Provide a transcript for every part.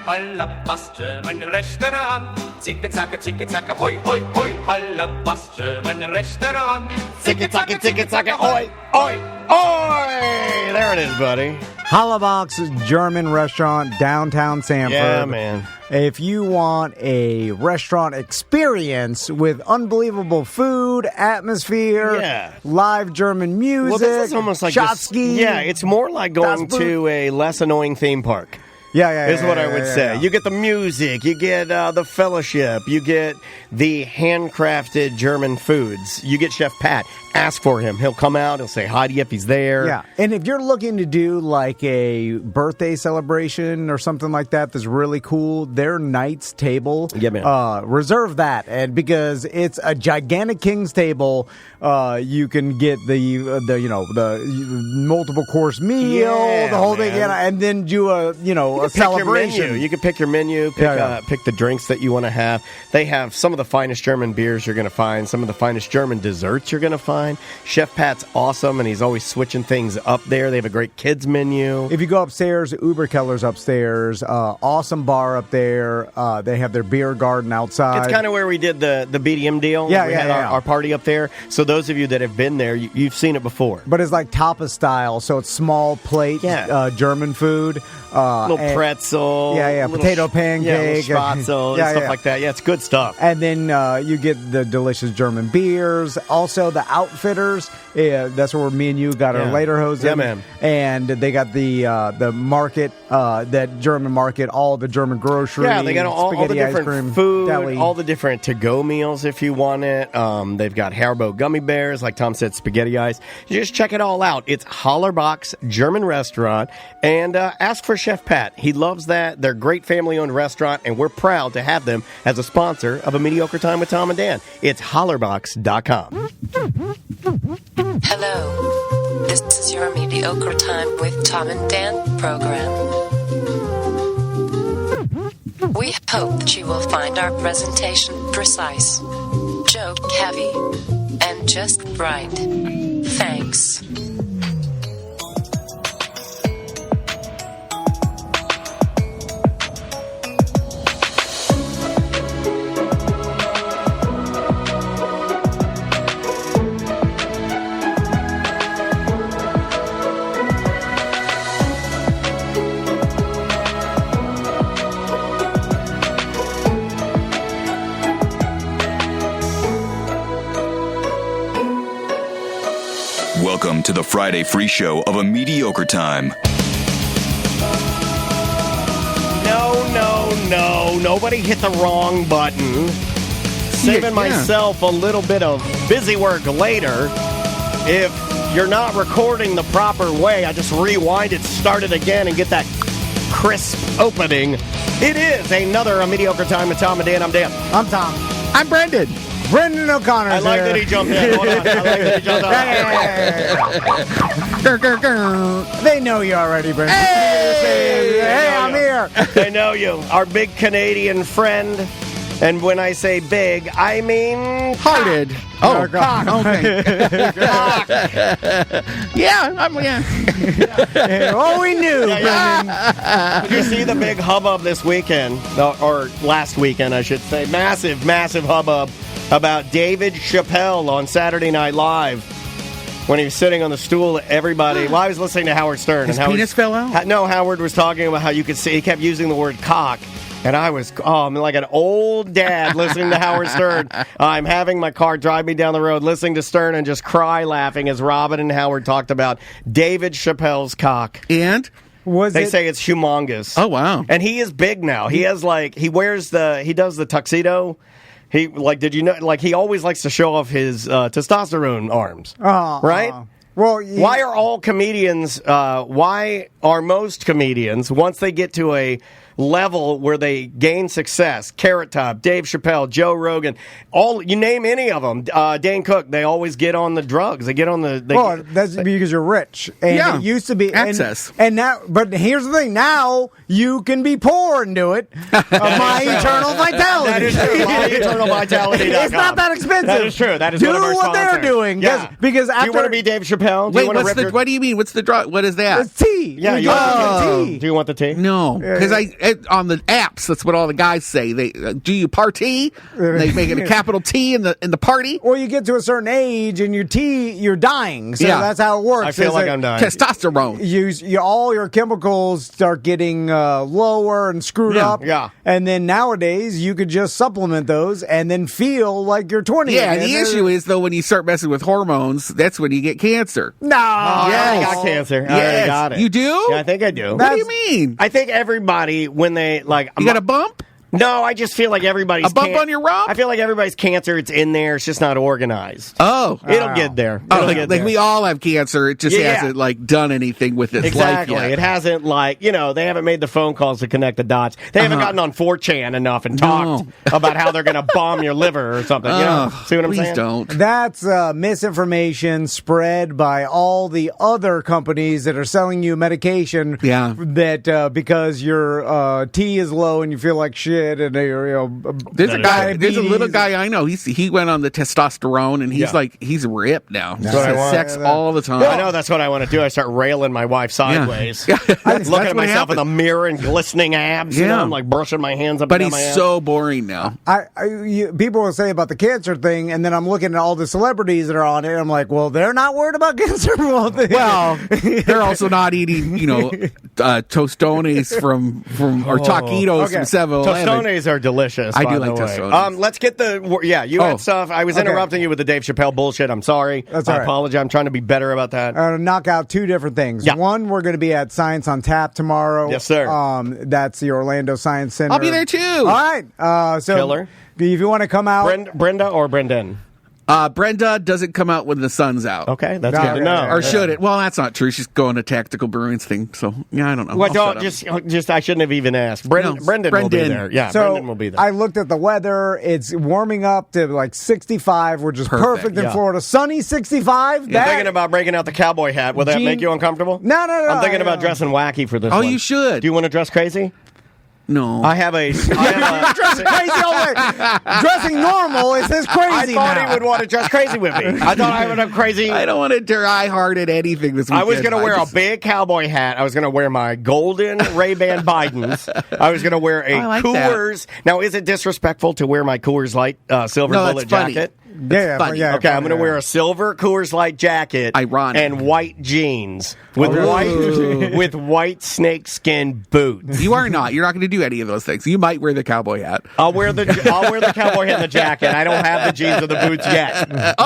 Holla, German Restaurant. Zicke-zacke, hoi, hoi, hoi. Holla, German Restaurant. Zicke-zacke, oi, oi, oi. There it is, buddy. Hollabox German Restaurant, downtown Sanford. Yeah, man. If you want a restaurant experience with unbelievable food, atmosphere, live German music, well, this is almost like shot ski. Yeah, it's more like going to a less annoying theme park. Yeah, is what I would say. You get the music, you get the fellowship, you get the handcrafted German foods. You get Chef Pat. Ask for him. He'll come out. He'll say hi to you if he's there. Yeah, and if you're looking to do like a birthday celebration or something like that that's really cool, their Knights table, reserve that. And because it's a gigantic king's table, you can get the multiple course meal, the whole thing, and then do a celebration. You can pick your menu, pick the drinks that you want to have. They have some of the finest German beers you're going to find, some of the finest German desserts you're going to find. Chef Pat's awesome, and he's always switching things up there. They have a great kids menu. If you go upstairs, Uber Keller's upstairs. Awesome bar up there. They have their beer garden outside. It's kind of where we did the BDM deal. We had our party up there. So those of you that have been there, you've seen it before. But it's like tapas style, so it's small plate German food. Little pretzel. Potato pancake. Stracciatella, stuff like that. Yeah, it's good stuff. And then you get the delicious German beers. Also, the Outfitters. That's where me and you got our later hose in. Yeah, man. And they got the market, that German market, all the German grocery. Yeah, they got all the different cream, food, deli. all the different to-go meals if you want it. They've got Haribo gummy bears, like Tom said, spaghetti eyes. You just check it all out. It's Hollerbox German Restaurant. And ask for Chef Pat. He loves that. They're a great family-owned restaurant, and we're proud to have them as a sponsor of A Mediocre Time with Tom and Dan. It's hollerbox.com. Hello. This is your Mediocre Time with Tom and Dan program. We hope that you will find our presentation precise, joke heavy, and just right. Thanks. Welcome to the Friday free show of A Mediocre Time. No. Nobody hit the wrong button. Saving myself a little bit of busy work later. If you're not recording the proper way, I just rewind it, start it again, and get that crisp opening. It is another A Mediocre Time with Tom and Dan. I'm Dan. I'm Tom. I'm Brendan. Brendan O'Connor. I like that he jumped in. Hold on. I like that he jumped in. They know you already, Brendan. Hey, I'm here. They know you. Our big Canadian friend. And when I say big, I mean hearted. Oh, cock. Okay. Yeah. Oh, we knew. Did you see the big hubbub this weekend? Or last weekend, I should say. Massive hubbub about David Chappelle on Saturday Night Live. When he was sitting on the stool, everybody... Well, I was listening to Howard Stern. His penis fell out? No, Howard was talking about how you could see... He kept using the word cock. And I was, I'm like an old dad listening to Howard Stern. I'm having my car drive me down the road, listening to Stern and just cry laughing as Robin and Howard talked about David Chappelle's cock. And? They say it's humongous. Oh, wow. And he is big now. He has he does the tuxedo. He, did you know, he always likes to show off his testosterone arms. Right? Well, why are all comedians, why are most comedians, once they get to a level where they gain success, Carrot Top, Dave Chappelle, Joe Rogan, you name any of them, Dane Cook, they always get on the drugs. They get on the... that's because you're rich. And it used to be... Access. And now, but here's the thing. Now, you can be poor and do it. My Eternal Vitality. That is true. MyEternalVitality.com. It's not that expensive. That is true. That is do one of our what sponsors. they're doing. Yeah. Because after... Do you want to be Dave Chappelle? Wait, what do you mean? What's the drug? What is that? It's tea. tea. Yeah, you get tea. Do you want the tea? No, because on the apps, that's what all the guys say. They do you party? They make it a capital T in the party. Well, you get to a certain age and you're dying. So that's how it works. I feel like I'm dying. Testosterone. All your chemicals start getting lower and screwed up. Yeah. And then nowadays you could just supplement those and then feel like you're 20. Yeah, and the issue is though when you start messing with hormones, that's when you get cancer. No. I got cancer. I already got it. You do? Yeah, I think I do. What do you mean? I think everybody when they like You got a bump? No, I just feel like everybody's a bump on your rump? I feel like everybody's cancer. It's in there. It's just not organized. Oh, it'll get there. Like we all have cancer. It just hasn't like done anything with its life yet. It hasn't they haven't made the phone calls to connect the dots. They haven't gotten on 4chan enough and talked about how they're going to bomb your liver or something. See what I'm saying? Please don't. That's misinformation spread by all the other companies that are selling you medication. Yeah. That because your T is low and you feel like shit. And there's a little guy I know. He went on the testosterone and he's ripped now. That's what I want. Sex all the time. I know that's what I want to do. I start railing my wife sideways, looking at myself in the mirror and glistening abs. You know, I'm like brushing my hands up. But and down he's my so boring now. People will say about the cancer thing, and then I'm looking at all the celebrities that are on it. And I'm like, well, they're not worried about cancer. Well, they're also not eating, tostones from or taquitos from 7-Eleven. Tostones are delicious. I do like tostones. Let's get you had stuff. I was interrupting you with the Dave Chappelle bullshit. I'm sorry. That's all right. I apologize. I'm trying to be better about that. I'm going to knock out two different things. Yeah. One, we're going to be at Science on Tap tomorrow. Yes, sir. That's the Orlando Science Center. I'll be there too. All right. So Killer. If you want to come out, Brenda or Brendan? Brenda doesn't come out when the sun's out. Okay, that's good to know. Or should it? Well, that's not true. She's going to Tactical Bruins thing. So I don't know. Well, just I shouldn't have even asked. Brendan will be there. Yeah, so Brendan will be there. I looked at the weather. It's warming up to like 65, which is perfect in Florida. Sunny 65. You're thinking about breaking out the cowboy hat. Will that make you uncomfortable? No. I'm thinking about dressing wacky for this one. Oh, you should. Do you want to dress crazy? No. I have a dressing crazy all the way. Dressing normal is this crazy. I thought he would want to dress crazy with me. I thought I would have crazy. I don't want to try hard at anything this weekend. I was going to wear a big cowboy hat. I was going to wear my golden Ray-Ban Bidens. I was going to wear a Coors. Now, is it disrespectful to wear my Coors Light silver bullet jacket? Yeah. Okay, I'm going to wear a silver Coors Light jacket. Ironic. And white jeans with white snakeskin boots. You are not. You're not going to do any of those things. You might wear the cowboy hat. I'll wear the cowboy hat and the jacket. I don't have the jeans or the boots yet.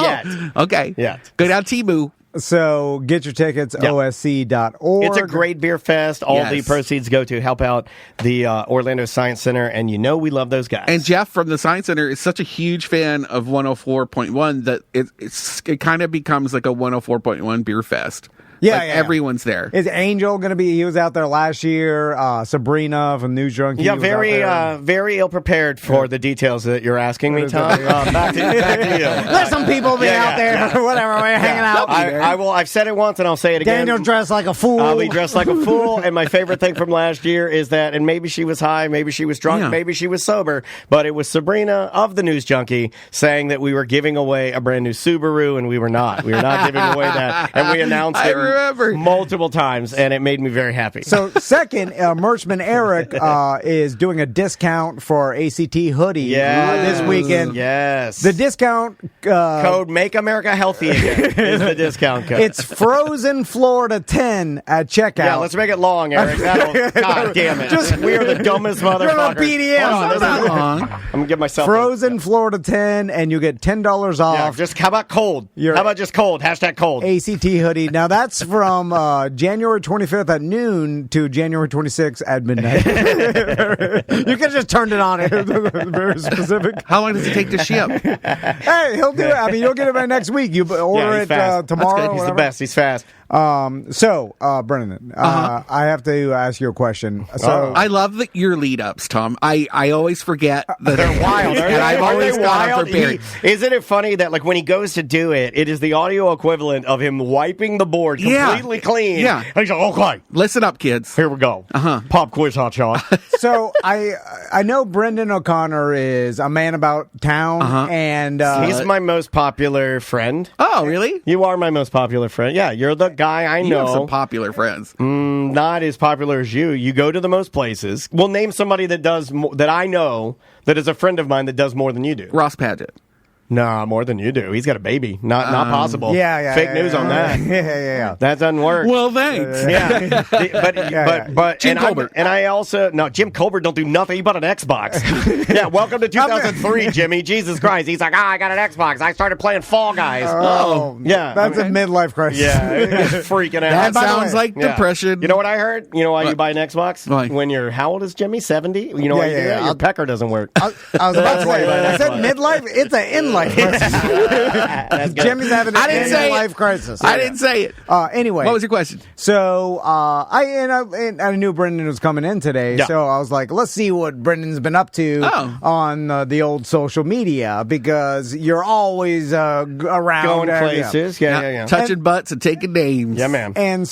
Okay. Yet. Go down Temu. So get your tickets, osc.org. It's a great beer fest. All the proceeds go to help out the Orlando Science Center, and we love those guys. And Jeff from the Science Center is such a huge fan of 104.1 that it kind of becomes like a 104.1 beer fest. Yeah, everyone's there. Is Angel going to be? He was out there last year. Sabrina from News Junkie. Yeah, very ill prepared for the details that you're asking me, Tom. Back to you. There's some people out there, whatever, we're hanging out. I will. I've said it once, and I'll say it again. Daniel dressed like a fool. I'll be dressed like a fool. And my favorite thing from last year is that, and maybe she was high, maybe she was drunk, maybe she was sober, but it was Sabrina of the News Junkie saying that we were giving away a brand new Subaru, and we were not. We were not giving away that, and we announced it multiple times, and it made me very happy. So, second, Merchman Eric is doing a discount for ACT hoodie this weekend. Yes. The discount code Make America Healthy Again is the discount code. It's Frozen Florida 10 at checkout. Yeah, let's make it long, Eric. God damn it. We are the dumbest motherfuckers. BDM. It's not long. I'm going to give myself Frozen Florida 10, and you get $10 off. How about cold? How about just cold? Hashtag cold. ACT hoodie. Now, that's from January 25th at noon to January 26th at midnight. You can just turn it on. Very specific. How long does it take to ship? Hey, he'll do it. I mean, you'll get it by next week. You order it tomorrow. He's the best. He's fast. So, Brennan, I have to ask you a question. So, I love your lead-ups, Tom. I always forget that they're wild. And I've always got unprepared. Isn't it funny that when he goes to do it, it is the audio equivalent of him wiping the board completely clean. Yeah. And he's like, okay, Listen up, kids. here we go. Pop quiz, hot shot. So I know Brendan O'Connor is a man about town, and He's my most popular friend. Oh, really? You are my most popular friend. Yeah, you're the guy I You have some know. popular friends. Not as popular as you. You go to the most places. Well, name somebody that does that I know that is a friend of mine that does more than you do. Ross Padgett. No, more than you do. He's got a baby. Not possible. yeah, Fake news on that. Yeah. That doesn't work. Well, thanks. Yeah, but Jim Colbert. And I also Jim Colbert don't do nothing. He bought an Xbox. Yeah, welcome to 2003, Jimmy. Jesus Christ, he's like, I got an Xbox. I started playing Fall Guys. Oh, yeah, that's a midlife crisis. Yeah, he's freaking out. That sounds like Yeah. depression. You know what I heard? You know why you buy an Xbox? Why? When you're how old is Jimmy? 70? You know why you do that? Your pecker doesn't work. I was about to say, I said midlife. It's an in-life crisis. That's good. Jimmy's having I an didn't say in-life it. crisis. I didn't say it. Anyway, What was your question? So I knew Brendan was coming in today, Yeah. so I was like, let's see what Brendan's been up to on the old social media, because you're always around Going there, places. Yeah. Touching butts and taking names. Yeah, man. And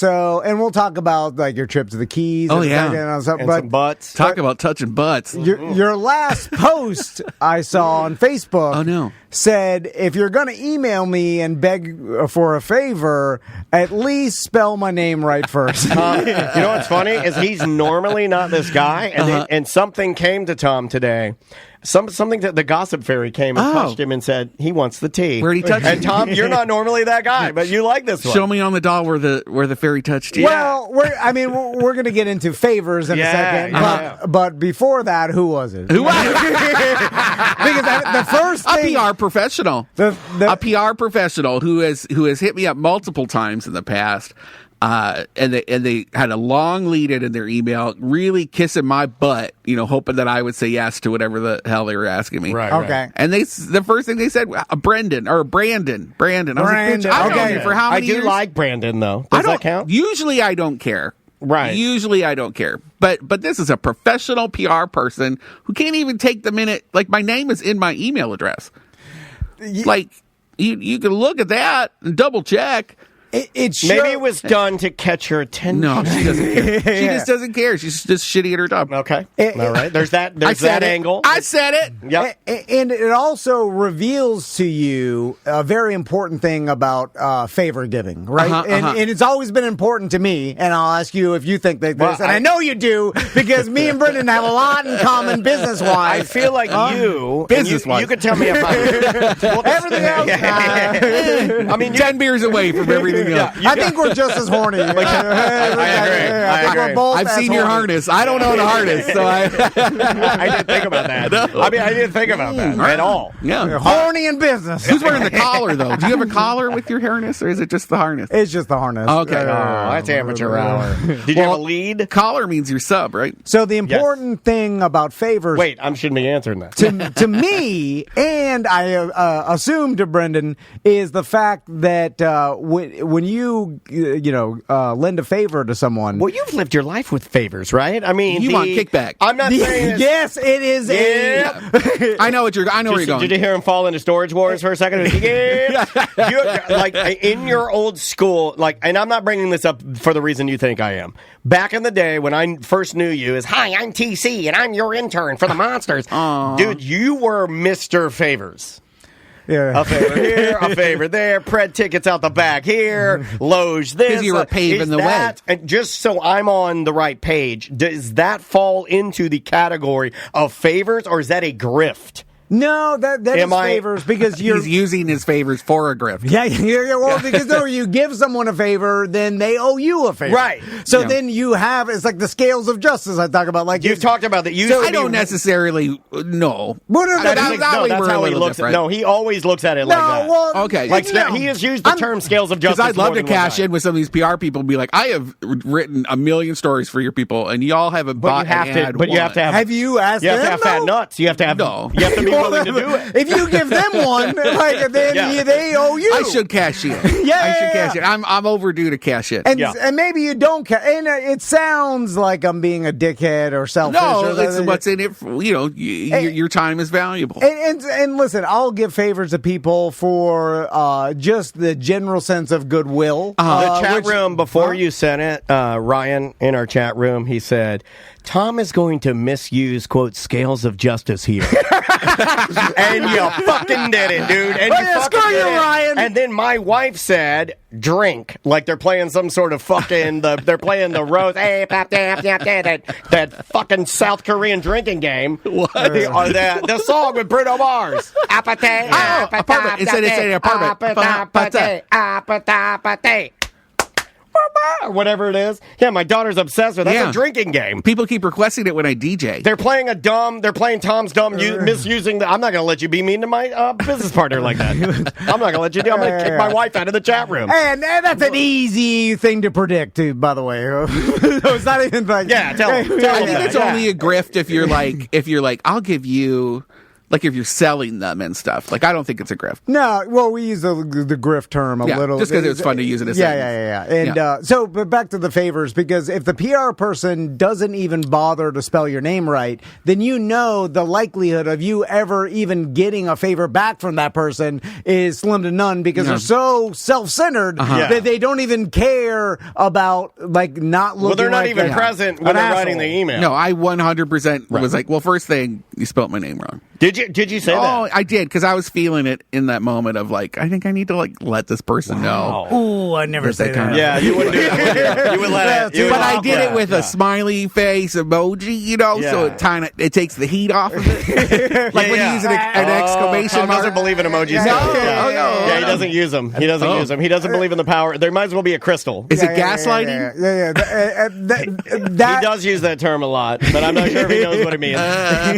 we'll talk about like your trip to the Keys. Oh, and yeah. and stuff, And but some butts. Talk about touching butts. your last post I saw on Facebook Oh, no. said, if you're going to email me and beg for a favor, at least spell my name right first. You know what's funny is he's normally not this guy, and something came to Tom today. Something that the gossip fairy came and touched him and said he wants the tea. Where'd he touch And you? Tom, you're not normally that guy, but you like this one. Show me on the doll where the fairy touched you. Well, we're going to get into favors in a second, but before that, who was it? Who was it? Because the first thing, A PR professional. A PR professional who has hit me up multiple times in the past. And they had a long lead in their email, really kissing my butt, hoping that I would say yes to whatever the hell they were asking me. Right. Okay. And the first thing they said, Brandon. I was like, bitch, I've known you for how I many years? do like Brandon though. Does that count? Usually I don't care. Right. Usually I don't care. But this is a professional PR person who can't even take the minute. Like, my name is in my email address. Like, you can look at that and double check. Maybe it was done to catch her attention. No, she doesn't care. She just doesn't care. She's just shitty at her job. Okay. All right. There's that angle. I said it. Yep. And it also reveals to you a very important thing about favor giving, right? And it's always been important to me, and I'll ask you if you think that this, and I know you do, because me and Brendan have a lot in common business-wise. I feel like business-wise. you could tell me if everything else. I mean, 10 beers away from everything else. I think we're just as horny. I agree. We're both I've as seen your horny. harness. I don't own a harness, so I didn't think about that. No. I mean, I didn't think about that at all. Yeah. Horny in business. Who's wearing the collar, though? Do you have a collar with your harness, or is it just the harness? It's just the harness. Okay. Oh, that's amateur hour. Did you have a lead? Collar means you're sub, right? So the important thing about favors. Wait, I shouldn't be answering that. To me, and I assume to Brendan, is the fact that when you lend a favor to someone. Well, you've lived your life with favors, right? I mean, You want kickback. I'm not saying Yes, it is. I know where you're going. Did you hear him fall into Storage Wars for a second? Yeah. Like in your old school, and I'm not bringing this up for the reason you think I am. Back in the day when I first knew you, hi, I'm TC and I'm your intern for the Monsters. Dude, you were Mr. Favors. Yeah. A favor here, a favor there, Pred tickets out the back here, Loge this. Because you were paving the way. And just so I'm on the right page, does that fall into the category of favors, or is that a grift? No, that is favors, because he's using his favors for a grift. Yeah. Well, because you give someone a favor, then they owe you a favor, right? So then you have, it's like the scales of justice I talk about. Like you've talked about that. I don't necessarily know. That's how he looks at it. No, he always looks at it like that. Well, okay, he has used the term scales of justice. Because I'd love to cash in with some of these PR people and be like, I have written a million stories for your people, and y'all haven't bought an ad. But you have to have. Have you asked them? You have to have fat nuts. You have to have. No. You have to be willing to do it. If you give them one, like then they owe you. I should cash in. I should cash in. I'm overdue to cash in. And maybe you don't. And it sounds like I'm being a dickhead or selfish. No, it's what's in it. Your time is valuable. And listen, I'll give favors to people for just the general sense of goodwill. The chat room, before you said it, Ryan in our chat room, he said, Tom is going to misuse, quote, scales of justice here. And you fucking did it, dude. And screw you, Ryan. And then my wife said, drink. Like they're playing some sort of fucking, they're playing the rose, that fucking South Korean drinking game. What? The song with Bruno Mars. Apartment. It's an apartment. Or whatever it is. Yeah, my daughter's obsessed with it. That's a drinking game. People keep requesting it when I DJ. They're playing Tom's dumb, misusing I'm not going to let you be mean to my business partner like that. I'm not going to let you do. I'm going to kick my wife out of the chat room. And that's an easy thing to predict, too, by the way. It's not even like... Yeah, tell I think it's only a grift if you're like, I'll give you... Like if you're selling them and stuff. Like I don't think it's a grift. No, well, we use the grift term a little. Just because it's fun to use it as And so, but back to the favors, because if the PR person doesn't even bother to spell your name right, then you know the likelihood of you ever even getting a favor back from that person is slim to none, because they're so self-centered that they don't even care about like not looking. Well, they're not like even present when they're writing the email. No, I 100% was like, well, first thing, you spelled my name wrong. Did you say that? Oh, I did, because I was feeling it in that moment of like, I think I need to like let this person know. Oh, I never say that. Yeah, you wouldn't do that. You would let it. But I did it with a smiley face emoji, so it takes the heat off of it. Like when you use an exclamation Tom mark. doesn't believe in emojis. Yeah, he doesn't use them. He doesn't use them. He doesn't believe in the power. There might as well be a crystal. Is it gaslighting? That he does use that term a lot, but I'm not sure if he knows what it means.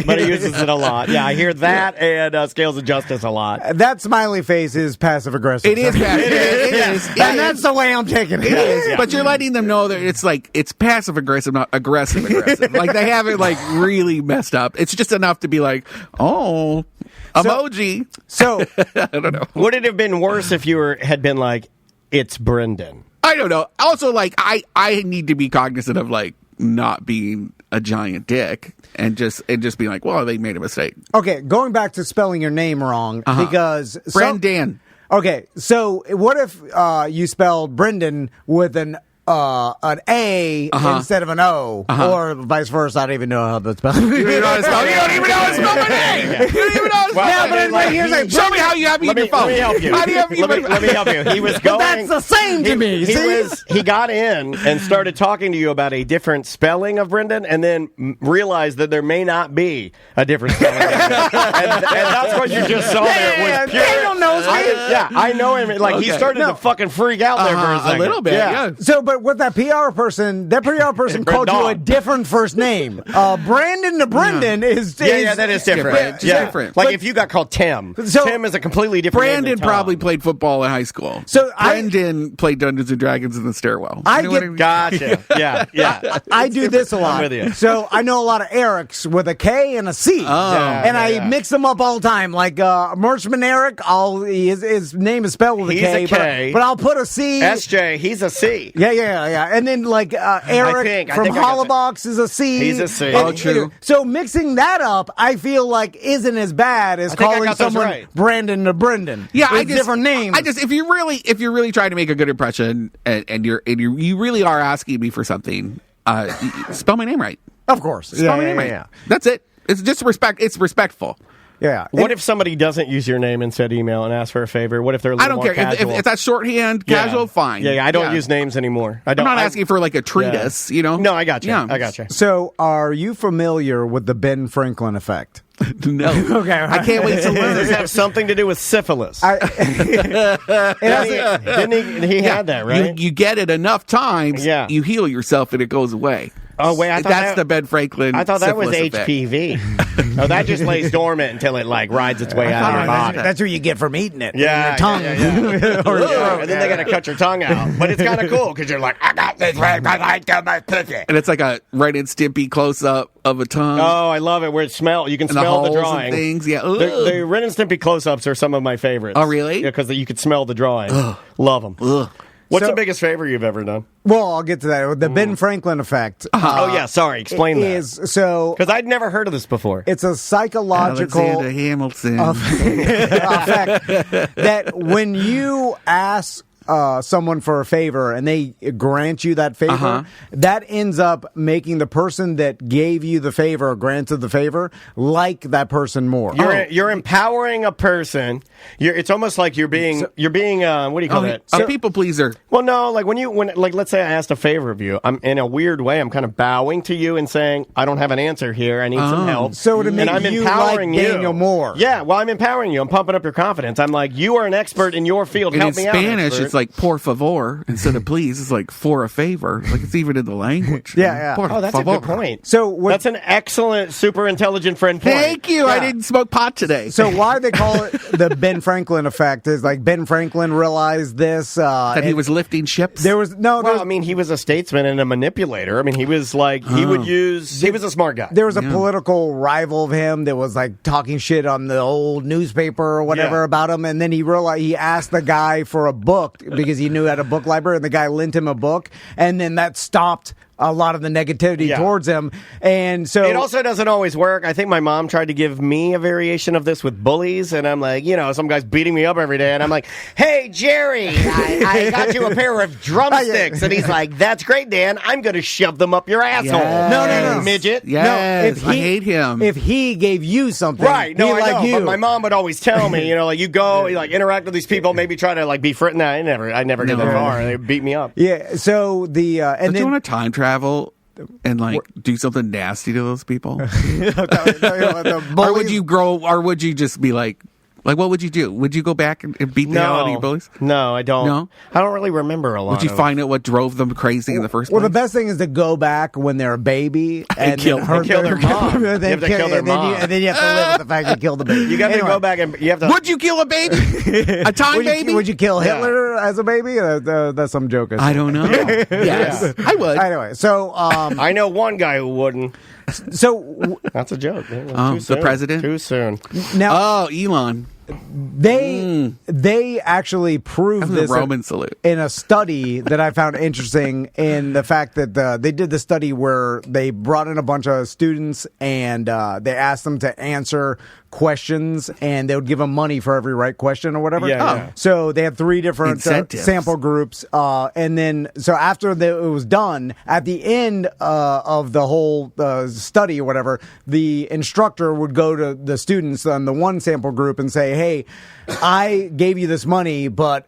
But he uses it a lot. Yeah, I hear that and scales of justice a lot. That smiley face is passive aggressive. It is passive. It is. And that's the way I'm taking it. It is. But you're letting them know that it's passive aggressive, not aggressive aggressive. Like they haven't like really messed up. It's just enough to be like, oh, emoji. So I don't know. Would it have been worse if you had been like, it's Brendan? I don't know. Also, like I need to be cognizant of like not being a giant dick and just being like, well, they made a mistake. Okay, going back to spelling your name wrong, because Brendan. Okay, so what if you spelled Brendan with an A instead of an O, or vice versa? I don't even know how to spell. You don't even know how to spell my name. You don't even know how to spell my name. Show me how you have me in your phone. Let me help you. Let me help you. He was going. That's the same to me. He got in and started talking to you about a different spelling of Brendan, and then realized that there may not be a different spelling. and that's what you just saw there. Was pure. Daniel knows me. I know him. Like he started to fucking freak out there for a second. A little bit. Yeah. So, but with that PR person called you a different first name. Brandon to Brendan is that is different. Different. Like if you got called Tim. Tim is a completely different name Brandon than Tom. probably played football in high school. So Brendan played Dungeons and Dragons in the stairwell. Gotcha. Yeah. I do this a lot. I'm with you. So I know a lot of Erics with a K and a C. I mix them up all the time. Like Merchman Eric, his name is spelled with a K. But I'll put a C. SJ, he's a C. Yeah. And then like Eric from Hollabox is a C. He's a C. Oh, true. So mixing that up, I feel like isn't as bad as calling someone Brandon to Brendan. Yeah, with different names. If you're really trying to make a good impression and you really are asking me for something, spell my name right. Of course. Spell my name right. Yeah. That's it. It's just respect. It's respectful. Yeah. What if somebody doesn't use your name and said email and ask for a favor? What if they're a little more casual? I don't care. If that's shorthand, casual, fine. Yeah, I don't use names anymore. I'm not asking for like a treatise, you know? No, I got you. Yeah. I got you. So, are you familiar with the Ben Franklin effect? No. Okay. I can't wait to learn. Does it have something to do with syphilis? Didn't he had that, right? You get it enough times, you heal yourself and it goes away. Oh, wait, I thought that's the Ben Franklin. I thought that was syphilis effect. HPV. No, that just lays dormant until it like rides its way out of your body. That's what you get from eating it. Yeah, Your tongue. yeah. Or your throat. And then they got to cut your tongue out. But it's kind of cool because you're like, I got this right, but I got my pussy. And it's like a Ren and Stimpy close up of a tongue. Oh, I love it. Where it you can and smell the holes drawing. And things, yeah. The Ren and Stimpy close-ups are some of my favorites. Oh, really? Yeah, because you could smell the drawing. Love them. What's the biggest favor you've ever done? Well, I'll get to that. The Ben Franklin effect. Oh, yeah. Sorry. Explain that. So, because I'd never heard of this before. It's a psychological Alexander Hamilton effect that when you ask someone for a favor and they grant you that favor, that ends up making the person that gave you the favor, granted the favor, like that person more. You're empowering a person. It's almost like you're being what do you call it? A people pleaser. Well, no, like when let's say I asked a favor of you, I'm in a weird way. I'm kind of bowing to you and saying I don't have an answer here. I need some help. So to make I'm you empowering like Daniel Moore. Yeah, well, I'm empowering you. I'm pumping up your confidence. I'm like, you are an expert in your field. And help me out. In Spanish, expert. it's like por favor instead of please. It's like for a favor. Like it's even in the language. Yeah. Por that's favor. a good point. So that's an excellent, super intelligent friend point. Thank you. Yeah. I didn't smoke pot today. So why they call it the Ben Franklin effect is like Ben Franklin realized this. That he was lifting ships? There was no. Well, I mean, he was a statesman and a manipulator. I mean, he was like, he would use, he was a smart guy. There was a political rival of him that was like talking shit on the old newspaper or whatever about him. And then he realized he asked the guy for a book because he knew he had a book library and the guy lent him a book. And then that stopped a lot of the negativity towards him. And so it also doesn't always work. I think my mom tried to give me a variation of this with bullies, and I'm like, some guy's beating me up every day, and I'm like, hey, Jerry, I got you a pair of drumsticks. And he's like, that's great, Dan. I'm going to shove them up your asshole. Yes. No, midget. Yes, I hate him. If he gave you something, right? No, I know. you. But my mom would always tell me, like you go, you like interact with these people, maybe try to like be friend. No, I never get that far. They beat me up. Yeah. So the and do then you want to time travel and like do something nasty to those people? Or would you grow? Or would you just be like, what would you do? Would you go back and beat the hell out of your bullies? No, I don't. No? I don't really remember a lot. Would you find out what drove them crazy in the first place? Well, the best thing is to go back when they're a baby and kill their mom. You have to kill their mom. And then you have to live with the fact you killed the baby. You got to go back and you have to. Would you kill a baby? A time baby? Would you kill Hitler as a baby? That's some joke. I don't know. Yes, I would. Anyway, so I know one guy who wouldn't. So that's a joke. The president? Too soon. Now, Elon. They actually proved this Roman salute in a study that I found interesting in the fact that they did the study where they brought in a bunch of students and they asked them to answer questions and they would give them money for every right question or whatever. Yeah. So they had 3 different sample groups. And then, so after it was done, at the end of the whole study or whatever, the instructor would go to the students on the one sample group and say, hey, I gave you this money, but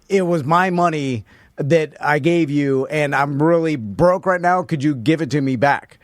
it was my money that I gave you and I'm really broke right now. Could you give it to me back?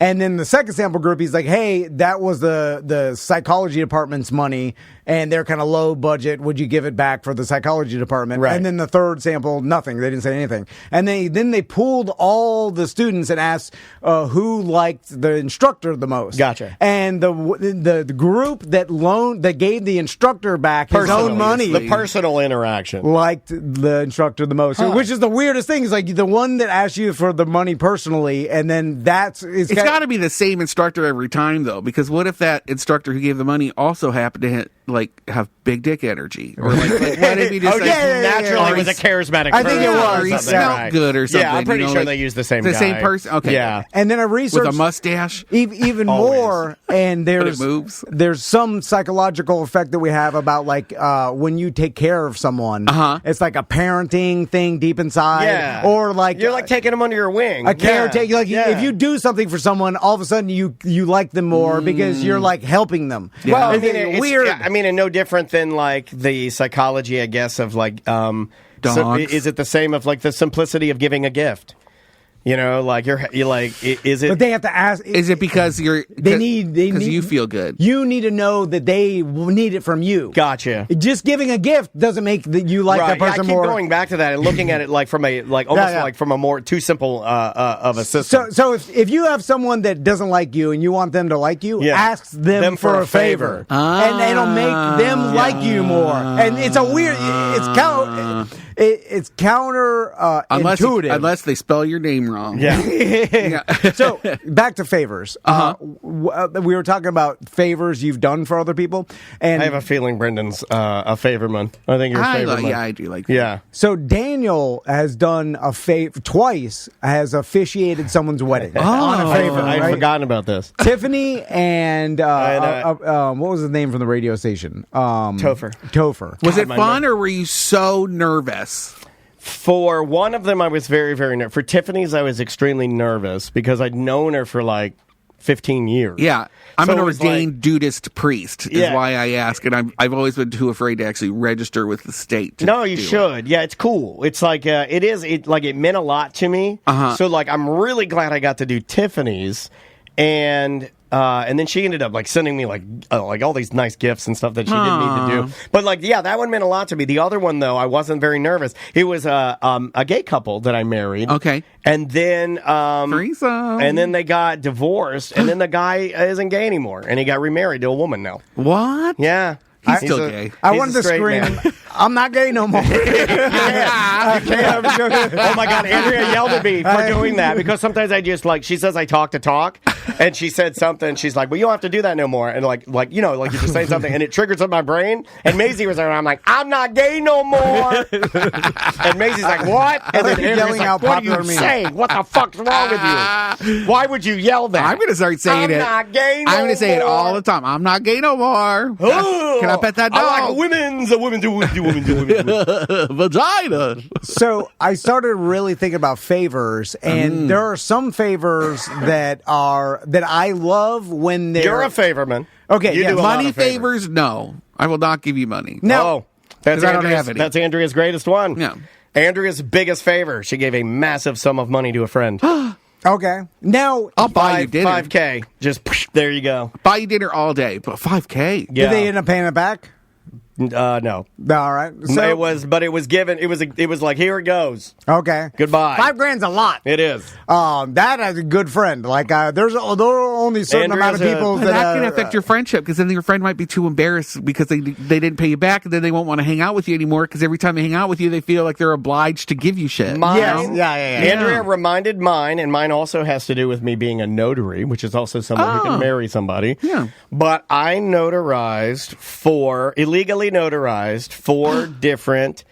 And then the second sample group, he's like, hey, that was the psychology department's money, and they're kind of low budget. Would you give it back for the psychology department? Right. And then the third sample, nothing. They didn't say anything. And then they pooled all the students and asked who liked the instructor the most. Gotcha. And the group that gave the instructor back his own money, the personal interaction, liked the instructor the most, which is the weirdest thing. Is like the one that asked you for the money personally, and then it's got to be the same instructor every time, though, because what if that instructor who gave the money also happened to have big dick energy, or what if he just naturally was a charismatic? I think it was. Or he smelled good, or something. Yeah, I'm pretty sure they used the same. The guy. same person. Okay. Yeah. And then I researched with a mustache, even more. And there's some psychological effect that we have about when you take care of someone. It's like a parenting thing deep inside. Yeah. Or like you're like taking them under your wing. A caretaker. If you do something for someone, all of a sudden you like them more because you're like helping them. Yeah. Well, I mean, it's weird. And no different than like the psychology, I guess, of like dogs. So is it the same of like the simplicity of giving a gift? You know, like you're like, is it? But they have to ask. Is it because because you feel good? You need to know that they need it from you. Gotcha. Just giving a gift doesn't make you like that person I keep more. going back to that and looking at it like from a like from a more too simple of a system. So if you have someone that doesn't like you and you want them to like you, ask them for a favor, and it'll make them like you more. And it's a weird. It's counter intuitive unless they spell your name wrong. Yeah. So back to favors. We were talking about favors you've done for other people, and I have a feeling Brendan's a favorman. I think you're a favorman. I do like. Yeah. So Daniel has done a favor twice. Has officiated someone's wedding on a favor. I had forgotten about this. Tiffany and what was the name from the radio station? Topher. Was it fun or were you so nervous? For one of them, I was very, very nervous. For Tiffany's, I was extremely nervous because I'd known her for like 15 years. Yeah. I'm So an it was ordained Dudist priest, is Yeah. why I ask. And I've always been too afraid to actually register with the state. No, you should. Yeah, it's cool. It's like it meant a lot to me. So like I'm really glad I got to do Tiffany's, and then she ended up like sending me like all these nice gifts and stuff that she didn't need to do. But like, yeah, that one meant a lot to me. The other one though, I wasn't very nervous. It was a gay couple that I married. Okay. And then Threesome. and then they got divorced, and then the guy isn't gay anymore, and he got remarried to a woman now. What? Yeah. He's still gay. I He's wanted a to straight scream, man. I'm not gay no more. Oh my God, Andrea yelled at me for doing that because sometimes I just like, she says I talk to talk, and she said something. She's like, well, you don't have to do that no more. And like you know, like you just say something and it triggers up my brain. And Maisie was there, and I'm like, I'm not gay no more. And Maisie's like, what? And then Andrea's yelling like, out what are you popular meme. saying? What the fuck's wrong with you? Why would you yell that? I'm going to start saying I'm not gay no I'm going to say it more. all the time. I'm not gay no more. Oh, Can I pet that dog? I like women's Vagina. So I started really thinking about favors, and there are some favors that I love when they're. You're a favorman. Okay, You yeah. do a lot Money of favors. favors? No. I will not give you money. No. Oh, that's 'Cause I don't Andrea's, have any. that's Andrea's greatest one. Yeah. Andrea's biggest favor. She gave a massive sum of money to a friend. Okay. Now, I'll buy you dinner. $5K. Just there you go. Buy you dinner all day, but $5K. Yeah. did they end up paying it back? No. All right. So, it was given. It was like, here it goes. okay. Goodbye. $5,000's a lot. It is. That as a good friend. Like there are only a certain amount of Andrea's people But that can affect your friendship because then your friend might be too embarrassed because they didn't pay you back, and then they won't want to hang out with you anymore because every time they hang out with you, they feel like they're obliged to give you shit. Mine, Yes. Yeah. Andrea reminded mine, and mine also has to do with me being a notary, which is also someone who can marry somebody. Yeah. But I illegally notarized 4 different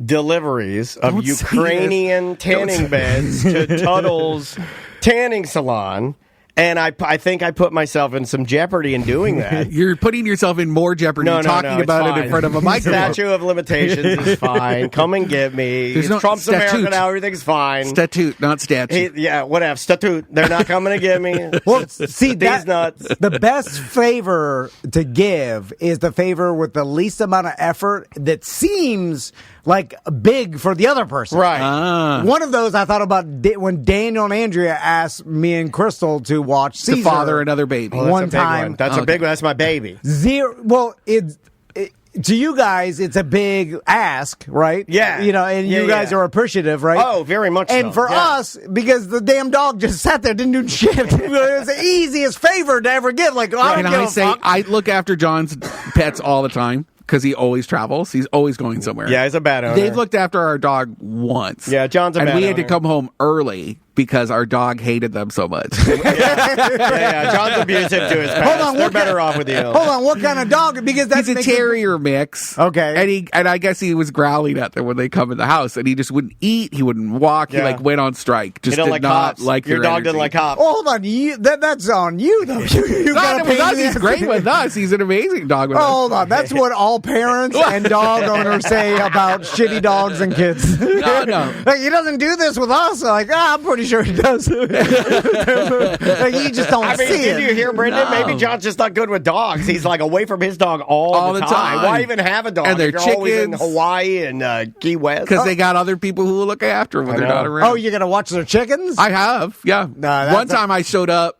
deliveries of Don't say Ukrainian tanning beds to Tuttle's tanning salon. And I think I put myself in some jeopardy in doing that. You're putting yourself in more jeopardy talking it's about it fine. in front of a microphone. Statute of limitations is fine. Come and get me. There's no Trump's America statute. now. Everything's fine. Statute, not statute. Yeah, whatever. Statute. They're not coming to get me. Well, see, These nuts. the best favor to give is the favor with the least amount of effort that seems like big for the other person. Right. One of those I thought about when Daniel and Andrea asked me and Crystal to watch Caesar. To father another baby. Well, that's one a big time. one. That's a big one. That's my baby. Zero. Well, to you guys, it's a big ask, right? Yeah. You know, and Yeah, you guys yeah. are appreciative, right? Oh, very much And so. for Yeah. us, because the damn dog just sat there, didn't do shit. It was the easiest favor to ever give. Like, I Can don't give I a say, fuck. I look after John's pets all the time because he always travels. He's always going somewhere. Yeah, he's a bad owner. They've looked after our dog once. Yeah, John's a and bad we had to owner. come home early because our dog hated them so much. yeah, John's abusive to his pets. Hold on, They're what better kind- off with you. Hold on, what kind of dog? Because that's He's a terrier mix. Okay. And I guess he was growling at them when they come in the house, and he just wouldn't eat. He wouldn't walk. Yeah. He like went on strike. Just You don't did like not cops. like Your their dog energy. doesn't like cops. Oh, hold on, that's on you though. You Not got with us. He's great with us. He's an amazing dog with Oh, us. hold on. That's what all parents and dog owners say about shitty dogs and kids. No. Like, he doesn't do this with us. Like, I'm pretty pretty sure he does. Like, you just don't see it. Did you hear, Brendan? No. Maybe John's just not good with dogs. He's like away from his dog all the time. Why even have a dog? And they're if you're always in chickens. Hawaii and Key West. Because they got other people who will look after them when they're not around. Oh, you're going to watch their chickens? I have, yeah. that's One time I showed up.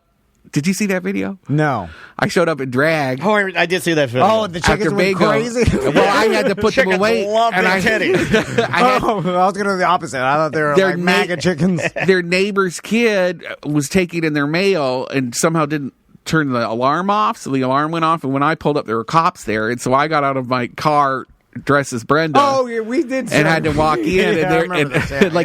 Did you see that video? No. I showed up in drag. Oh, I did see that video. Oh, the chickens After went bingo. crazy? Well, I had to put them Chickens away. love and big titties. I was going to do the opposite. I thought they were Their like MAGA chickens. Their neighbor's kid was taking in their mail and somehow didn't turn the alarm off, so the alarm went off. And when I pulled up, there were cops there, and so I got out of my car dressed as Brenda. Oh, yeah, we did. And had to walk in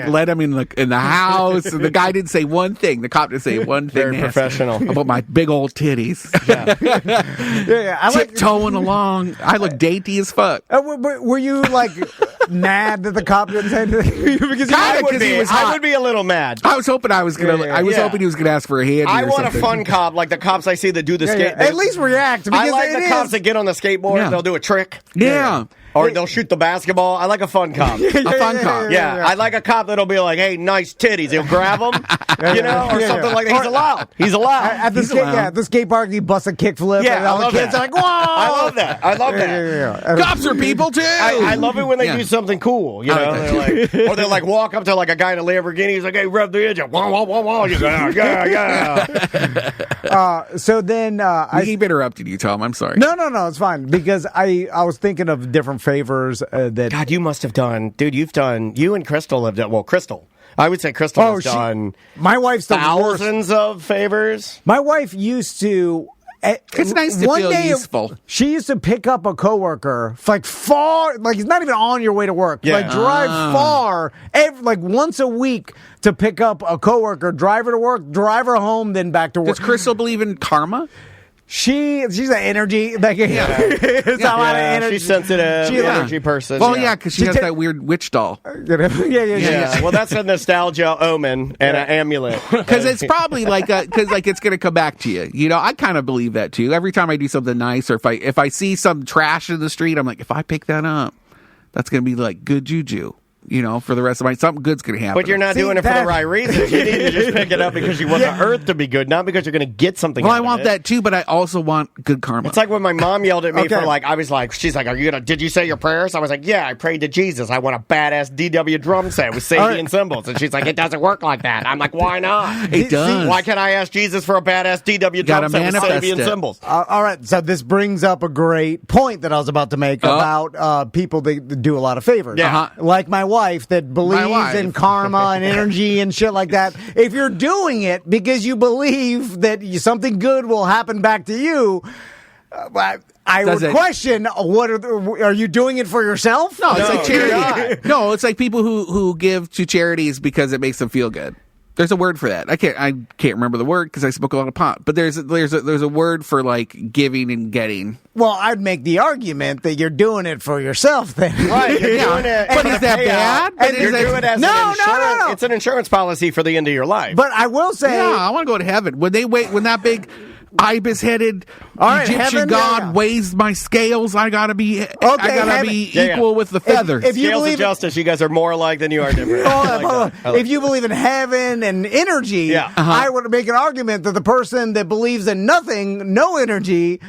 let him in the house. And the guy didn't say one thing. The cop didn't say one thing. Very professional. About my big old titties. I like Tiptoeing along. I look dainty as fuck. Were you like mad that the cop didn't say anything? Because Kinda, I would 'cause he be. was I hot. would be a little mad. I was hoping I was gonna. I was hoping he was gonna ask for a hand. I or want something. a fun cop, like the cops I see that do the skate. At least react. I Because like it the is- cops that get on the skateboard. Yeah. They'll do a trick. Yeah. Or they'll shoot the basketball. I like a fun cop. A fun cop. Yeah, I like a cop that'll be like, "Hey, nice titties." He'll grab them, or something like that. He's allowed. He's allowed. At the skate park, he busts a kickflip. Yeah, and all I the love kids that. are like, "Whoa!" I love that. I love that. Cops are people too. I love it when they Yeah. do something cool, you know. They're or they'll like walk up to like a guy in a Lamborghini. He's like, "Hey, rev the engine." Wah wah wah wah. You go, yeah. So then I keep interrupting you, Tom. I'm sorry. No, it's fine because I was thinking of different favors that. God, you must have done, dude. You and Crystal have done. Well, Crystal. I would say Crystal has done my wife's the worst. thousands of favors. My wife used to. It's nice to one feel day, useful. She used to pick up a coworker like far, like he's not even on your way to work. Yeah. Like drive far, like once a week to pick up a coworker, drive her to work, drive her home, then back to work. Does Crystal believe in karma? She's an energy. Like, it's a lot of energy. She's sensitive, She- energy person. Well, yeah, because she has ta- that weird witch doll. Yeah. Well, that's a nostalgia omen and an amulet. Because it's probably because it's going to come back to you. You know, I kind of believe that too. Every time I do something nice, or if I see some trash in the street, I'm like, if I pick that up, that's going to be like good juju. You know, for the rest of my something good's going to happen. But you're not doing it for the right reasons. You need to just pick it up because you want the earth to be good, not because you're going to get something. Well, out I of want it. that too, but I also want good karma. It's like when my mom yelled at me Okay. for I was like, she's like, did you say your prayers? I was like, yeah, I prayed to Jesus. I want a badass DW drum set with Sabian cymbals. And she's like, it doesn't work like that. I'm like, why not? It does. Why can't I ask Jesus for a badass DW Gotta drum set with manifest Sabian it. cymbals? All right, so this brings up a great point that I was about to make about people that do a lot of favors. Yeah. Uh-huh. Like my wife that believes in karma and energy and shit like that. If you're doing it because you believe that something good will happen back to you, I Does would it? question, are you doing it for yourself? No, it's No, like you're charity. No, it's like people who give to charities because it makes them feel good. There's a word for that. I can't remember the word because I smoke a lot of pot. But there's a word for like giving and getting. Well, I'd make the argument that you're doing it for yourself then. Right, you're doing it. But is that bad? And But you're is that- doing it as No, an no, insurance. no. It's an insurance policy for the end of your life. But I will say, Yeah, I want to go to heaven. When that big ibis-headed right, Egyptian heaven, god yeah. weighs my scales, I gotta be heaven. equal with the feathers. if you Scales believe of justice, you guys are more alike than you are different. I like that. if you believe in heaven and energy, Yeah. I would make an argument that the person that believes in nothing, no energy,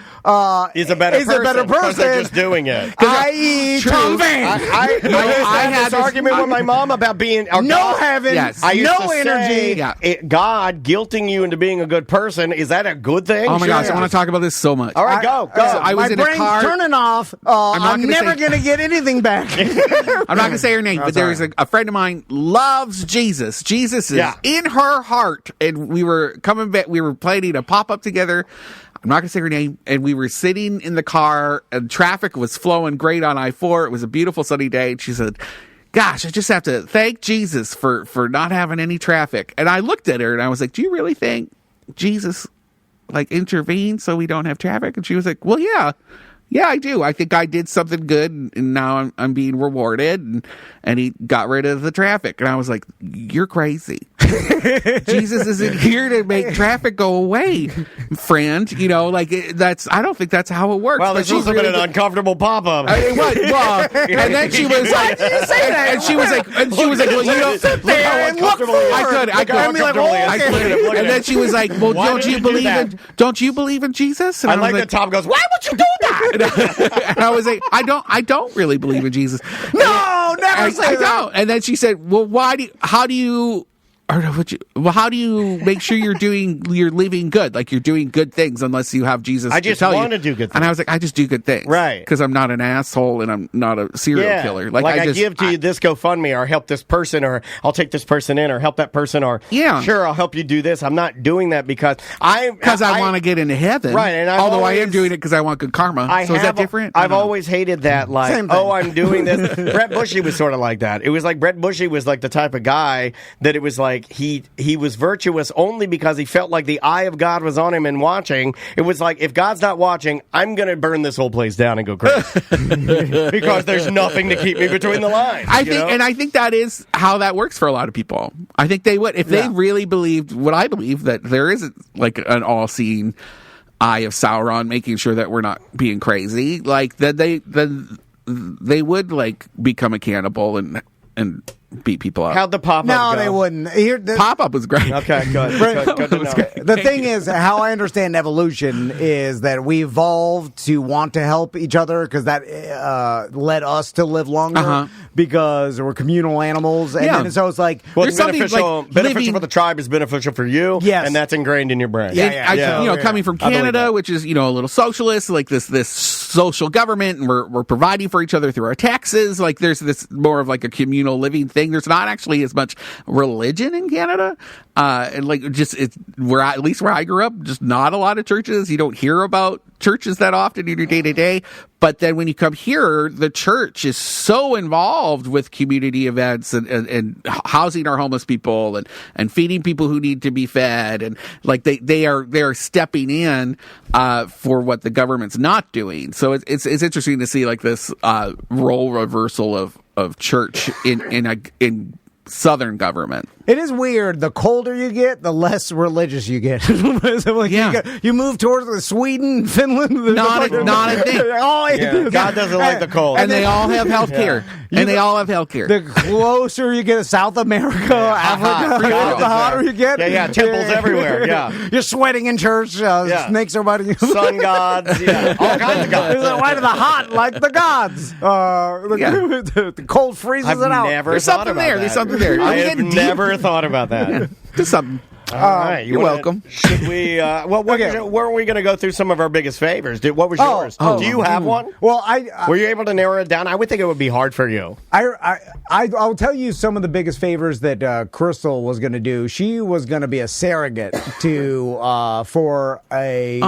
He's a better person because they're just doing it. I.e. Tom Van. I had had this this- argument with my mom about being No heaven, Yes. I used no to energy. say, Yeah. God guilting you into being a good person, is that a good thing? Oh my Sure. gosh, I want to talk about this so much. All right, go. So I was my in a brain's car- turning off. not I'm gonna never say- going to get anything back. I'm not going to say her name, but there's a friend of mine loves Jesus. Jesus is Yeah. in her heart. And we were coming back, we were planning a pop up together. I'm not going to say her name. And we were sitting in the car and traffic was flowing great on I-4. It was a beautiful sunny day. And she said, gosh, I just have to thank Jesus for not having any traffic. And I looked at her and I was like, do you really think Jesus like intervened so we don't have traffic? And she was like, well, yeah. Yeah, I do. I think I did something good, and now I'm being rewarded. And he got rid of the traffic, and I was like, "You're crazy. Jesus isn't here to make traffic go away, friend." You know, like that's. I don't think that's how it works. Well, there's also been an uncomfortable pop-up. Well, and then she was like, and she was like, "Well, you don't sit there and look for it." I could. And then she was like, "Well, don't you believe in Jesus?" And I like that Tom goes, "Why would you do that?" And I was like, I don't really believe in Jesus. No, never say that. I don't. And then she said, well, how do you make sure you're living good? Like you're doing good things unless you have Jesus. I just want to do good things. And I was like, I just do good things. Right. Because I'm not an asshole and I'm not a serial killer. Like I give to you this GoFundMe or help this person or I'll take this person in or help that person or sure, I'll help you do this. I'm not doing that because I want to get into heaven. Right. And I am doing it because I want good karma. So is that different? I've always hated that. Like, I'm doing this. Brett Bushy was sort of like that. It was like Brett Bushy was like the type of guy that it was like he was virtuous only because he felt like the eye of God was on him and watching. It was like, if God's not watching, I'm going to burn this whole place down and go crazy. Because there's nothing to keep me between the lines. I think that is how that works for a lot of people. I think they would, if they really believed what I believe, that there isn't like an all-seeing eye of Sauron making sure that we're not being crazy, like then they would like become a cannibal and beat people up. How'd the pop-up No, go? they wouldn't. Pop-up was great. Okay, good to know. The thing is, how I understand evolution is that we evolved to want to help each other because that led us to live longer because we're communal animals. And then so it's like, well, it's beneficial for the tribe is beneficial for you, and that's ingrained in your brain. Coming from Canada, which is, a little socialist, like this social government, and we're providing for each other through our taxes. Like there's this more of like a communal living thing. There's not actually as much religion in Canada, and like just at least where I grew up, just not a lot of churches. You don't hear about churches that often in your day to day. But then when you come here, the church is so involved with community events and housing our homeless people and feeding people who need to be fed, and like they are stepping in for what the government's not doing. So it's interesting to see like this role reversal of church in Southern government. It is weird. The colder you get, the less religious you get. You move towards Sweden, Finland. Not a thing. God doesn't like the cold. And they all have health care. They all have health care. The closer you get to South America, Africa, the hotter you get. Temples everywhere. You're sweating in church. Snakes are biting you. Sun gods. All kinds of gods. Why do the hot like the gods? The cold freezes it out. There's something there. There's something there. I have never thought about that. Just something. All right, you're welcome. Should we? Were we going to go through some of our biggest favors? What was yours? Do you have one? Well, were you able to narrow it down? I would think it would be hard for you. I'll tell you some of the biggest favors that Crystal was going to do. She was going to be a surrogate for a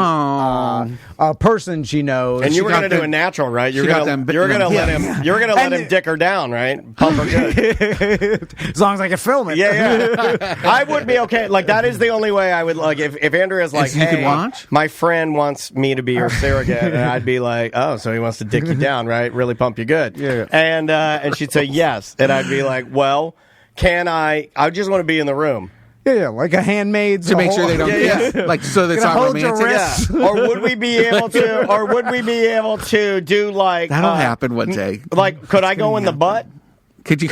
person she knows, and you were going to do a natural, right? You're going to let him. You're going to let him dick her down, right? Pump her good. As long as I can film it. Yeah. I would be okay. Like. That is the only way I would like if Andrea's like, hey, my friend wants me to be your surrogate, and I'd be like, oh, so he wants to dick you down, right? Really pump you good. Yeah. And she'd say yes, and I'd be like, well, can I? I just want to be in the room. Yeah, like a handmaid's to make sure they don't. Like so that's not romantic. Or would we be able to? Or would we be able to do like that'll happen one day? Like, could I go in the butt? Could you,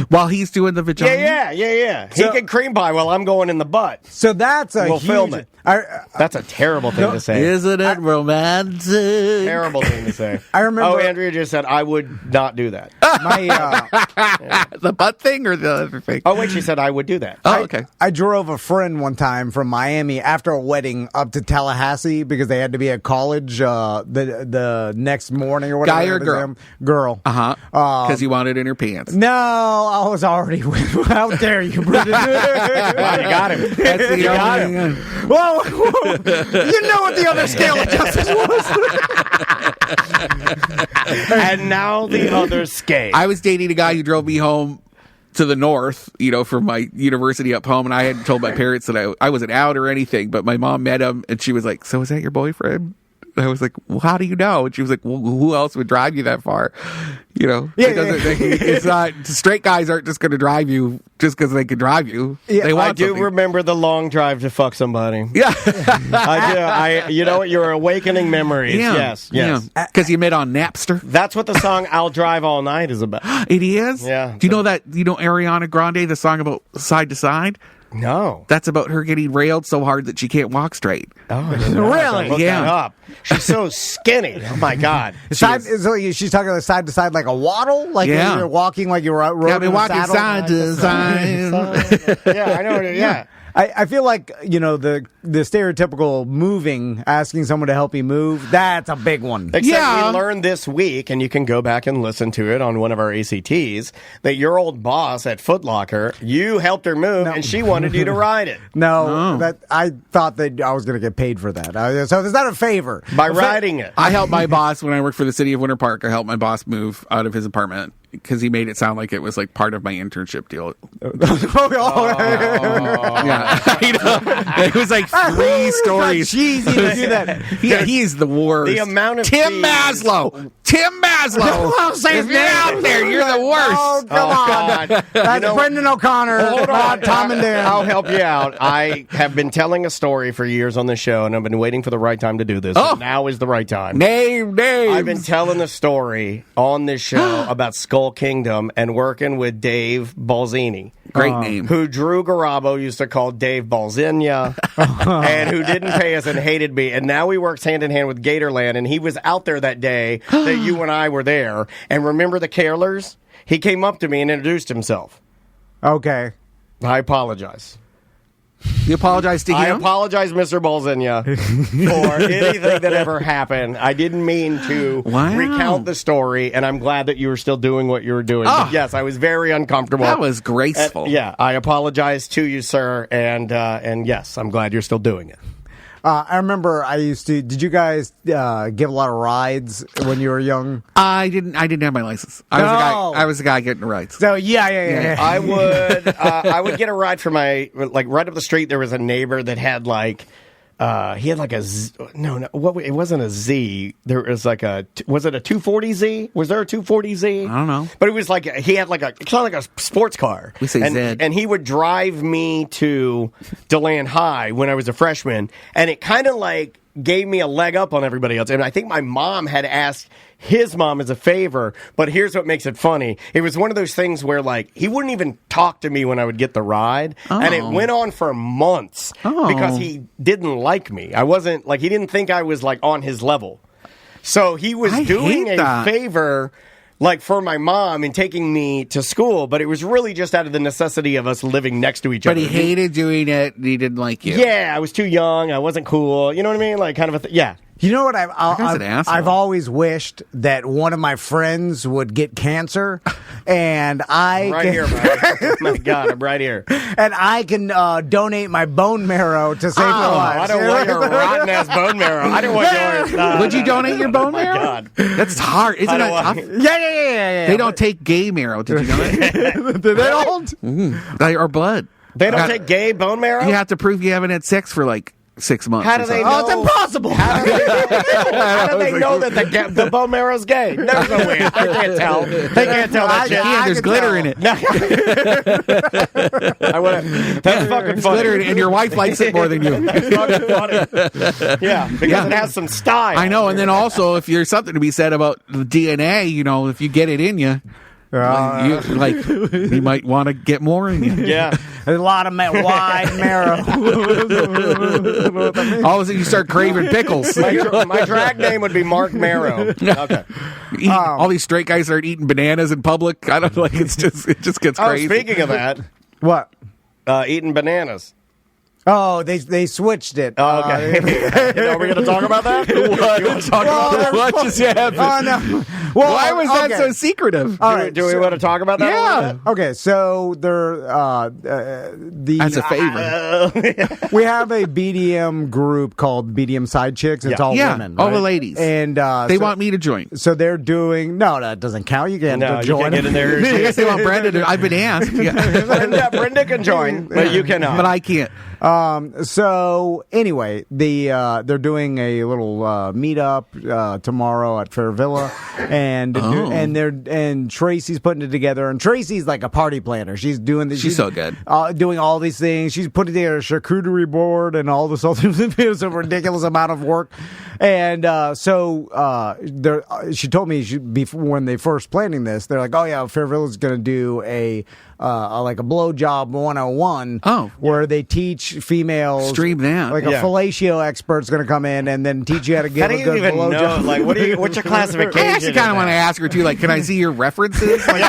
while he's doing the vagina? Yeah. He can cream pie while I'm going in the butt. So that's a huge... film it. That's a terrible thing to say. Isn't it romantic? Terrible thing to say. I remember... Oh, Andrea just said, I would not do that. The butt thing or the other thing? Oh, wait, she said I would do that. Oh, okay. I drove a friend one time from Miami after a wedding up to Tallahassee because they had to be at college the next morning or whatever. Guy or girl? Girl. Uh-huh. Because you wanted in her pants. No, I was already with. How dare you, Brendan? Wow, you got him. That's the you got him. Whoa, you know what the other scale of justice was. And now the other scale. I was dating a guy who drove me home to the north, from my university up home, and I hadn't told my parents that I wasn't out or anything, but my mom met him, and she was like, so is that your boyfriend? I was like, well, how do you know? And she was like, well, who else would drive you that far? You know, it's not, straight guys aren't just going to drive you just because they can drive you. Yeah, they want I do something. remember the long drive to fuck somebody. Yeah. I do. You know what? You're awakening memories. Yes. Because you met on Napster. That's what the song "I'll Drive All Night" is about. It is? Yeah. Do you know that, Ariana Grande, the song about side to side? No. That's about her getting railed so hard that she can't walk straight. Oh, Really? Look Yeah. that up. She's so skinny. Oh my God. So she's talking side to side like a waddle, like Yeah. you're walking like you're Yeah, riding been walking side to side. Yeah, I know. Yeah. I feel like, the stereotypical moving, asking someone to help you move, that's a big one. Except Yeah. we learned this week, and you can go back and listen to it on one of our ACTs, that your old boss at Foot Locker, you helped her move, and she wanted you to ride it. No, that I thought that I was going to get paid for that. So it's not a favor. By riding it. I helped my boss when I worked for the city of Winter Park. I helped my boss move out of his apartment because he made it sound like it was like part of my internship deal. Yeah, it was like 3 stories. Cheesy to do that. Yeah, he's the worst. The amount of Tim fees. Maslow. If you're out there, you're the worst. Oh, come on. God. That's Brendan O'Connor, not Tom and Dan. I'll help you out. I have been telling a story for years on this show, and I've been waiting for the right time to do this. Oh. Now is the right time. Name. I've been telling the story on this show about Skull Kingdom and working with Dave Balzini. Great name. Who Drew Garabo used to call Dave Balzinia, and who didn't pay us and hated me. And now he works hand in hand with Gatorland, and he was out there that day that you and I were there. And remember the carolers? He came up to me and introduced himself. Okay. I apologize. You apologize to I him? apologize, Mr. Balzinia, for anything that ever happened. I didn't mean to recount the story, and I'm glad that you were still doing what you were doing. Oh. But yes, I was very uncomfortable. That was graceful. Yeah, I apologize to you, sir, and yes, I'm glad you're still doing it. I remember I used to. Did you guys give a lot of rides when you were young? I didn't have my license. I was a guy getting rides. So yeah. I would get a ride from my right up the street. There was a neighbor that had he had like a Z, it wasn't a Z. There was was it a 240Z? Was there a 240Z? I don't know. But it was he had it's not like a sports car. We say Zed. And he would drive me to DeLand High when I was a freshman, and it kind of gave me a leg up on everybody else. And I think my mom had asked his mom as a favor, but here's what makes it funny. It was one of those things where he wouldn't even talk to me when I would get the ride. And it went on for months because he didn't like me. I wasn't he didn't think I was on his level. So he was doing a favor for my mom and taking me to school, but it was really just out of the necessity of us living next to each other. But he hated doing it, and he didn't like you. Yeah, I was too young. I wasn't cool. You know what I mean? Kind of yeah. You know what? I've always wished that one of my friends would get cancer, and here, man. Oh my God, I'm right here. And I can donate my bone marrow to save their lives. I don't want your rotten ass bone marrow. I don't want yours. Would you donate your bone marrow? God. That's hard. Isn't that tough? Yeah. They don't take gay marrow. Did you know that? They don't. Or blood. They don't take gay bone marrow? You have to prove you haven't had sex for 6 months. How do they know? Oh, it's impossible. How do they know that the bone marrow's gay? There's no way. They can't tell. They can't tell that shit. Yeah, there's glitter in it. That's fucking funny. Glitter in it, and your wife likes it more than you. It's fucking funny. Yeah, because it has some style. I know, and then also, if there's something to be said about the DNA, if you get it in you, you might want to get more in you. Yeah. A lot of wide marrow. All of a sudden, you start craving pickles. My drag name would be Mark Marrow. Okay. All these straight guys start eating bananas in public. I don't know. It just gets crazy. Speaking of that, What? Eating bananas. Oh, they switched it. Oh, okay. Are we going to talk about that? You want to talk about that? What just happened? Oh no! Well, Why was that so secretive? All right, Do we want to talk about that? Yeah. Okay, so there, As a favor. we have a BDM group called BDM Side Chicks. It's all women, all the right? ladies. And they want me to join. So they're doing that doesn't count. You can't No, you join can't get in there. I guess they want Brenda to. I've been asked. Yeah. Brenda can join, but you cannot. But I can't. So anyway, they're doing a little meetup tomorrow at Fair Villa, and Tracy's putting it together. And Tracy's like a party planner. She's doing this. She's so good. Doing all these things. She's putting together a charcuterie board and all this. It's a ridiculous amount of work. And she told me before when they first planning this, they're like, oh yeah, Fair Villa's going to do a blowjob 101. Where they teach females. Stream that. Like a fellatio expert's going to come in and then teach you how to give a good blowjob. Like, what's your classification? I actually kind of want to ask her too. Like, can I see your references? Like,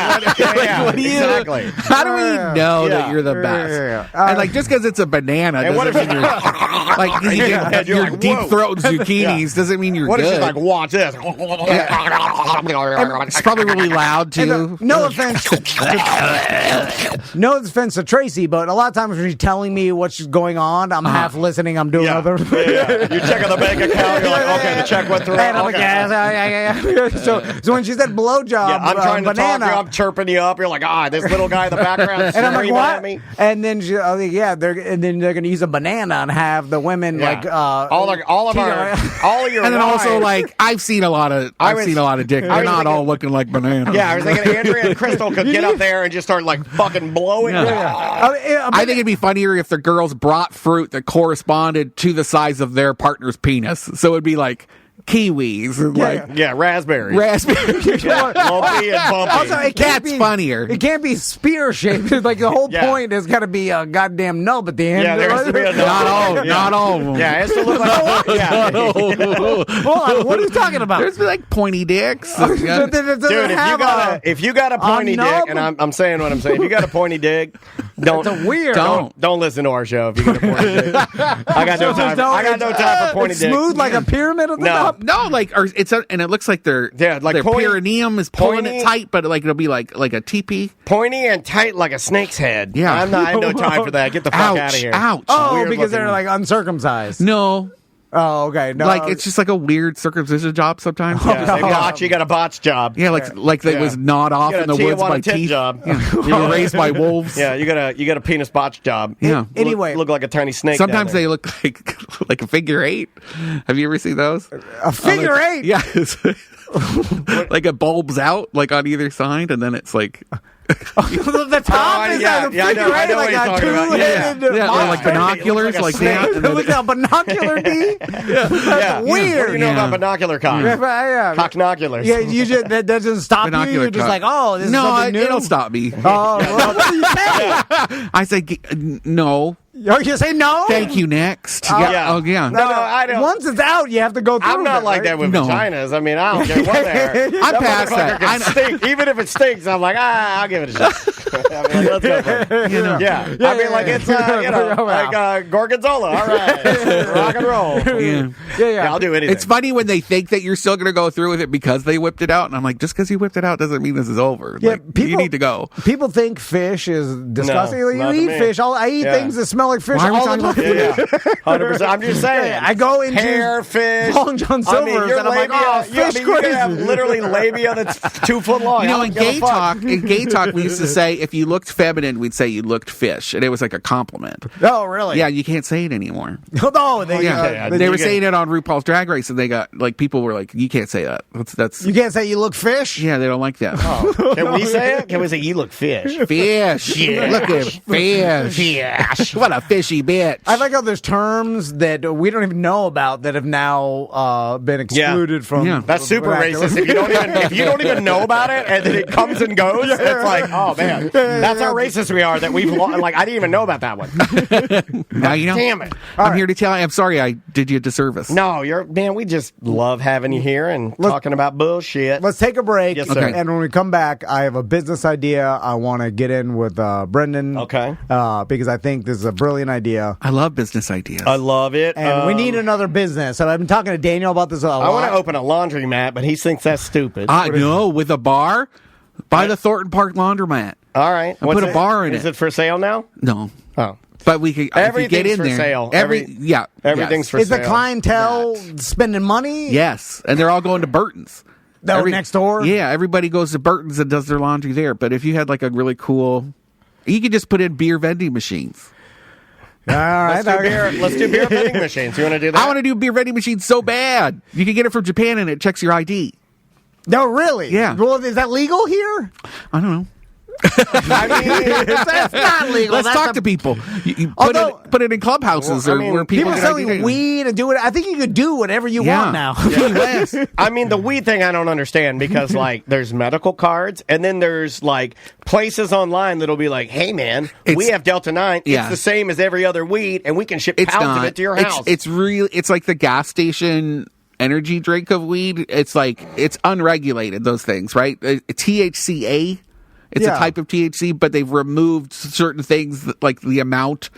what do you? Exactly. How do we know that you're the best? And like, just because it's a banana doesn't mean you're like you're deep throat zucchinis doesn't mean you're good. What if she's like, watch this? It's probably really loud too. No offense. No offense to Tracy, but a lot of times when she's telling me what's going on, I'm half listening. I'm doing other. You check on the bank account. You're like, okay, the check went through. And I'm like, yeah. So when she said blowjob, I'm trying to banana, talk to you. I'm chirping you up. You're like, this little guy in the background. And I'm like, what? At me. And then they're going to use a banana and have the women like all of your. And then also like I've seen a lot of dick. They're not all looking like bananas. Yeah, I was thinking Andrea and Crystal could get up there and just start like fucking blowing. I think it'd be funnier if the girls brought fruit that corresponded to the size of their partner's penis. So it'd be like kiwis and raspberries. Lumpy and bumpy. Also, that's funnier. It can't be spear shaped. Like the whole point has got to be a goddamn nub at the end. Yeah, there has to be a nub. Not all of them. Yeah, it has to look like. Hold on, what are you talking about? There's like pointy dicks. Dude, if you got a pointy dick, and I'm saying what I'm saying, if you got a pointy dick, don't listen to our show if you got a pointy dick. I got no time for pointy dick. Smooth like a pyramid at the top. No, like and it looks like their perineum is pulling it tight, but like it'll be like a teepee, pointy and tight like a snake's head. Yeah, I have no time for that. Get the fuck out of here. Ouch! Oh, because they're like uncircumcised. No. Oh, okay. No, like it's just like a weird circumcision job sometimes. You got a botch job. Yeah, like they was gnawed off in the woods by teeth. Job. Yeah. You were raised by wolves. Yeah, you got a penis botch job. Yeah. Anyway, look like a tiny snake. Sometimes they look like a figure eight. Have you ever seen those? A figure eight? Yeah. Like it bulbs out like on either side, and then it's like. The top is I know what you're talking about. Yeah, like binoculars, like that. Look at a binocular D. That's weird. What do you know about binocular cock? Cocknoculars. Yeah, that doesn't stop you. You're just like, this is something new. It'll stop me. Oh, what do you say? I say no. You say no? Thank you. Next. No, I don't. Once it's out, you have to go through. I'm not like that with vaginas. I mean, I don't care what they are. I'm past that. Stink. Even if it stinks, I'm like, I'll give it a shot. I mean, let's go for it. Yeah. I mean, like it's like gorgonzola. All right, rock and roll. Yeah. I'll do anything. It's funny when they think that you're still going to go through with it because they whipped it out, and I'm like, just because you whipped it out doesn't mean this is over. Yeah, like, you need to go. People think fish is disgusting. No, you eat fish. I eat things that smell like fish all the time. 100%. I'm just saying. I go into hair, fish, Long John Silver's, and I'm like, fish you can have literally labia that's 2 foot long. You know, in gay talk, we used to say if you looked feminine, we'd say you looked fish, and it was like a compliment. Oh, really? Yeah, you can't say it anymore. No, they were saying it on RuPaul's Drag Race, and they got like people were like, "You can't say that. That's you can't say you look fish." Yeah, they don't like that. Oh. Can we say it? Can we say you look fish? Fish. Look at fish. Fish. What a fishy bitch. I like how there's terms that we don't even know about that have now been excluded from. Yeah. That's super racist. If you don't even know about it, and then it comes and goes, it's like, oh man, that's how racist we are. That we've like I didn't even know about that one. Now you know. Damn it! I'm here to tell you. I'm sorry I did you a disservice. No, we just love having you here and talking about bullshit. Let's take a break. Yes, sir. And when we come back, I have a business idea I want to get in with Brendan. Okay. Because I think this is a brilliant idea. I love business ideas. I love it. And we need another business. And I've been talking to Daniel about this a lot. I want to open a laundromat, but he thinks that's stupid. No, with a bar? Buy the Thornton Park laundromat. All right. Put a bar in it. Is it for sale now? No. Oh. But we could get in for there. Sale. Everything's for sale. Is the clientele spending money? Yes, and they're all going to Burton's. Next door? Yeah, everybody goes to Burton's and does their laundry there. But if you had like a really cool, you could just put in beer vending machines. All right. Let's do beer vending machines. You want to do that? I want to do beer vending machines so bad. You can get it from Japan and it checks your ID. No, really? Yeah. Well, is that legal here? I don't know. I mean, That's not legal. Let's talk to people. You put it in clubhouses or where people People selling weed and doing it. I think you could do whatever you want now. Yes. I mean, the weed thing I don't understand because, like, there's medical cards and then there's, like, places online that'll be like, hey, man, we have Delta 9. Yeah. It's the same as every other weed, and we can ship pounds of it to your house. It's like the gas station energy drink of weed. It's like, it's unregulated, those things, right? THCA. It's a type of THC, but they've removed certain things, like the amount.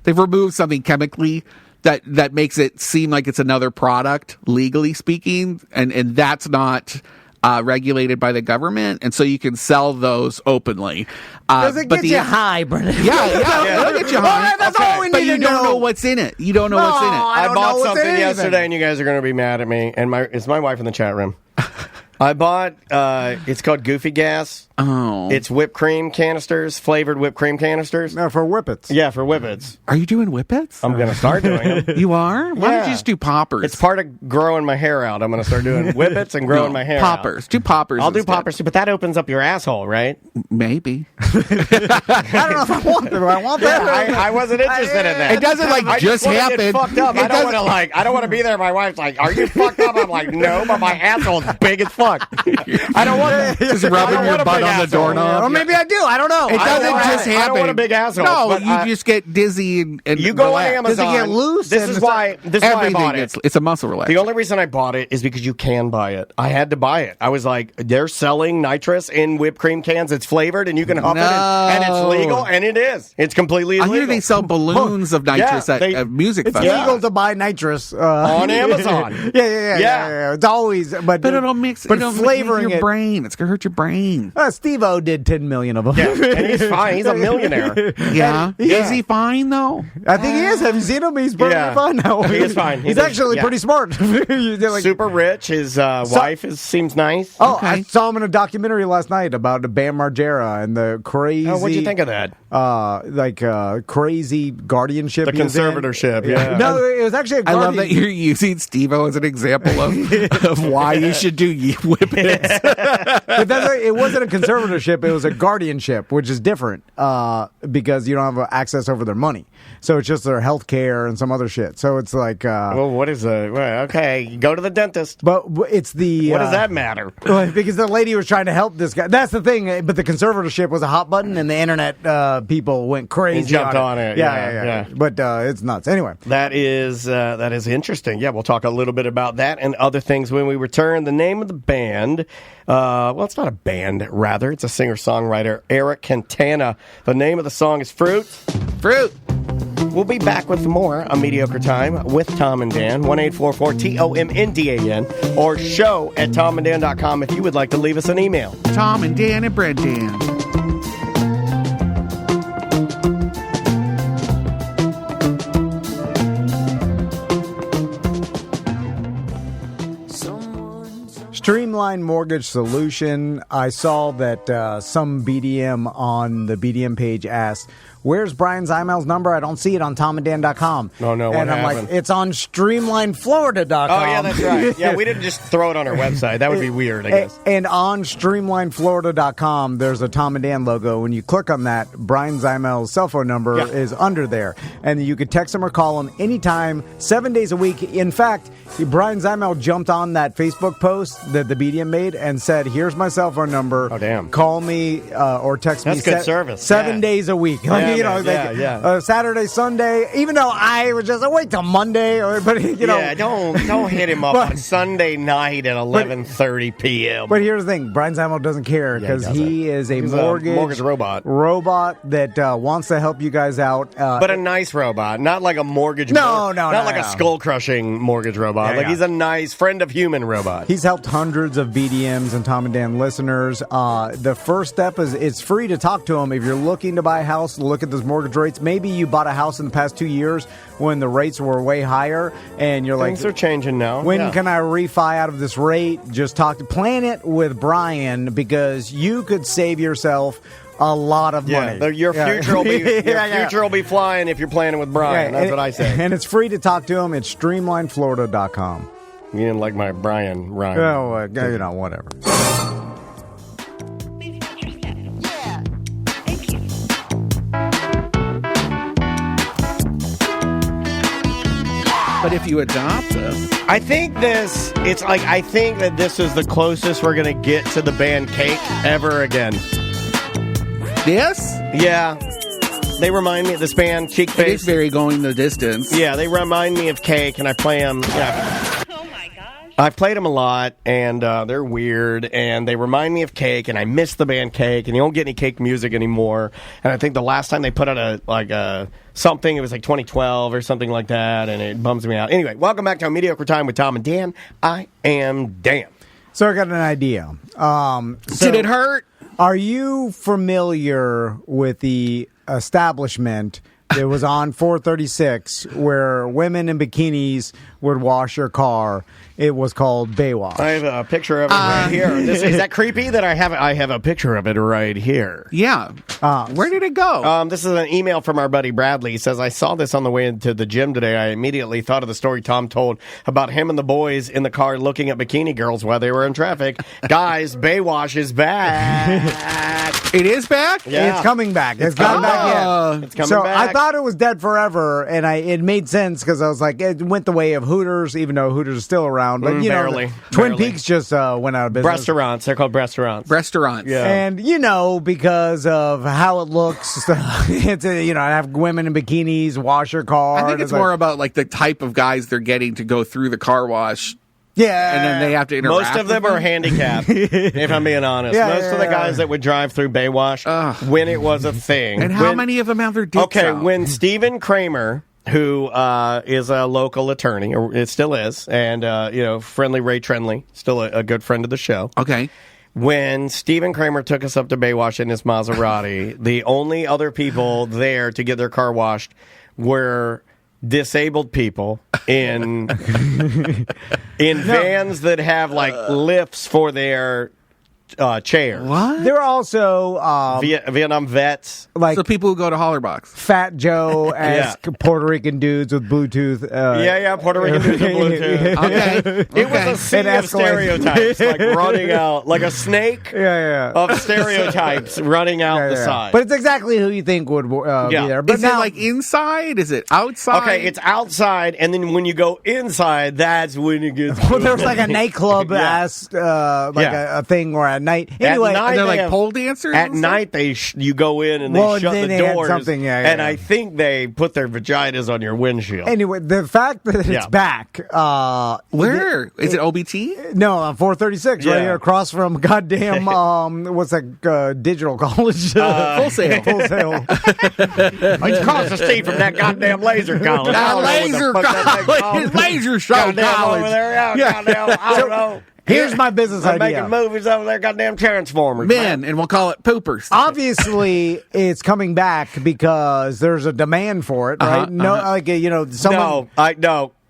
They've removed something chemically that makes it seem like it's another product, legally speaking, and that's not regulated by the government, and so you can sell those openly. Does it get you high, Brendan? Yeah, it'll get you high. That's all we need but you to don't know know what's in it. You don't know what's in it. I don't bought know what's something in yesterday, anything. and you guys are going to be mad at me. And it's my wife in the chat room. I bought, it's called Goofy Gas. Oh. It's whipped cream canisters, flavored whipped cream canisters. No, for whippets. Yeah, for whippets. Are you doing whippets? I'm going to start doing them. You are? Why don't Yeah. you just do poppers? It's part of growing my hair out. I'm going to start doing whippets and growing my hair poppers. out. Do poppers. I'll do instead. poppers too, but that opens up your asshole, right? Maybe. I don't know if I want them. I want that. I wasn't interested in that. It doesn't like I just wanna happen. Get fucked up. It I don't want to I don't want to be there. My wife's like, "Are you fucked up?" I'm like, "No, but my asshole's big as fuck." I don't want that. Just I rubbing don't your want a butt big on the asshole. doorknob. Or maybe I do. I don't know. It doesn't just happen. I don't want a big asshole. No, but you just get dizzy and you go on relax. Amazon. Does it get loose? This and is it's why. This is why I Everything bought it. it's a muscle relaxer. The only reason I bought it is because you can buy it. I had to buy it. I was like, they're selling nitrous in whipped cream cans. It's flavored, and you can huff it, and it's legal, and it is. It's completely I illegal. hear they sell balloons of nitrous at music It's festivals. legal to buy nitrous on Amazon. Yeah. It's always, but it'll mix. But it'll flavoring make your it. brain. It's gonna hurt your brain. Steve-O did 10 million of them. Yeah, and he's fine. He's a millionaire. Yeah. Yeah. Is he fine though? I think he is. Have you seen him? He's perfectly fine now. He is fine. He's actually pretty smart. Super rich. His wife seems nice. Oh, Okay. I saw him in a documentary last night about Bam Margera and the crazy. Oh, what'd you think of that? Crazy guardianship. The he was in. conservatorship, yeah. No, it was actually a I guardian. love that you're using Steve-O as an example of why you should do whippets. But it wasn't a conservatorship; it was a guardianship, which is different because you don't have access over their money. So it's just their health care and some other shit. So it's like, Well, what is okay, go to the dentist. but it's the What does that matter? because the lady was trying to help this guy. That's the thing. But the conservatorship was a hot button, and the internet people went crazy. And jumped on it. Yeah. But it's nuts. Anyway, That is interesting. Yeah, we'll talk a little bit about that and other things when we return. The name of the band, well, it's not a band, rather. It's a singer-songwriter, Eric Cantana. The name of the song is Fruit. Fruit. We'll be back with more on Mediocre Time with Tom and Dan, 1-844-TOMNDAN, or show at tomanddan.com if you would like to leave us an email. Tom and Dan and Brent Dan. Streamline Mortgage Solution. I saw that some BDM on the BDM page asked, "Where's Brian Zeimel's number? I don't see it on tomanddan.com." Oh, no, what and I'm happened? like, it's on streamlineflorida.com. Oh, yeah, that's right. Yeah, we didn't just throw it on our website. That would be weird, I guess. And on streamlineflorida.com, there's a Tom and Dan logo. When you click on that, Brian Zeimel's cell phone number is under there. And you could text him or call him anytime, 7 days a week. In fact, Brian Zeimel jumped on that Facebook post that the BDM made and said, "Here's my cell phone number. Oh, damn. Call me or text me." That's good service. 7 Yeah. days a week. Saturday, Sunday. Even though I was just wait till Monday, but don't hit him up on Sunday night at 11:30 p.m. But here's the thing: Brian Zeimel doesn't care because he is a mortgage robot. Robot that wants to help you guys out. But a nice robot, not like a mortgage. Not like a skull crushing mortgage robot. He's a nice friend of human robot. He's helped hundreds of BDMs and Tom and Dan listeners. The first step is it's free to talk to him if you're looking to buy a house. Look at those mortgage rates. Maybe you bought a house in the past 2 years when the rates were way higher, and you're Things are changing now. When can I refi out of this rate? Just plan it with Brian because you could save yourself a lot of money. Your future will be future will be flying if you're planning with Brian. That's what I say. And it's free to talk to him. It's streamlineflorida.com. You didn't like my Brian rhyme. Oh, whatever. But if you adopt us, I think that this is the closest we're gonna get to the band Cake ever again. Yes? Yeah. They remind me of this band, Cheek Face. It is very going the distance. Yeah, they remind me of Cake, and I play them. Yeah. Oh my gosh. I've played them a lot, and they're weird, and they remind me of Cake, and I miss the band Cake, and you don't get any Cake music anymore. And I think the last time they put out something, it was like 2012 or something like that, and it bums me out. Anyway, welcome back to Our Mediocre Time with Tom and Dan. I am Dan. So I got an idea. Did it hurt? Are you familiar with the establishment that was on 436 where women in bikinis would wash your car? It was called Baywatch. I have a picture of it right here. Is that creepy that I have a picture of it right here? Yeah. Where did it go? This is an email from our buddy Bradley. He says, I saw this on the way into the gym today. I immediately thought of the story Tom told about him and the boys in the car looking at bikini girls while they were in traffic. Guys, Baywatch is back. It is back? Yeah. It's coming back. It's not back yet. It's coming back. I thought it was dead forever, and it made sense because I was like, it went the way of Hooters, even though Hooters is still around. But barely. Twin Peaks just went out of business. Restaurants. They're called restaurants. Restaurants. Yeah. And, because of how it looks, it's I have women in bikinis wash your car. I think it's more about like the type of guys they're getting to go through the car wash. Yeah. And then they have to interact. Most of them are handicapped, if I'm being honest. Most of the guys that would drive through Baywatch when it was a thing. And how many of them have their dicks out? When Stephen Kramer, who is a local attorney, or it still is, and, friendly Ray Trenley, still a good friend of the show. Okay. When Stephen Kramer took us up to Baywatch in his Maserati, the only other people there to get their car washed were disabled people in vans that have lifts for their chairs. What? There are also Vietnam vets, so people who go to Hollerbox. Fat Joe-esque Puerto Rican dudes with Bluetooth. Puerto Rican dudes with Bluetooth. Okay. It was a sea of stereotypes, running out like a snake. Of stereotypes running out the side. But it's exactly who you think would be there. But Is it inside? Is it outside? Okay, it's outside, and then when you go inside, that's when it gets. Well, there was like a nightclub a thing or a night. Anyway, night, they're like pole dancers. At night, you go in and they shut the doors. And I think they put their vaginas on your windshield. Anyway, the fact that it's back. Where is it? OBT? No, on 436, right here across from goddamn. What's that digital college? Full Sail. Full Sail. It's across the street from that goddamn laser college. Laser show college. Over there, goddamn, I don't know. Here's my business I'm idea. making movies over there, goddamn Transformers. Men, and we'll call it poopers. Obviously, it's coming back because there's a demand for it, right? Someone...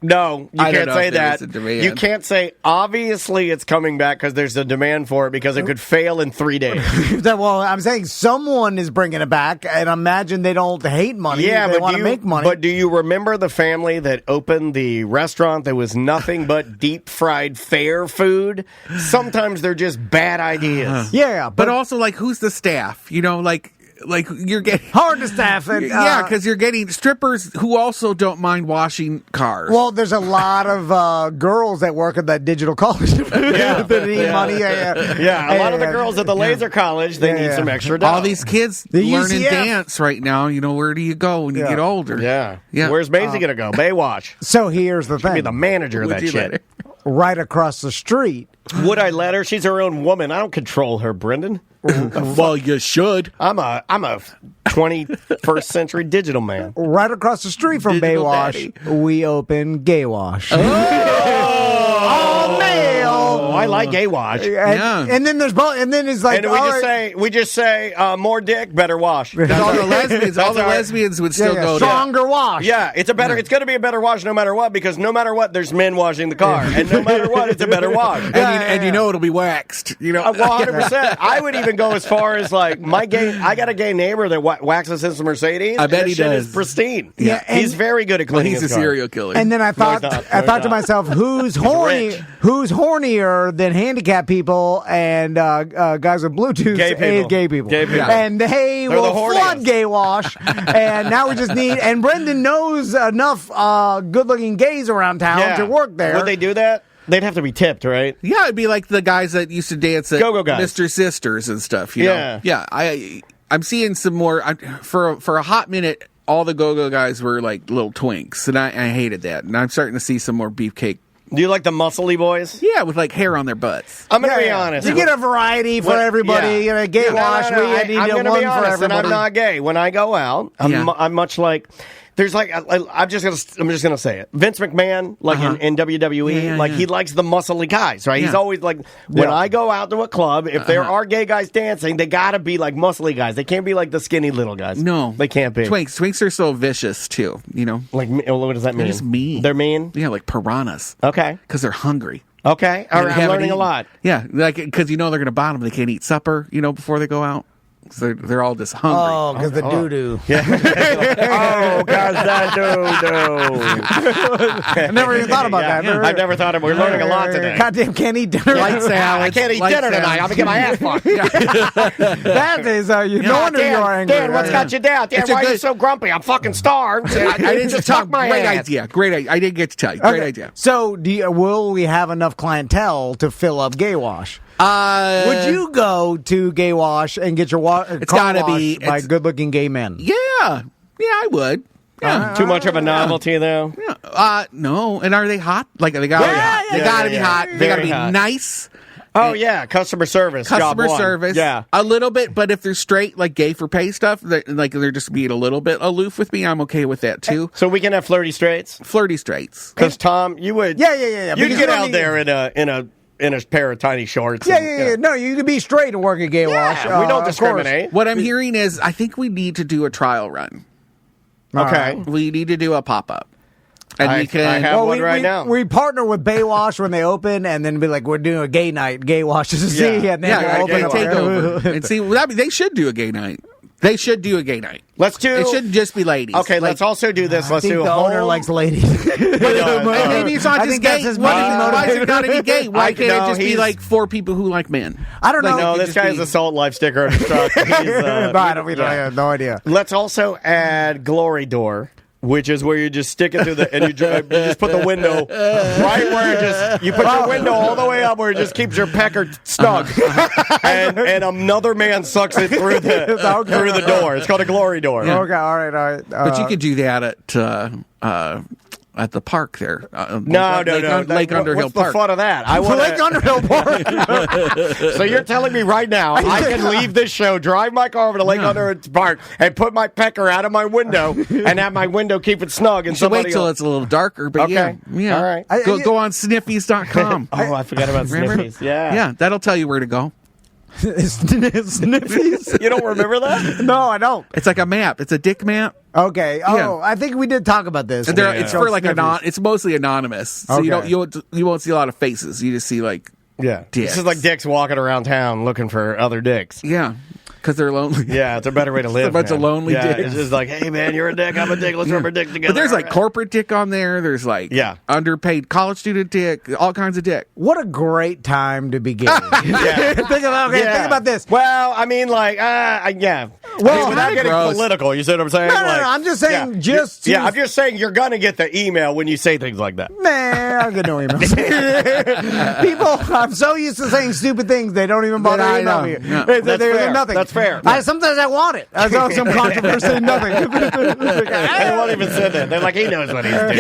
No, you can't say that. You can't say, obviously it's coming back because there's a demand for it because it could fail in 3 days. Well, I'm saying someone is bringing it back, and imagine they don't hate money. They want to make money. But do you remember the family that opened the restaurant that was nothing but deep-fried fair food? Sometimes they're just bad ideas. Yeah, but also, who's the staff? You're getting hard to staff it. Because you're getting strippers who also don't mind washing cars. Well, there's a lot of girls that work at that digital college that need money. A lot of the girls at the laser college, they need some extra dough. All these kids learning dance right now. Where do you go when you get older? Yeah. Where's Maisie going to go? Baywatch. So here's the thing. Be the manager of that shit. Right across the street. Would I let her? She's her own woman. I don't control her, Brendan. Well, you should. I'm a 21st century digital man. Right across the street from Baywatch, we open Gay Wash. Oh! All male. Oh, I like gay wash. And then there's both, and then it's like, and we just say more dick, better wash. all the lesbians would still go stronger wash. Yeah, it's going to be a better wash no matter what, because no matter what, there's men washing the car, and no matter what, it's a better wash. And you know it'll be waxed. You know, 100%. I would even go as far as like I got a gay neighbor that waxes his Mercedes. I bet he does. Is pristine. Yeah, he's very good at cleaning. He's a serial killer. And then I thought to myself, who's hornier than handicapped people and guys with Bluetooth? Gay people. And they will flood gay wash. And now we just need. And Brendan knows enough good-looking gays around town to work there. Would they do that? They'd have to be tipped, right? Yeah, it'd be like the guys that used to dance at Go-Go guys. Mr. Sisters and stuff. You know? Yeah. I'm seeing some more. For a hot minute, all the Go-Go guys were like little twinks, and I hated that. And I'm starting to see some more beefcake. Do you like the muscly boys? Yeah, with like hair on their butts. I'm going to be honest. You get a variety for everybody. You know, gay wash. I'm going to be honest, and I'm not gay. When I go out, I'm much like. There's like I'm just gonna say it. Vince McMahon, like in WWE, he likes the muscly guys, right? He's always like, when I go out to a club, if there are gay guys dancing, they gotta be like muscly guys. They can't be like the skinny little guys. No, they can't be. Twinks are so vicious too. You know, like what does that mean? They're just mean. They're mean. Yeah, like piranhas. Okay, because they're hungry. Okay, all right, I'm learning a lot. Yeah, like because they're gonna bottom. They can't eat supper. Before they go out. So they're all just hungry. Oh, because the doo-doo. Yeah. Oh, because that doo-doo. I never even thought about that. I've never thought of it. We're learning a lot today. Goddamn, can't eat dinner. Light salad. I can't eat dinner tonight. I'm going to get my ass fucked. That is, no wonder you're angry. Dan, what's got you down? Dan, why are you so grumpy? I'm fucking starved. I didn't just talk my great ass. Idea. Great idea. I didn't get to tell you. Great idea. So, will we have enough clientele to fill up gay wash? Would you go to gay wash and get your car washed by good-looking gay men? Yeah, I would. Yeah. Too much of a novelty, though. Yeah. No. And are they hot? Like they gotta be hot. They gotta be hot. They gotta be nice. Oh yeah, customer service. Customer service. Yeah, a little bit. But if they're straight, like gay for pay stuff, they're just being a little bit aloof with me. I'm okay with that too. So we can have flirty straights. Flirty straights. Because Tom, you would. Yeah. You'd get out there in a pair of tiny shorts. Yeah. No, you can be straight and work at gay wash. We don't discriminate. What I'm hearing is, I think we need to do a trial run. Okay. We need to do a pop-up. And I have one right now. We partner with Baywash when they open, and then be like, we're doing a gay night, gay wash to see, and then we'll open take over. And see, they should do a gay night. They should do a gay night. Let's do. It shouldn't just be ladies. Okay, let's also do this. Let's do. The owner likes ladies. Maybe it's not just gay. Why is it got to be gay? Why can't it just be like for people who like men? I don't know. No, this guy has a Salt Life sticker on his truck. I have no idea. Let's also add Glory Door. Which is where you just stick it through and you just put the window right where you put your window all the way up where it just keeps your pecker snug, and another man sucks it through the door. It's called a glory door. Yeah. Okay, all right. But you could do that at the park there. No. Lake Underhill What's Park. the fun of that? Lake Underhill Park. So you're telling me right now I can leave this show, drive my car over to Lake Underhill Park, and put my pecker out of my window and have my window keep it snug. And wait till it's a little darker. But okay. Yeah. All right. Go on sniffies.com. Oh, I forgot about Sniffies. Yeah, that'll tell you where to go. Sniffies? You don't remember that? No, I don't. It's like a map. It's a dick map. Okay. Oh, I think we did talk about this. It's for like it's mostly anonymous, so you won't see a lot of faces. You just see like dicks. This is like dicks walking around town looking for other dicks. Yeah. Because they're lonely. Yeah, it's a better way to live. It's a bunch of lonely dicks. It's just like, hey, man, you're a dick, I'm a dick, let's rub our dick together. But there's like corporate dick on there. There's like underpaid college student dick, all kinds of dick. What a great time to be gay. Think about this. Well, I mean, like, Well, without getting political, you see what I'm saying? No, I'm just saying I'm just saying you're going to get the email when you say things like that. Nah, I get no emails. People, I'm so used to saying stupid things, they don't even bother to email me. No. That's nothing. That's fair. Sometimes I want it. I saw some controversy, nothing. They won't even say that. They're like, he knows what he's doing.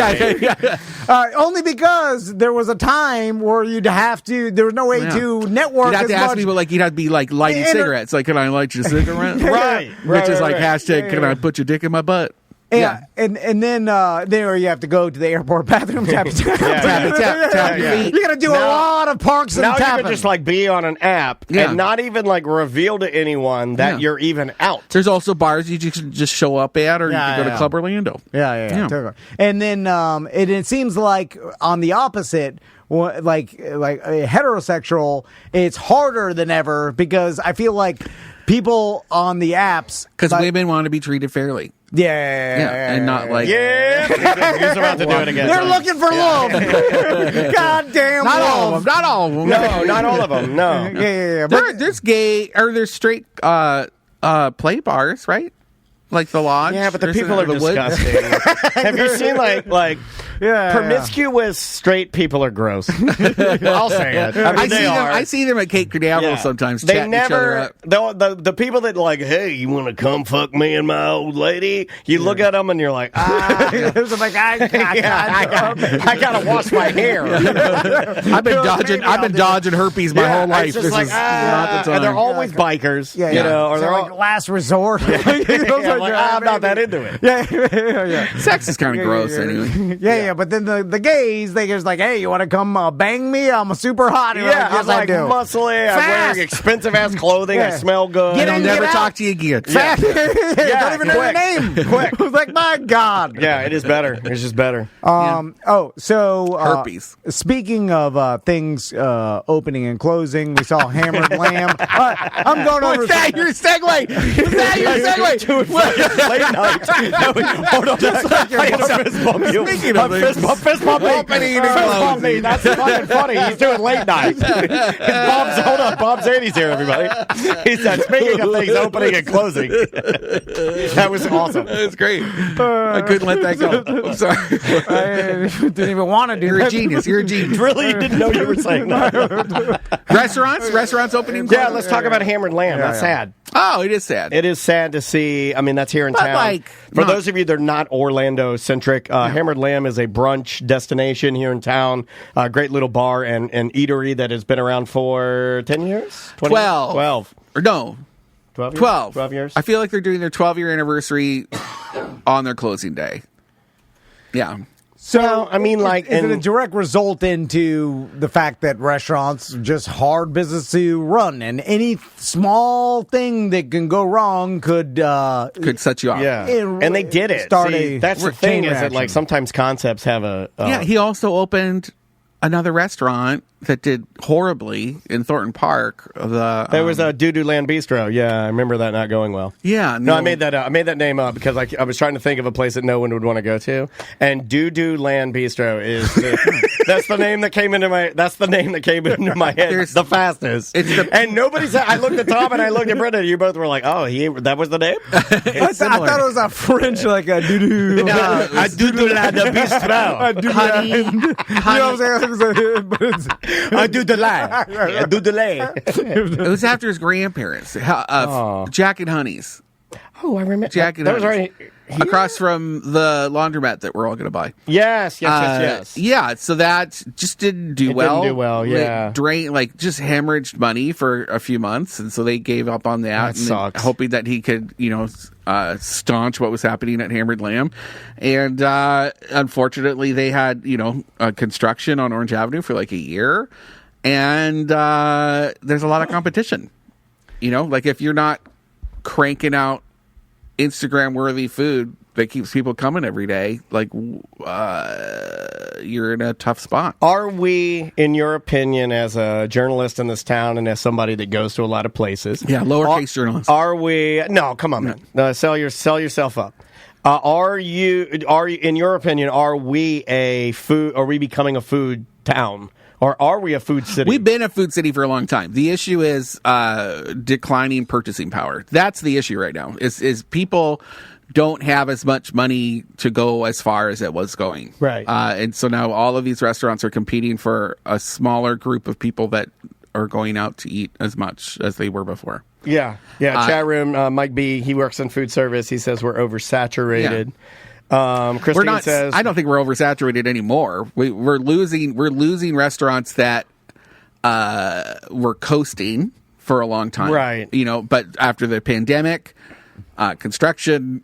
Only because there was a time where there was no way to network. You'd have to ask people, like, you'd have to be like lighting cigarettes. Like, can I light your cigarette? Right. Which is like hashtag, can I put your dick in my butt? Yeah, and then there you have to go to the airport bathroom, tap. Tap your feet. You got to do a lot of parks and now tapping. you can just like be on an app and not even like reveal to anyone that you're even out. There's also bars you just show up at, or you can go to Club Orlando. Yeah. Totally. And then it seems like on the opposite, like heterosexual, it's harder than ever because I feel like people on the apps because women want to be treated fairly. And not like he's about to do it again. They're looking for love. Goddamn not love. all of them. No, not all of them. No. Yeah. There's gay or there's straight play bars, right? Like the Lodge. Yeah, but the or people are the disgusting. Have you seen like promiscuous straight people are gross? I'll say it. I see them at Cape Canaveral sometimes. They chatting each other never the people that like, hey, you want to come fuck me and my old lady? You look at them and you're like, I gotta wash my hair. I've been dodging herpes my whole life. This is not the time. And they're always bikers, you know, or they're like last resort. I'm not that into it. Yeah. Sex is kind of gross anyway. Yeah. But then the gays, they just like, hey, you want to come bang me? I'm super hot. And Yeah, yes, I'm I do. muscly. I'm wearing expensive ass clothing. I smell good. I'll never talk to you again. Don't even know your name. Quick. Like, my God. Yeah, it is better. It's just better. So herpes. Speaking of things opening and closing, we saw Hammered Lamb. I'm going over. Was that your segue? Late night. Hold on. I had a fist bump you. Speaking of fist bump me. That's fucking funny. He's doing late night. Bob Zaney's here, everybody. He said, speaking of things opening and closing. That was awesome. That's great. I couldn't let that go. I'm sorry. I didn't even want to do You're a genius. Really? You didn't know you were saying that. Restaurants opening? Yeah, let's talk about Hammered Lamb. That's sad. Oh, it is sad. It is sad to see. I mean, that's here in town. For those of you that are not Orlando-centric, Hammered Lamb is a brunch destination here in town. A great little bar and eatery that has been around for 10 years? 12. Or no. 12 years? 12. 12 years? I feel like they're doing their 12-year anniversary on their closing day. Yeah. So, I mean, like... Is it a direct result into the fact that restaurants are just hard business to run, and any small thing that can go wrong could set you off? Yeah. And they did it. That's the thing, is that, like, sometimes concepts have a... he also opened another restaurant that did horribly in Thornton Park. There was a Doo Doo Land Bistro. Yeah, I remember that not going well. Yeah, no, I made that name up because I was trying to think of a place that no one would want to go to, and Doo Doo Land Bistro is that's the name that came into my head. The fastest. And nobody said. I looked at Tom and I looked at Brenda. You both were like, "Oh, that was the name." I thought it was a French like a Doo Doo. A Doo Doo Land Bistro. I do the lie. It was after his grandparents, Jack and Honey's. Oh, I remember. Jack and Honey's. Right across from the laundromat that we're all going to buy. Yes. Yeah, so that just didn't do well. Didn't do well, yeah. Just hemorrhaged money for a few months, and so they gave up on that. That sucks. Hoping that he could, staunch what was happening at Hammered Lamb. And unfortunately, they had, construction on Orange Avenue for like a year. And there's a lot of competition. Like if you're not cranking out Instagram-worthy food that keeps people coming every day, like you're in a tough spot. Are we, in your opinion, as a journalist in this town and as somebody that goes to a lot of places, lowercase journalist, are we? No, come on, man. Sell yourself up. Are you? In your opinion, are we becoming a food town? Or are we a food city? We've been a food city for a long time. The issue is declining purchasing power. That's the issue right now. Is people don't have as much money to go as far as it was going. Right. And so now all of these restaurants are competing for a smaller group of people that are going out to eat as much as they were before. Yeah. Chat room, Mike B., he works in food service. He says we're oversaturated. Yeah. Christine says, I don't think we're oversaturated anymore. We're losing restaurants that were coasting for a long time. Right. But after the pandemic, construction,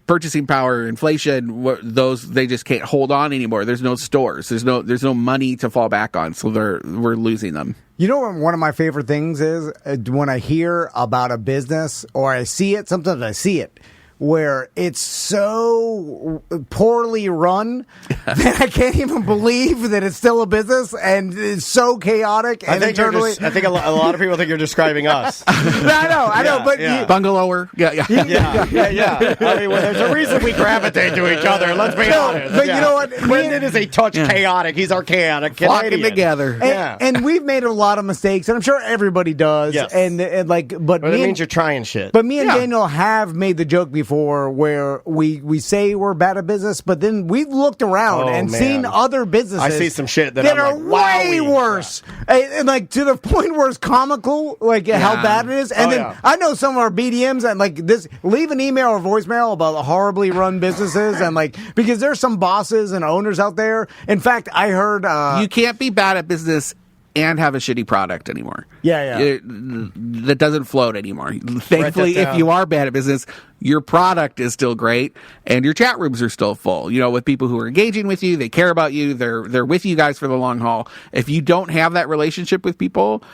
purchasing power, inflation, they just can't hold on anymore. There's no stores. There's no money to fall back on. So we're losing them. You know what one of my favorite things is? When I hear about a business or I see it, sometimes I see it, where it's so poorly run that I can't even believe that it's still a business, and it's so chaotic. And I think a lot of people think you're describing us. I know, but bungalower, yeah. I mean, there's a reason we gravitate to each other. Let's be honest. But you know what? Brendan is a touch chaotic. He's our chaotic Flocking Canadian. together. And we've made a lot of mistakes, and I'm sure everybody does. Yes. But it means you're trying shit. But me and Daniel have made the joke before where we say we're bad at business, but then we've looked around and seen other businesses. I see some shit that are I'm like, way worse, and like to the point where it's comical, like how bad it is. And I know some of our BDMs and like this, leave an email or voicemail about the horribly run businesses, and like because there's some bosses and owners out there. In fact, I heard you can't be bad at business and have a shitty product anymore. That doesn't float anymore. Thankfully, if you are bad at business, your product is still great and your chat rooms are still full. With people who are engaging with you, they care about you, they're with you guys for the long haul. If you don't have that relationship with people,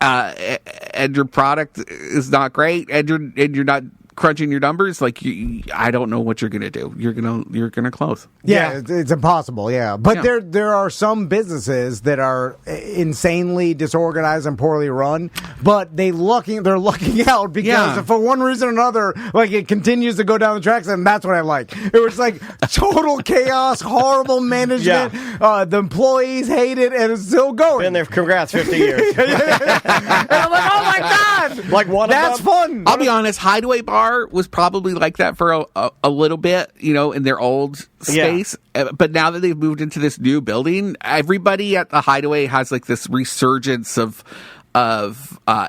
and your product is not great, and you're not crunching your numbers, like I don't know what you're gonna do. You're gonna close. It's impossible. But there are some businesses that are insanely disorganized and poorly run, but they're lucking out because for one reason or another, like it continues to go down the tracks, and that's what I like. It was like total chaos, horrible management. The employees hate it, and it's still going. Been there. Congrats, 50 years. And I'm like, oh my god, like that's fun. I'll be honest, Hideaway Bar was probably like that for a little bit, in their old space. But now that they've moved into this new building, everybody at the Hideaway has like this resurgence of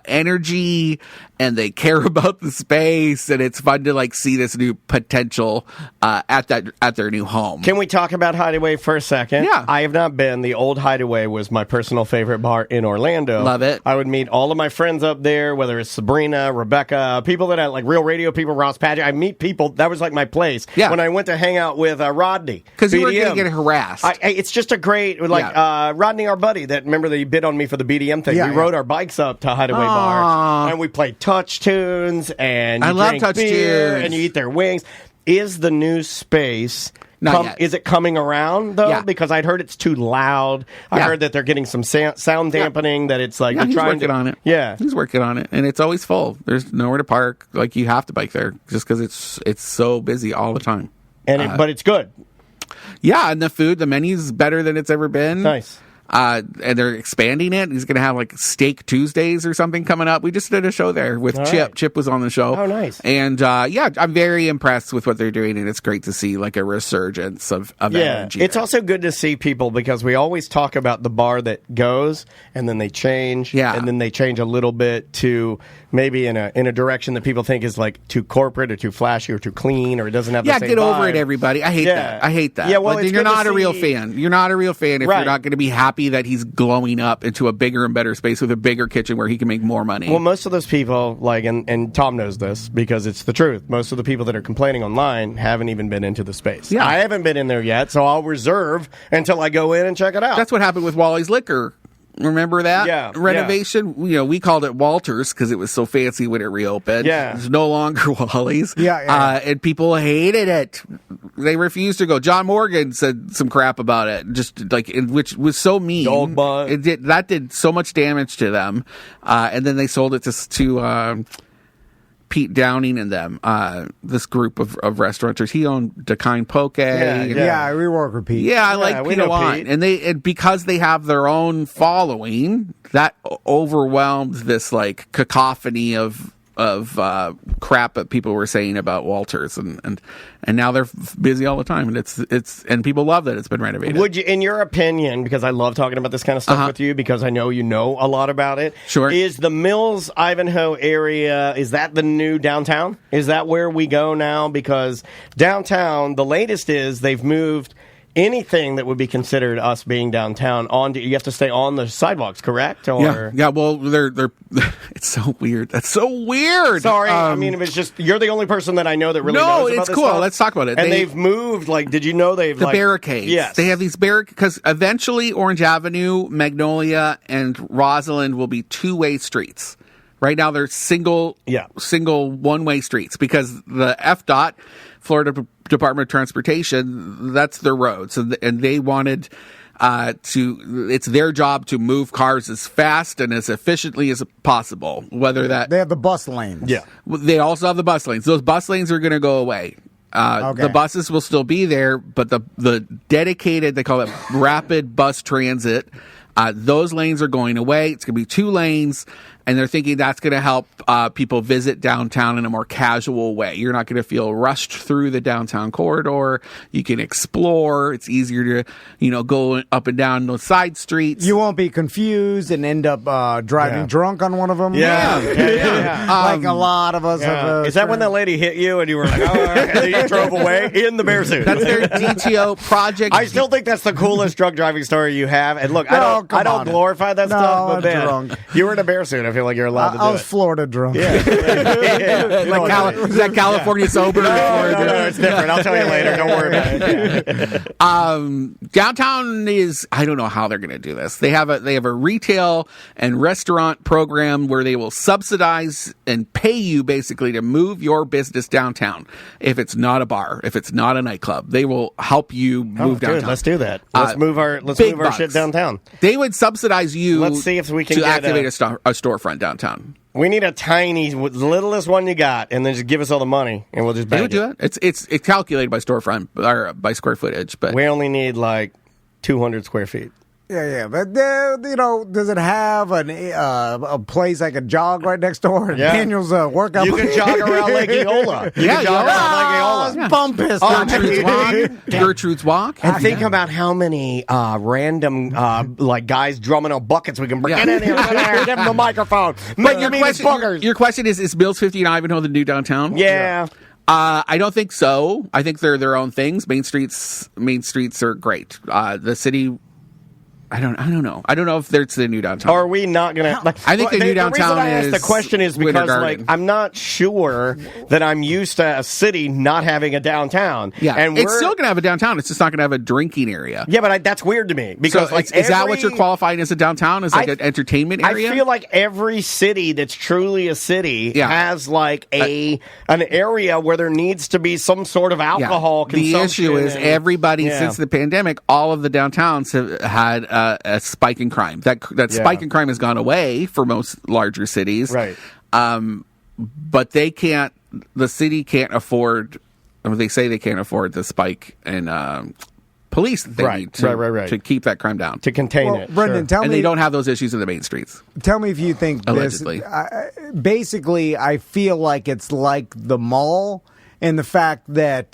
energy, and they care about the space, and it's fun to like see this new potential at their new home. Can we talk about Hideaway for a second? Yeah. I have not been. The old Hideaway was my personal favorite bar in Orlando. Love it. I would meet all of my friends up there, whether it's Sabrina, Rebecca, people that had like real radio people, Ross Padgett. I meet people. That was like my place. Yeah. When I went to hang out with Rodney. Because you were going to get harassed. It's just a great, Rodney, our buddy, that remember that he bid on me for the BDM thing. We rode our bikes up to Hideaway Bar, and we played touch tunes, and you love drink touch beer, tunes, and you eat their wings. Is the new space? Not yet. Is it coming around though? Yeah. Because I'd heard it's too loud. I heard that they're getting some sound dampening. That it's like he's working on it. Yeah, he's working on it, and it's always full. There's nowhere to park. Like you have to bike there just because it's so busy all the time. And but it's good. Yeah, and the menu's better than it's ever been. Nice. And they're expanding it. He's going to have like Steak Tuesdays or something coming up. We just did a show there with Chip. Right. Chip was on the show. Oh, nice. And I'm very impressed with what they're doing, and it's great to see like a resurgence of energy. It's also good to see people because we always talk about the bar that goes and then they change. Yeah. And then they change a little bit to maybe in a direction that people think is like too corporate or too flashy or too clean or it doesn't have the same get over vibe. it, everybody. I hate that. Yeah, well, you're not a real fan. You're not a real fan if you're not going to be happy that he's glowing up into a bigger and better space with a bigger kitchen where he can make more money. Well, most of those people, and Tom knows this because it's the truth, most of the people that are complaining online haven't even been into the space. Yeah. I haven't been in there yet, so I'll reserve until I go in and check it out. That's what happened with Wally's Liquor. Remember that renovation? Yeah. We called it Walters because it was so fancy when it reopened. Yeah. It's no longer Wally's. Yeah. And people hated it. They refused to go. John Morgan said some crap about it, just like which was so mean. Dog butt. That did so much damage to them. And then they sold it to Pete Downing and them, this group of restaurateurs. He owned Dakine Poke. Yeah, we work with Pete. Yeah, I like Pete a lot. Pete. And because they have their own following, that overwhelmed this like cacophony of crap that people were saying about Walters, and now they're busy all the time, and it's people love that it's been renovated. Would you, in your opinion, because I love talking about this kind of stuff with you, because I know you know a lot about it. Sure. Is the Mills Ivanhoe area, is that the new downtown? Is that where we go now? Because downtown, the latest is they've moved. anything that would be considered us being downtown, you have to stay on the sidewalks, correct? Or Yeah. Well, they're. It's so weird. That's so weird. Sorry, I mean, it was just you're the only person that I know that really knows about it's this cool. stuff. Let's talk about it. And they've moved. Like, did you know they've the barricades? Yes, they have these barricades because eventually Orange Avenue, Magnolia, and Rosalind will be two-way streets. Right now, they're single one-way streets because the FDOT, Florida Department of Transportation, that's their roads, and they wanted it's their job to move cars as fast and as efficiently as possible. Whether that they have the bus lanes, they also have the bus lanes. Those bus lanes are going to go away. The buses will still be there, but the dedicated, they call it rapid bus transit. Those lanes are going away. It's going to be 2 lanes. And they're thinking that's going to help people visit downtown in a more casual way. You're not going to feel rushed through the downtown corridor. You can explore. It's easier to, go up and down those side streets. You won't be confused and end up driving drunk on one of them. Yeah. Like a lot of us have. Is that when that lady hit you and you were like, oh, okay. You drove away in the bear suit? That's their DTO project. I still think that's the coolest drunk driving story you have. And look, I don't glorify that stuff, but man, drunk. You were in a bear suit. I feel like you're allowed to do it. I was Florida drunk. Yeah. Is that California sober? No, it's different. I'll tell you later. Don't worry about it. Downtown is, I don't know how they're going to do this. They have a retail and restaurant program where they will subsidize and pay you basically to move your business downtown. If it's not a bar, if it's not a nightclub, they will help you move downtown. Good. Let's do that. Let's move our shit downtown. They would subsidize you. Let's see if we can activate a storefront downtown. We need a tiny, littlest one you got, and then just give us all the money, and we'll just bang They would do it. It's calculated by storefront or by square footage, but we only need like 200 square feet. Yeah, but does it have a place I could jog right next door? Yeah. Daniel's workout. You can jog around Lake Eola. You can jog around Lake Eola. Bumpus. Gertrude's Walk. And think about how many random like guys drumming on buckets we can bring in here. Give them the microphone. But your question is Mills 50 and Ivanhoe the new downtown? Yeah. I don't think so. I think they're their own things. Main streets are great. The city. I don't know. I don't know if there's the new downtown. Are we not going to? I think the new downtown The reason I asked the question is because I'm not sure that I'm used to a city not having a downtown. Yeah, and it's still going to have a downtown. It's just not going to have a drinking area. Yeah, but that's weird to me because is that what you're qualifying as a downtown? As like an entertainment area? I feel like every city that's truly a city has like an area where there needs to be some sort of alcohol consumption. The issue is everybody since the pandemic, all of the downtowns have had a spike in crime. That spike in crime has gone away for most larger cities. Right. But they can't, the city can't afford, they say they can't afford the spike in police that they need to keep that crime down. To contain it. Brendan, tell me. And they don't have those issues in the main streets. Tell me if you think allegedly. This. Basically, I feel like it's like the mall. And the fact that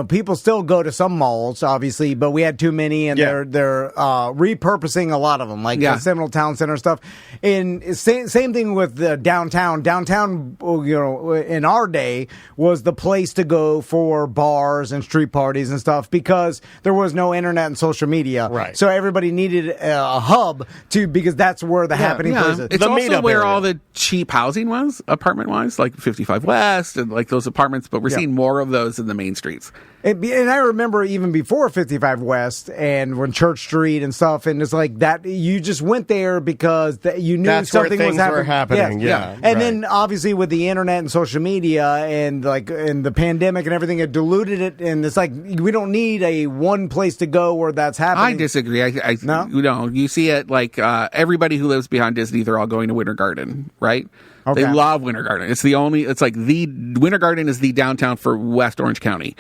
people still go to some malls, obviously, but we had too many, and they're repurposing a lot of them, like the Seminole Town Center stuff. And same thing with the downtown. Downtown, in our day, was the place to go for bars and street parties and stuff because there was no internet and social media. Right. So everybody needed a hub because that's where the happening places. It's also where all the cheap housing was, apartment-wise, like 55 West and like those apartments. But we're seeing more of those in the main streets. And I remember even before 55 West and when Church Street and stuff, and it's like that, you just went there because you knew something was happening. Yeah. And then obviously with the internet and social media and the pandemic and everything, it diluted it. And it's like, we don't need a one place to go where that's happening. I disagree. No? You see it like everybody who lives behind Disney, they're all going to Winter Garden, right? Okay. They love Winter Garden. It's like the Winter Garden is the downtown for West Orange County.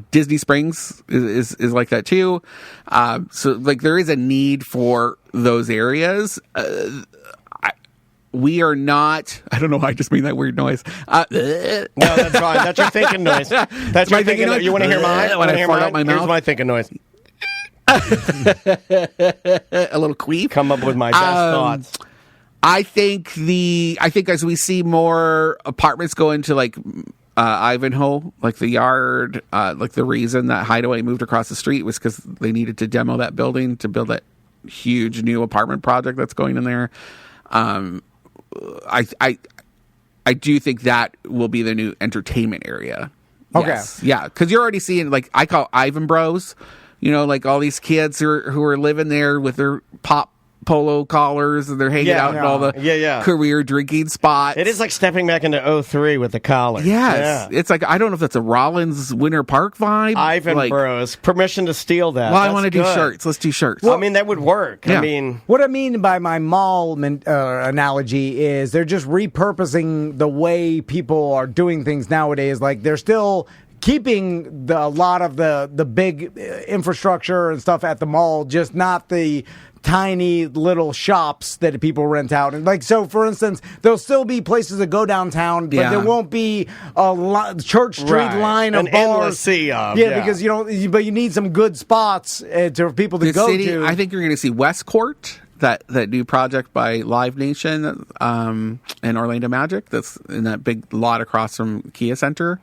Disney Springs is like that too. So like there is a need for those areas. We are not. I don't know why I just made that weird noise. No, that's fine. That's your thinking noise. That's my thinking noise. You want to hear mine? When I fart out my mouth? Here's my thinking noise. A little queef. Come up with my best thoughts. I think as we see more apartments go into like Ivanhoe, like the yard, like the reason that Hideaway moved across the street was because they needed to demo that building to build that huge new apartment project that's going in there. I do think that will be the new entertainment area. Okay. Yes. Yeah, because you're already seeing, like, I call Ivan Bros, like all these kids who are living there with their pop polo collars and they're hanging out in all the career drinking spots. It is like stepping back into 03 with the collar. Yes. Yeah. It's like, I don't know if that's a Rollins Winter Park vibe. Ivan Bros. Permission to steal that. Well, I want to do shirts. Let's do shirts. Well, I mean, that would work. Yeah. I mean, what I mean by my mall analogy is they're just repurposing the way people are doing things nowadays. Like, they're still keeping a lot of the big infrastructure and stuff at the mall, just not the tiny little shops that people rent out. And, like, so for instance, there'll still be places that go downtown, but there won't be a Church Street line of an bars. Endless sea of, because but you need some good spots for people to go to. I think you're going to see Westcourt, that new project by Live Nation and Orlando Magic that's in that big lot across from Kia Center.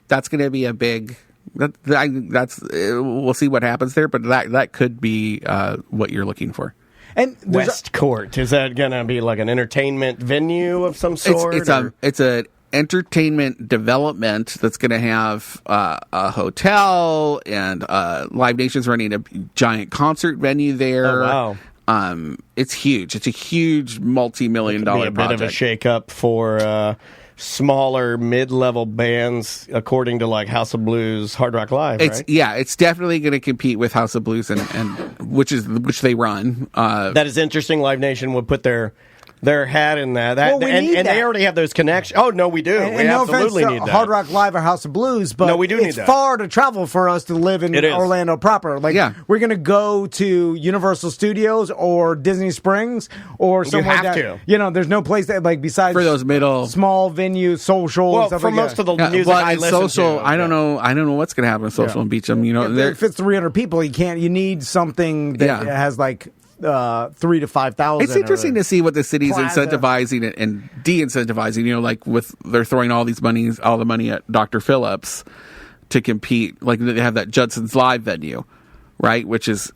That's going to be a big... we'll see what happens there, but that could be what you're looking for. And Westcourt, is that going to be like an entertainment venue of some sort? It's an entertainment development that's going to have a hotel, and Live Nation's running a giant concert venue there. Oh, wow. It's huge. It's a huge multi-million-dollar project. A bit of a shake-up for smaller mid-level bands, according to like House of Blues, Hard Rock Live, right? Yeah, it's definitely going to compete with House of Blues and which they run. That is interesting. Live Nation would put their hat in that. Well, and they already have those connections. Oh, no, we do. We no absolutely offense need to that. Hard Rock Live or House of Blues, but no, we do need it's that. far to travel for us to live in Orlando proper. Like, we're going to go to Universal Studios or Disney Springs or somewhere have like to. that. There's no place that, like, besides for those middle small venues, social. Well, and stuff for like most that. of the music I listen social, to. I don't know what's going to happen with social and Beacham. If it's 300 people, you need something that has like 3,000 to 5,000. It's interesting to see what the city's plaza. incentivizing and de-incentivizing. Like they're throwing all the money at Dr. Phillips to compete. Like they have that Judson's Live venue, right?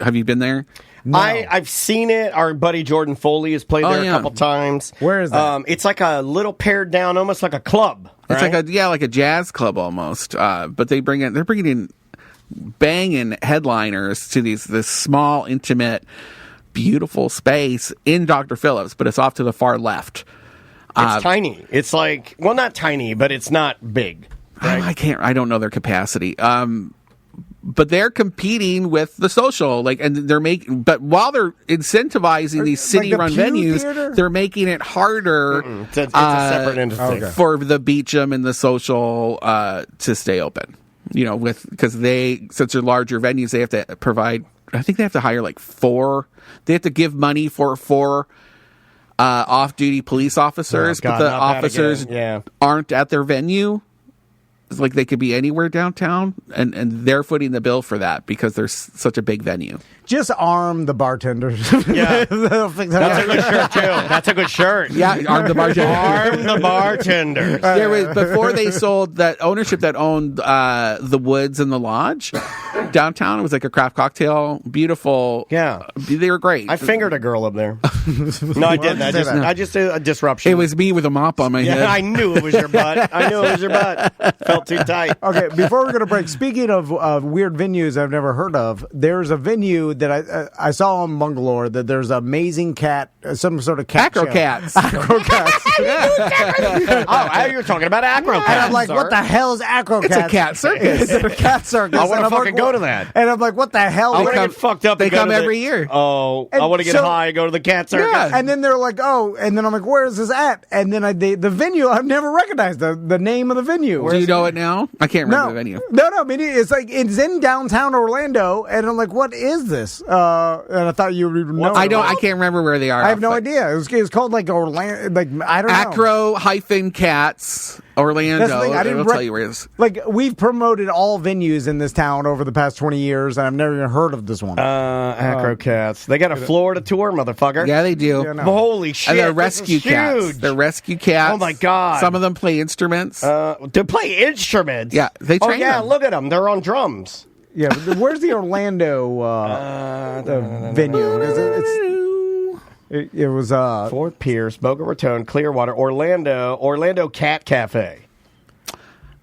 Have you been there? No. I've seen it. Our buddy Jordan Foley has played there a couple times. Where is that? It's like a little pared down, almost like a club. It's right? like a jazz club almost. But they're bringing in banging headliners to this small, intimate, beautiful space in Dr. Phillips, but it's off to the far left. It's tiny. It's like, well, not tiny, but it's not big. Right? I don't know their capacity. But they're competing with the social, but while they're incentivizing these city-run venues, they're making it harder. It's a separate industry for the Beacham and the social to stay open. Because since they're larger venues, they have to provide. I think they have to hire like 4. They have to give money for 4 off-duty police officers, but the officers aren't at their venue. It's like they could be anywhere downtown, and they're footing the bill for that because there's such a big venue. Just arm the bartenders. Yeah. That's a good shirt, too. That's a good shirt. Yeah, arm the bartenders. Arm the bartenders. There was, before they sold that ownership that owned the Woods and the Lodge downtown, it was like a craft cocktail. Beautiful. Yeah. They were great. I fingered a girl up there. No, I didn't. I just did a disruption. It was me with a mop on my head. I knew it was your butt. Felt too tight. Okay, before we're going to break, speaking of weird venues I've never heard of, there's a venue that I saw in Bangalore that there's an amazing cat, some sort of cat show. Acrocats. Oh, you're talking about Acrocats. And I'm like, what the hell is Acrocats? It's a cat circus. It's a cat circus. I want to fucking go to that. And I'm like, what the hell? I want to get fucked up. They come every year. Oh, I want to get high, go to the cat circus. Yeah. And then they're like, and then I'm like, where is this at? And then the venue, I've never recognized the name of the venue. Do you know it now? I can't remember the venue. No, I mean, it's in downtown Orlando, and I'm like, what is this? this, and I thought you would know. I can't remember where they are. I have no idea. It was called like Orlando. Like I don't know. Acro-Cats Orlando. That's the thing, I'll tell you where it is. Like we've promoted all venues in this town over the past 20 years, and I've never even heard of this one. Acro Cats. They got a Florida tour, motherfucker. Yeah, they do. Yeah, no. Holy shit! And they're rescue cats. Huge. They're rescue cats. Oh my god! Some of them play instruments. To play instruments. Yeah, they train them. Look at them. They're on drums. Yeah, but where's the Orlando venue? It was Fort Pierce, Boca Raton, Clearwater, Orlando Cat Cafe.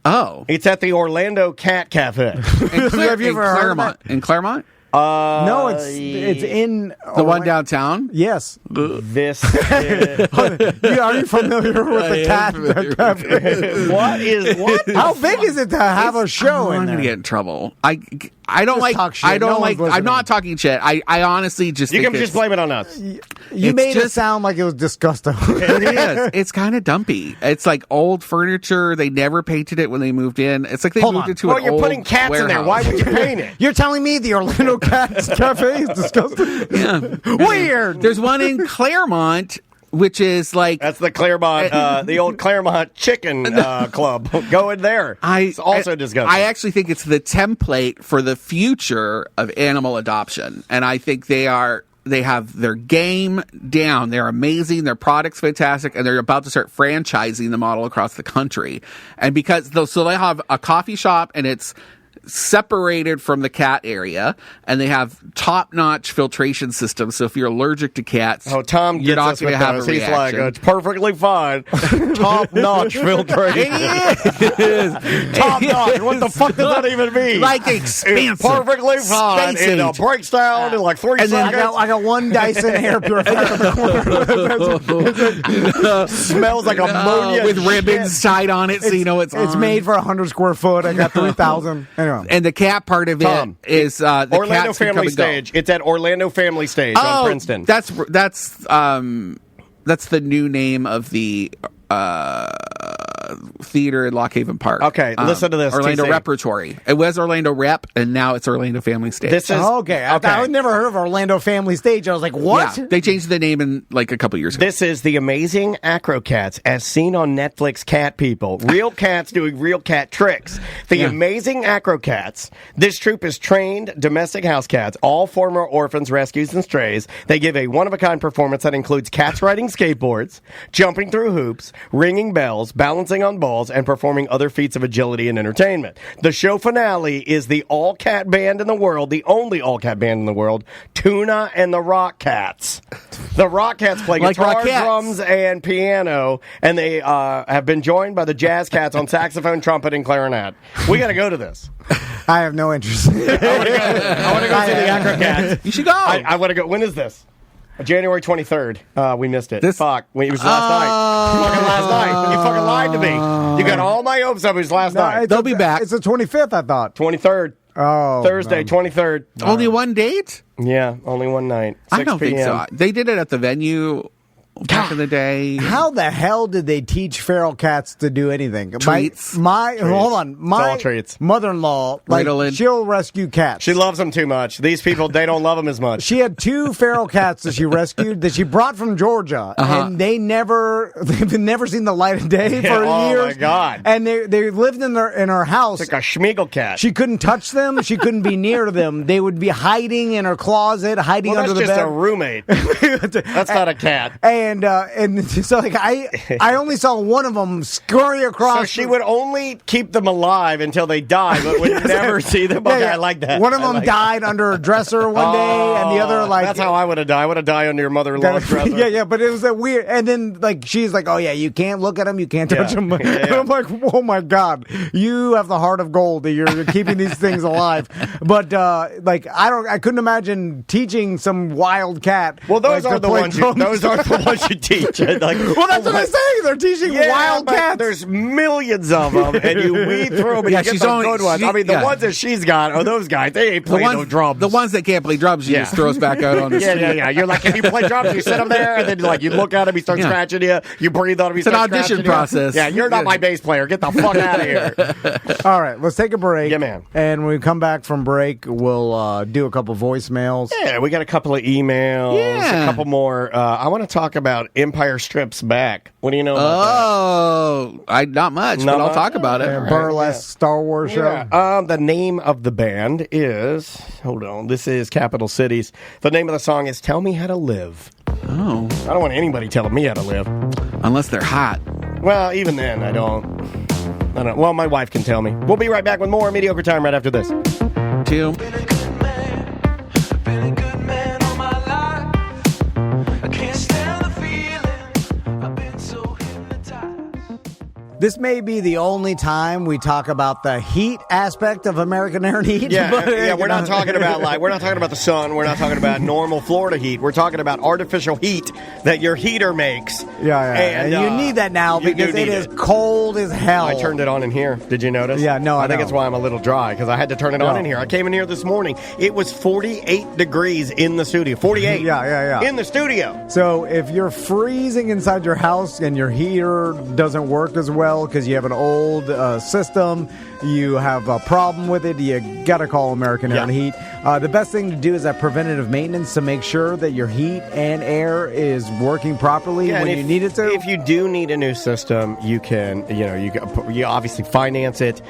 Oh, It's at the Orlando Cat Cafe. Have you ever heard of that? In Claremont? No, it's in The one downtown? Yes. This Are you familiar with the cat cafe? what? How big is it to have a show I'm in gonna there? get in trouble. I don't Just like. talk shit. I don't No like. one's I'm not listening. talking shit. I honestly just. You think can just blame it on us. You It's made it just- sound like it was disgusting. It is. It's kind of dumpy. It's like old furniture. They never painted it when they moved in. It's like they Hold moved on. into Well, an you're old putting cats in there. warehouse. Why would you paint it? You're telling me the Orlando Cats Cafe is disgusting? Yeah. Weird. There's one in Claremont, which is like That's the Claremont, the old Claremont Chicken Club. Go in there. It's also disgusting. I actually think it's the template for the future of animal adoption, and I think they have their game down. They're amazing. Their product's fantastic, and they're about to start franchising the model across the country. And because so they have a coffee shop, and it's separated from the cat area, and they have top-notch filtration systems. So if you're allergic to cats, Tom you're gets not us going with to have those. a He's like, reaction. it's perfectly fine. Top-notch filtration. Top-notch. What the fuck does that even mean? Like expansive. It's perfectly fine. Space It age. breaks down in like 3 And then seconds. I got one Dyson hair purifier in the corner. Smells like ammonia with and ribbons shit. tied on it, so you know it's It's on. made for 100 square foot. I got 3,000. Anyway. And the cat part of Tom, it is the Orlando cats can come Family and go. Stage. It's at Orlando Family Stage on Princeton. That's the new name of the theater in Lock Haven Park. Okay, listen to this, Orlando TC. Repertory. It was Orlando Rep, and now it's Orlando Family Stage. This is Okay. I never heard of Orlando Family Stage. I was like, what? Yeah, they changed the name in like a couple years ago. This is the amazing Acro Cats as seen on Netflix Cat People. Real cats doing real cat tricks. The amazing Acro Cats. This troupe is trained domestic house cats, all former orphans, rescues, and strays. They give a one-of-a-kind performance that includes cats riding skateboards, jumping through hoops, ringing bells, balancing on balls, and performing other feats of agility and entertainment. The show finale is the all-cat band in the world, the only all-cat band in the world, Tuna and the Rock Cats. The Rock Cats play Like guitar, Rockettes. drums, and piano, and they have been joined by the Jazz Cats on saxophone, trumpet, and clarinet. We got to go to this. I have no interest. I want to go see the Acro Cats. You should go. I want to go. When is this? January 23rd. We missed it. This- Fuck. It was last night. Fucking last night. You fucking lied to me. You got all my hopes up. It was last night. They'll be back. It's the 25th, I thought. 23rd. Oh, Thursday, 23rd. Only one date? Yeah, only one night. 6 I don't think so. They did it at the venue back in the day. How the hell did they teach feral cats to do anything? Treats. Hold on. My all treats. mother-in-law, like, Ritalin. she'll rescue cats. She loves them too much. These people, they don't love them as much. She had 2 feral cats that she rescued that she brought from Georgia, and they've never seen the light of day for Oh, years. my God. And they lived in her house. It's like a Schmiegel cat. She couldn't touch them. She couldn't be near them. They would be hiding in her closet, hiding well, under that's the just bed. a roommate. That's not a cat. And so like I only saw one of them scurry across. So she would only keep them alive until they die, but would never see them. Okay, I like that. One of I them like died under a dresser one day, and the other like that's how I would have died. I would have died under your mother-in-law's dresser. yeah, but it was a weird. And then like she's like, oh yeah, you can't look at them, you can't touch them. Yeah. And I'm like, oh my god, you have the heart of gold that you're keeping these things alive. But I couldn't imagine teaching some wild cat. Well, those like, are to the play ones. drums. Those are the ones should teach. Like, well, that's what I'm saying. They're teaching wildcats. There's millions of them, and you weed through them, and you get the good ones. I mean, the ones that she's got are those guys. They ain't playing no drums. The ones that can't play drums, she just throws back out on the street. Yeah. You're like, can you play drums? You sit him there, and then like you look at him, he starts scratching you. You breathe on him, he starts scratching you. It's an audition process. Yeah, you're not my bass player. Get the fuck out of here. All right, let's take a break. Yeah, man. And when we come back from break, we'll do a couple voicemails. Yeah, we got a couple of emails. Yeah. A couple more. I want to talk about Empire Strikes Back. What do you know about that? Not much, but I'll talk about it. Burlesque Star Wars show. Yeah. The name of the band is, hold on, this is Capital Cities. The name of the song is Tell Me How to Live. Oh. I don't want anybody telling me how to live. Unless they're hot. Well, even then, I don't. Well, my wife can tell me. We'll be right back with more Mediocre Time right after this. Two. This may be the only time we talk about the heat aspect of American Air and Heat. Yeah, we're not talking about the sun. We're not talking about normal Florida heat. We're talking about artificial heat that your heater makes. Yeah. And you need that now because it is cold as hell. I turned it on in here. Did you notice? Yeah, no, I think it's why I'm a little dry because I had to turn it on in here. I came in here this morning. It was 48 degrees in the studio. 48. Yeah. In the studio. So if you're freezing inside your house and your heater doesn't work as well because you have an old system, you have a problem with it, you got to call American Air and Heat. The best thing to do is that preventative maintenance to make sure that your heat and air is working properly when you need it to. If you do need a new system, you can, you obviously finance it.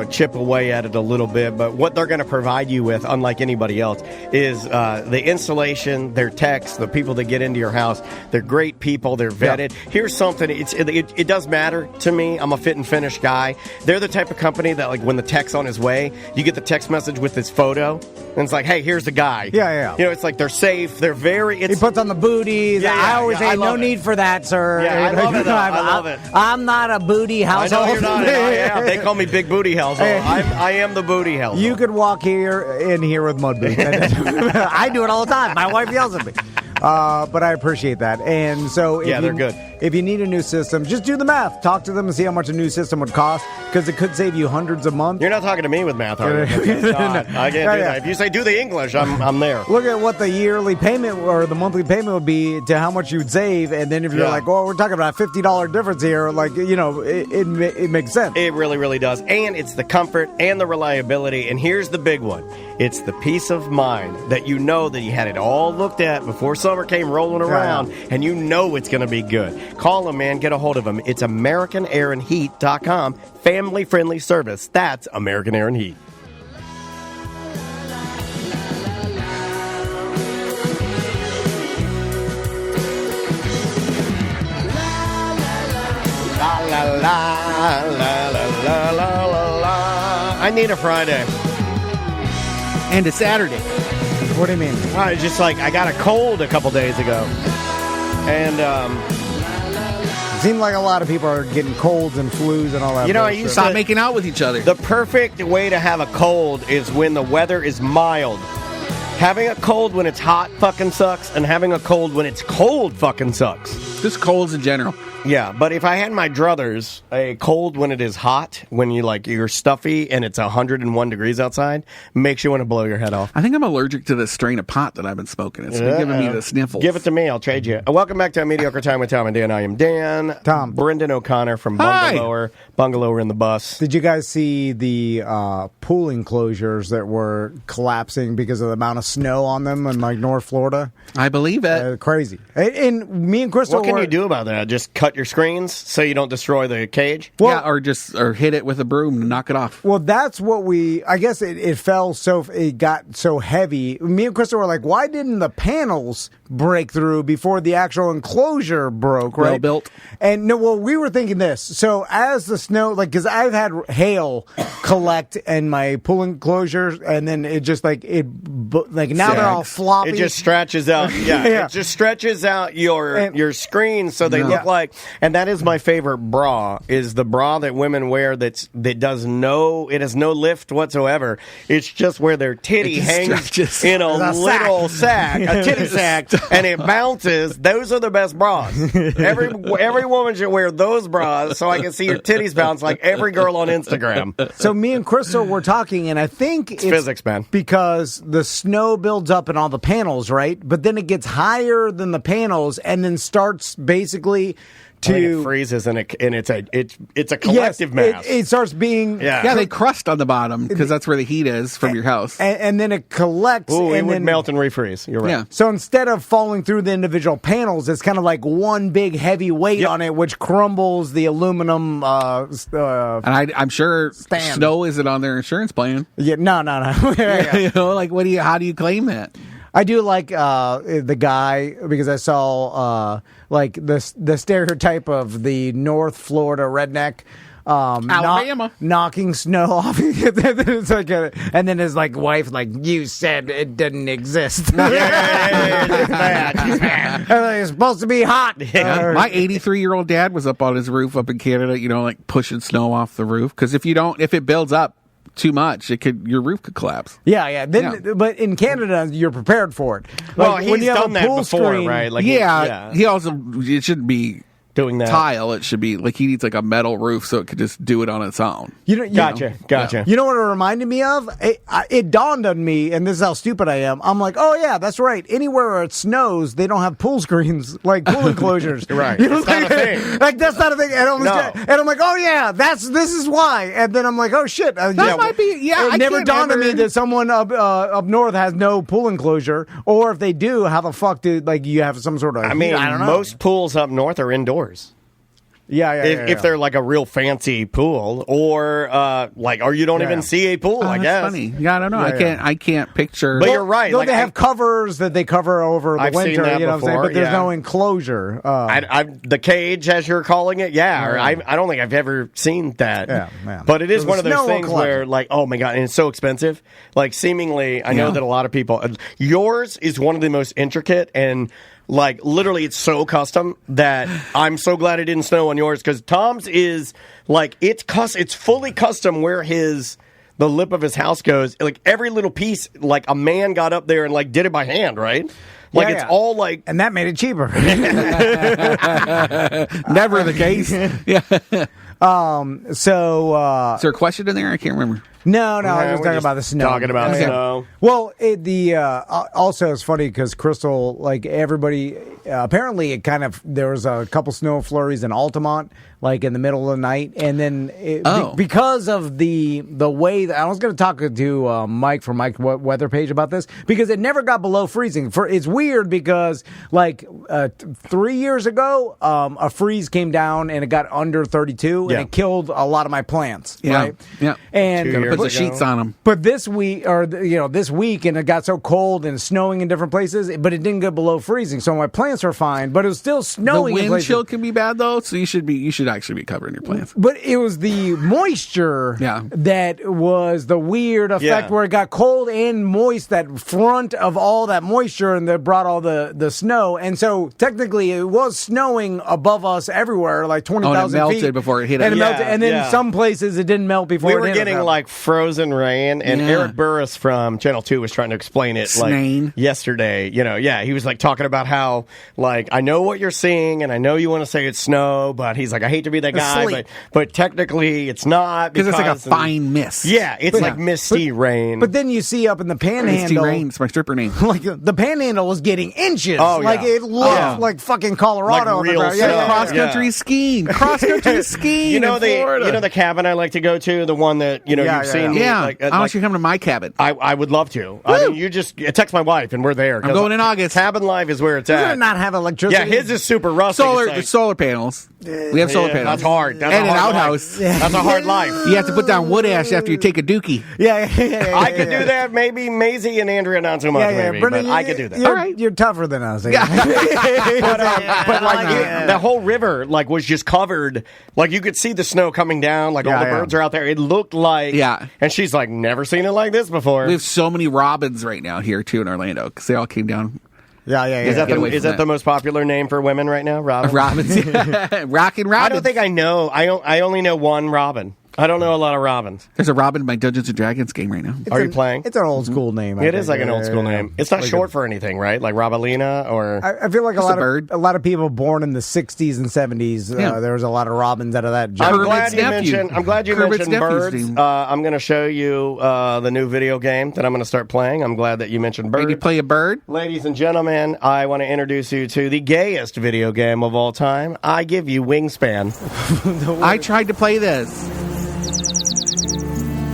Chip away at it a little bit. But what they're going to provide you with, unlike anybody else, is the installation, their techs, the people that get into your house. They're great people. They're vetted. Yeah. Here's something. It does matter to me. I'm a fit and finish guy. They're the type of company that, like, when the tech's on his way, you get the text message with his photo, and it's like, hey, here's the guy. Yeah. It's like they're safe. They're very... He puts on the booties. I always say, no need for that, sir. Yeah, I love it. I love it. I'm not a booty household. I know you're not. I am. They call me Big Booty household. I am the booty household. You could walk in here with mud boots. I do it all the time. My wife yells at me. But I appreciate that. And so they're good. If you need a new system, just do the math. Talk to them and see how much a new system would cost because it could save you hundreds a month. You're not talking to me with math, are you? I can't do that. If you say do the English, I'm there. Look at what the yearly payment or the monthly payment would be to how much you'd save. And then if you're like, we're talking about a $50 difference here, it makes sense. It really, really does. And it's the comfort and the reliability. And here's the big one. It's the peace of mind that you know that you had it all looked at before summer came rolling around, and you know it's going to be good. Call them, man. Get a hold of them. It's AmericanAirandHeat.com. Family-friendly service. That's American Air and Heat. La, la, la, la, la, la, la, la. I need a Friday. And a Saturday. What do you mean? It's just like I got a cold a couple days ago. And it seems like a lot of people are getting colds and flus and all that. I used to stop making out with each other. The perfect way to have a cold is when the weather is mild. Having a cold when it's hot fucking sucks, and having a cold when it's cold fucking sucks. Just colds in general. Yeah, but if I had my druthers, a cold when it is hot, when you're stuffy and it's 101 degrees outside, makes you want to blow your head off. I think I'm allergic to this strain of pot that I've been smoking. It's been giving me the sniffles. Give it to me. I'll trade you. Welcome back to A Mediocre Time with Tom and Dan. I am Dan. Tom. Brendan O'Connor from Bungalower in the Bus. Did you guys see the pool enclosures that were collapsing because of the amount of snow on them in North Florida? I believe it. Crazy. And me and Crystal What can you do about that? Just cut your screens so you don't destroy the cage? Well, or hit it with a broom and knock it off. Well, that's what I guess it fell it got so heavy. Me and Crystal were like, why didn't the panels break through before the actual enclosure broke, right? Well built. And we were thinking this. So as the snow, because I've had hail collect in my pool enclosures, and then it just Like now they're all floppy. It just stretches out. Yeah, it just stretches out your screen so they look like. And that is my favorite bra. Is the bra that women wear that has no lift whatsoever. It's just where their titty hangs in a little sack, a titty sack, and it bounces. Those are the best bras. Every woman should wear those bras so I can see your titties bounce like every girl on Instagram. So me and Crystal were talking, and I think it's physics, man. Because the snow builds up in all the panels, right? But then it gets higher than the panels, and then starts basically it freezes and it's a collective mass. It starts being they crust on the bottom because that's where the heat is from your house, and then it collects. Ooh, and it would then melt and refreeze. You're right. Yeah. So instead of falling through the individual panels, it's kind of like one big heavy weight on it, which crumbles the aluminum. And I'm sure snow isn't on their insurance plan. Yeah, no. You know, like how do you claim that? I do like the guy because I saw like the stereotype of the North Florida redneck. Alabama knocking snow off. It's like and then his like wife you said it didn't exist. It's bad. It's supposed to be hot. My 83-year-old dad was up on his roof up in Canada, like pushing snow off the roof because if it builds up too much, your roof could collapse. Yeah. But in Canada, you're prepared for it. Well, he's done that before, right? Like, he also it shouldn't be doing that tile. It should be like he needs like a metal roof so it could just do it on its own. Gotcha. You know what it reminded me of? It dawned on me, and this is how stupid I am. I'm like, oh yeah, that's right. Anywhere where it snows, they don't have pool screens, like pool enclosures. Right. It's not a thing. Like that's not a thing. And I'm like, oh yeah, this is why. And then I'm like, oh shit. That might be. Yeah. It never dawned on me that someone up north has no pool enclosure, or if they do, how the fuck do you have some sort of? I mean, I don't know. Most pools up north are indoors. If they're like a real fancy pool, or or you don't even see a pool. I guess. Funny. Yeah, I don't know. I can't picture. But you're right. They have covers that they cover over the winter. Seen that you know before, what I'm saying? But there's no enclosure. The cage, as you're calling it, I don't think I've ever seen that. Yeah. But it is one of those things where, oh my god, and it's so expensive. Like seemingly, I know that a lot of people. Yours is one of the most intricate and. Literally, it's so custom that I'm so glad it didn't snow on yours because Tom's is it's fully custom where the lip of his house goes. Like every little piece, a man got up there and did it by hand, right? It's all and that made it cheaper. Never the case. Yeah. So is there a question in there? I can't remember. No, I was just talking about the snow. Talking about snow. Well, also it's funny because Crystal, everybody, apparently there was a couple snow flurries in Altamont, in the middle of the night, and then because of the way that I was going to talk to Mike from Mike's weather page about this because it never got below freezing. It's weird because 3 years ago, a freeze came down and it got under 32 and it killed a lot of my plants. Right? Yeah. And put the sheets on them. But this week, this week, and it got so cold and snowing in different places, but it didn't get below freezing, so my plants are fine. But it was still snowing. The wind chill can be bad though, so you should actually be covering your plants. But it was the moisture that was the weird effect where it got cold and moist. That front of all that moisture and that brought all the snow, and so technically it was snowing above us everywhere, 20,000 feet. It melted before it hit us. And it melted, and then some places it didn't melt before. We were getting frozen rain, and Eric Burris from Channel 2 was trying to explain it yesterday. He was talking about how I know what you're seeing, and I know you want to say it's snow, but he's I hate to be that guy, but technically it's not because it's a fine mist. Yeah, it's misty rain. But then you see up in the Panhandle, Misty Rain. It's my stripper name. The Panhandle was getting inches. Oh, yeah. It looked like fucking Colorado. Real cross country skiing. Cross country skiing. In Florida. The cabin I like to go to, the one that you've seen. Yeah, I want you to come to my cabin. I would love to. I mean, you just text my wife and we're there. I'm going in August. Cabin life is where it's at. Does it not have electricity? Yeah, his is super rusty. Solar panels. We have solar panels. That's hard. That's and a hard an outhouse. That's a hard life. You have to put down wood ash after you take a dookie. Yeah. I could do that. Maybe Maisie and Andrea not so much. Maybe, Brendan, but I could do that. All right, you're tougher than us. But the whole river was just covered. You could see the snow coming down. All the birds are out there. It looked like Yeah. And she's like, never seen it like this before. We have so many robins right now here, too, in Orlando, because they all came down. Yeah. Is that the most popular name for women right now? Robin? Robins. Rockin' Robins. I don't think I know. I only know one Robin. I don't know a lot of Robins. There's a Robin in my Dungeons & Dragons game right now. Are you playing? It's an old school name. It is like an old school name. It's not short for anything, right? Like Robalina or... I feel like bird. a lot of people born in the 60s and 70s, there was a lot of Robins out of that. I'm Kermit's glad you Kermit's mentioned birds. nephew's name. I'm going to show you the new video game that I'm going to start playing. I'm glad that you mentioned birds. Can you play a bird? Ladies and gentlemen, I want to introduce you to the gayest video game of all time. I give you Wingspan. I tried to play this.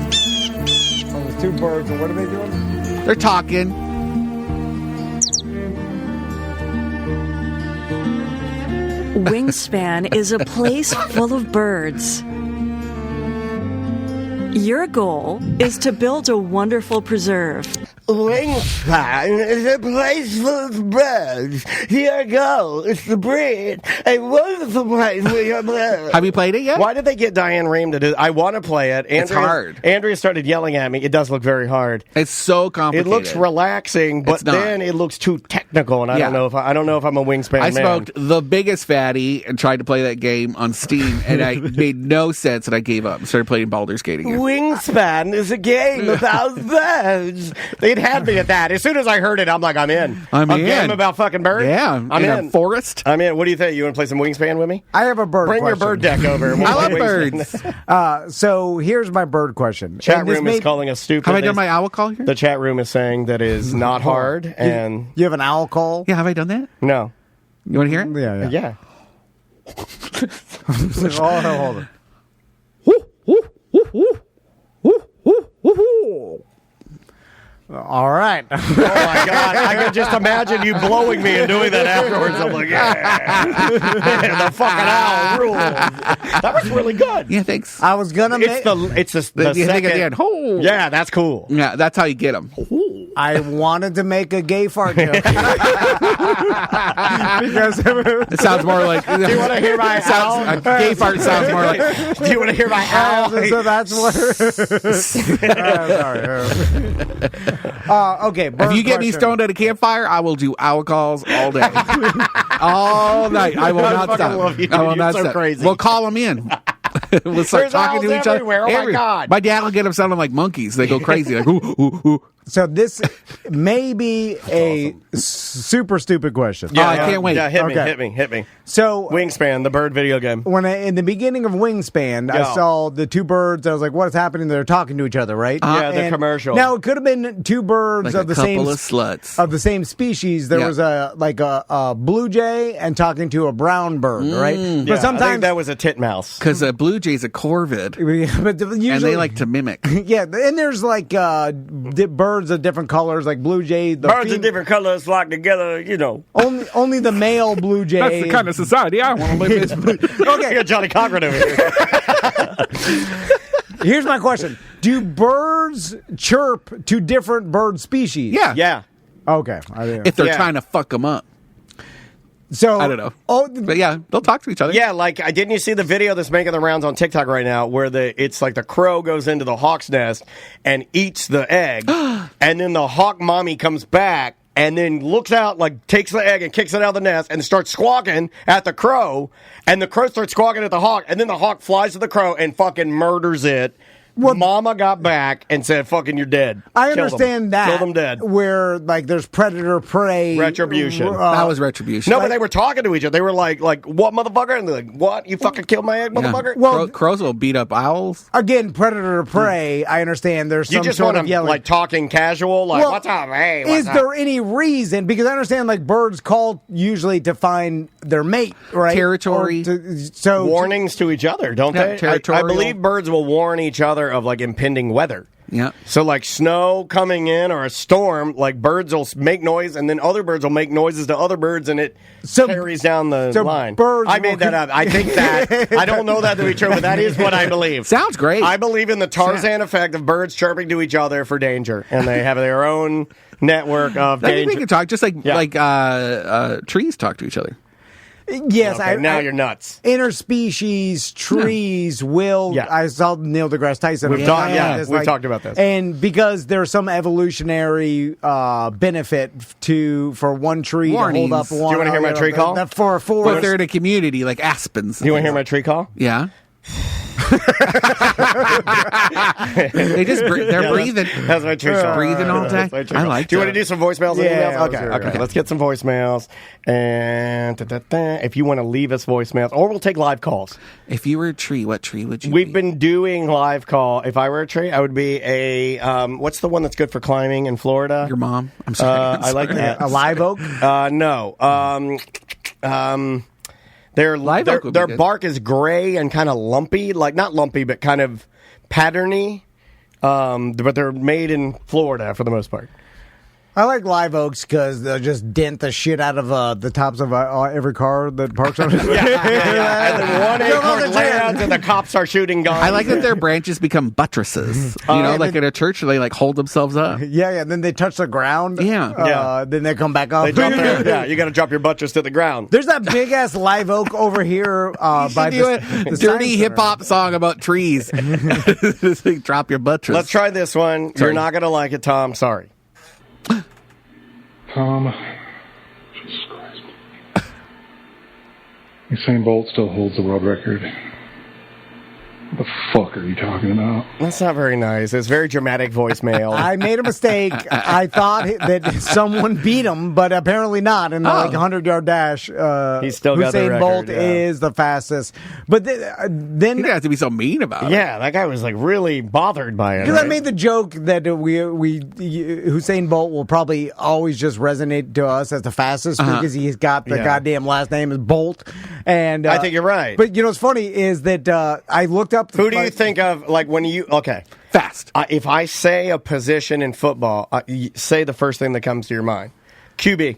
There's two birds, and what are they doing? They're talking. Wingspan is a place full of birds. Your goal is to build a wonderful preserve. Wingspan is a place full of birds. Your goal is to breed a wonderful place for your birds. Have you played it yet? Why did they get Diane Rehm to do? I want to play it. It's hard. Andrea started yelling at me. It does look very hard. It's so complicated. It looks relaxing, but It's not. then it looks too technical, and I Yeah. don't know if I'm a Wingspan I man. smoked the biggest fatty and tried to play that game on Steam, and I made no sense, and I gave up and started playing Baldur's Gate again. Wingspan is a game about birds. They'd had me at that. As soon as I heard it, I'm like, I'm in. I'm a in. game about fucking birds? Yeah, I'm in in. a forest. I'm in. What do you think? You want to play some Wingspan with me? I have a bird Bring question. your bird deck over. and we'll I love play birds. Wingspan. So here's my bird question. Chat And this room is may- calling us stupid. Have I done my owl call here? The chat room is saying that is not hard, and You have an owl call? Yeah, have I done that? no. You want to hear it? Yeah. Yeah. Hold on. All right. Oh my God! I can just imagine you blowing me and doing that afterwards. I'm like, yeah, the fucking owl rules. That was really good. Yeah, thanks. I was gonna make. It's the You think at the second. end, oh. Yeah, that's cool. Yeah, that's how you get them. I wanted to make a gay fart joke because It sounds more like. Do you want to hear my owl? A gay fart sounds more like. Do you want to hear my owl? so that's what. Sorry. Okay. If you get me question. stoned at a campfire, I will do owl calls all day, all night. I will I not fucking stop. love you, I will dude. not You're so stop. crazy. We'll call them in. We'll start There's talking to owls each other. everywhere. Oh my God. My dad will get them sounding like monkeys. They go crazy, like ooh, ooh, ooh. So this may be a super stupid question. I can't wait. Yeah, hit Okay. me. So Wingspan, the bird video game. when in the beginning of Wingspan, I Yeah. saw the two birds. I was like, "What is happening?" They're talking to each other, right? Yeah, the And commercial. Now it could have been two birds Like of a the couple same of sluts. of the same species. There Yeah. was a blue jay and talking to a brown bird, right? Yeah, But I sometimes think that was a titmouse. Because a blue jay's a corvid, but usually and they like to mimic. Yeah, and there's like birds of different colors, like blue jay. The Birds of different colors flock together, you know. Only the male blue jay. of society I want to live in. Okay, got Johnny Cochran over here. Here's my question: do birds chirp to different bird species? Yeah. Yeah. Okay. If they're Yeah. trying to fuck them up. So I don't know. Oh, But yeah, they'll talk to each other. Yeah, like didn't you see the video that's making the rounds on TikTok right now, where it's like the crow goes into the hawk's nest and eats the egg, and then the hawk mommy comes back and then looks out, like takes the egg and kicks it out of the nest and starts squawking at the crow, and the crow starts squawking at the hawk, and then the hawk flies to the crow and fucking murders it. Well, Mama got back and said, "Fucking, you're dead." I Kill them. understand that. Kill them dead. Where like there's predator prey Retribution. That was retribution. No, but they were talking to each other. They were like, "What, motherfucker?" And they're like, "What? You fucking killed my egg, motherfucker?" Well, Crows will beat up owls. Again, predator to prey. I understand. There's You some just sort want of to yelling. like talking casual, like Well, "What's up? Hey, what's is up?" there any reason? Because I understand like birds call usually to find their mate, right? Territory. So warnings to each other, don't Yeah, they? I territorial. believe birds will warn each other of like impending weather. Yeah. So like snow coming in or a storm, like birds will make noise, and then other birds will make noises to other birds, and it carries down the line. birds I will made that up. I think that I don't know that to be true, but that is what I believe. Sounds great. I believe in the Tarzan effect of birds chirping to each other for danger, and they have their own network of I think we danger. can talk just like Yeah. trees talk to each other. Yes, Okay, now you're nuts. Interspecies trees will. Yeah. I saw Neil deGrasse Tyson. We've talked about this. And because there's some evolutionary benefit for one tree Warnings. to hold up one. Do you want to hear my tree call? For a forest. But they're in a community like aspens. Do you want to hear my tree call? Yeah. They're breathing. That's my tree call. Breathing all day. I like Do you want to do some voicemails and Yeah, emails? Okay. Let's get some voicemails. And if you want to leave us voicemails, or we'll take live calls. If you were a tree, what tree would you We've be? been doing live call. If I were a tree, I would be a, what's the one that's good for climbing in Florida? Your mom? I'm sorry. I like that. A live oak? No. Their bark is gray and kind of lumpy, like not lumpy, but kind of patterny. But they're made in Florida for the most part. I like live oaks because they'll just dent the shit out of the tops of every car that parks on it. And then one acorn lands and the cops are shooting guns. I like that their branches become buttresses. Like in a church, they like hold themselves up. Yeah, and then they touch the ground. Yeah. Then they come back up. They drop yeah, you got to drop your buttress to the ground. There's that big ass live oak over here by the dirty hip hop song about trees. Drop your buttress. Let's try this one. Sorry. You're not going to like it, Tom. Sorry. Tom, Jesus Christ. Usain Bolt still holds the world record. What the fuck are you talking about? That's not very nice. It's very dramatic voicemail. I made a mistake. I thought that someone beat him, but apparently not. In the 100-yard dash, He's still got the Usain record, Bolt yeah. is the fastest. But then You don't have to be so mean about it. Yeah, that guy was like really bothered by it. because Right? I made the joke that Usain Bolt will probably always just resonate to us as the fastest because he's got the goddamn last name is Bolt. And I think you're right. But what's funny is that I looked up. Who do you think of, like, when you... Okay. Fast. If I say a position in football, say the first thing that comes to your mind. QB.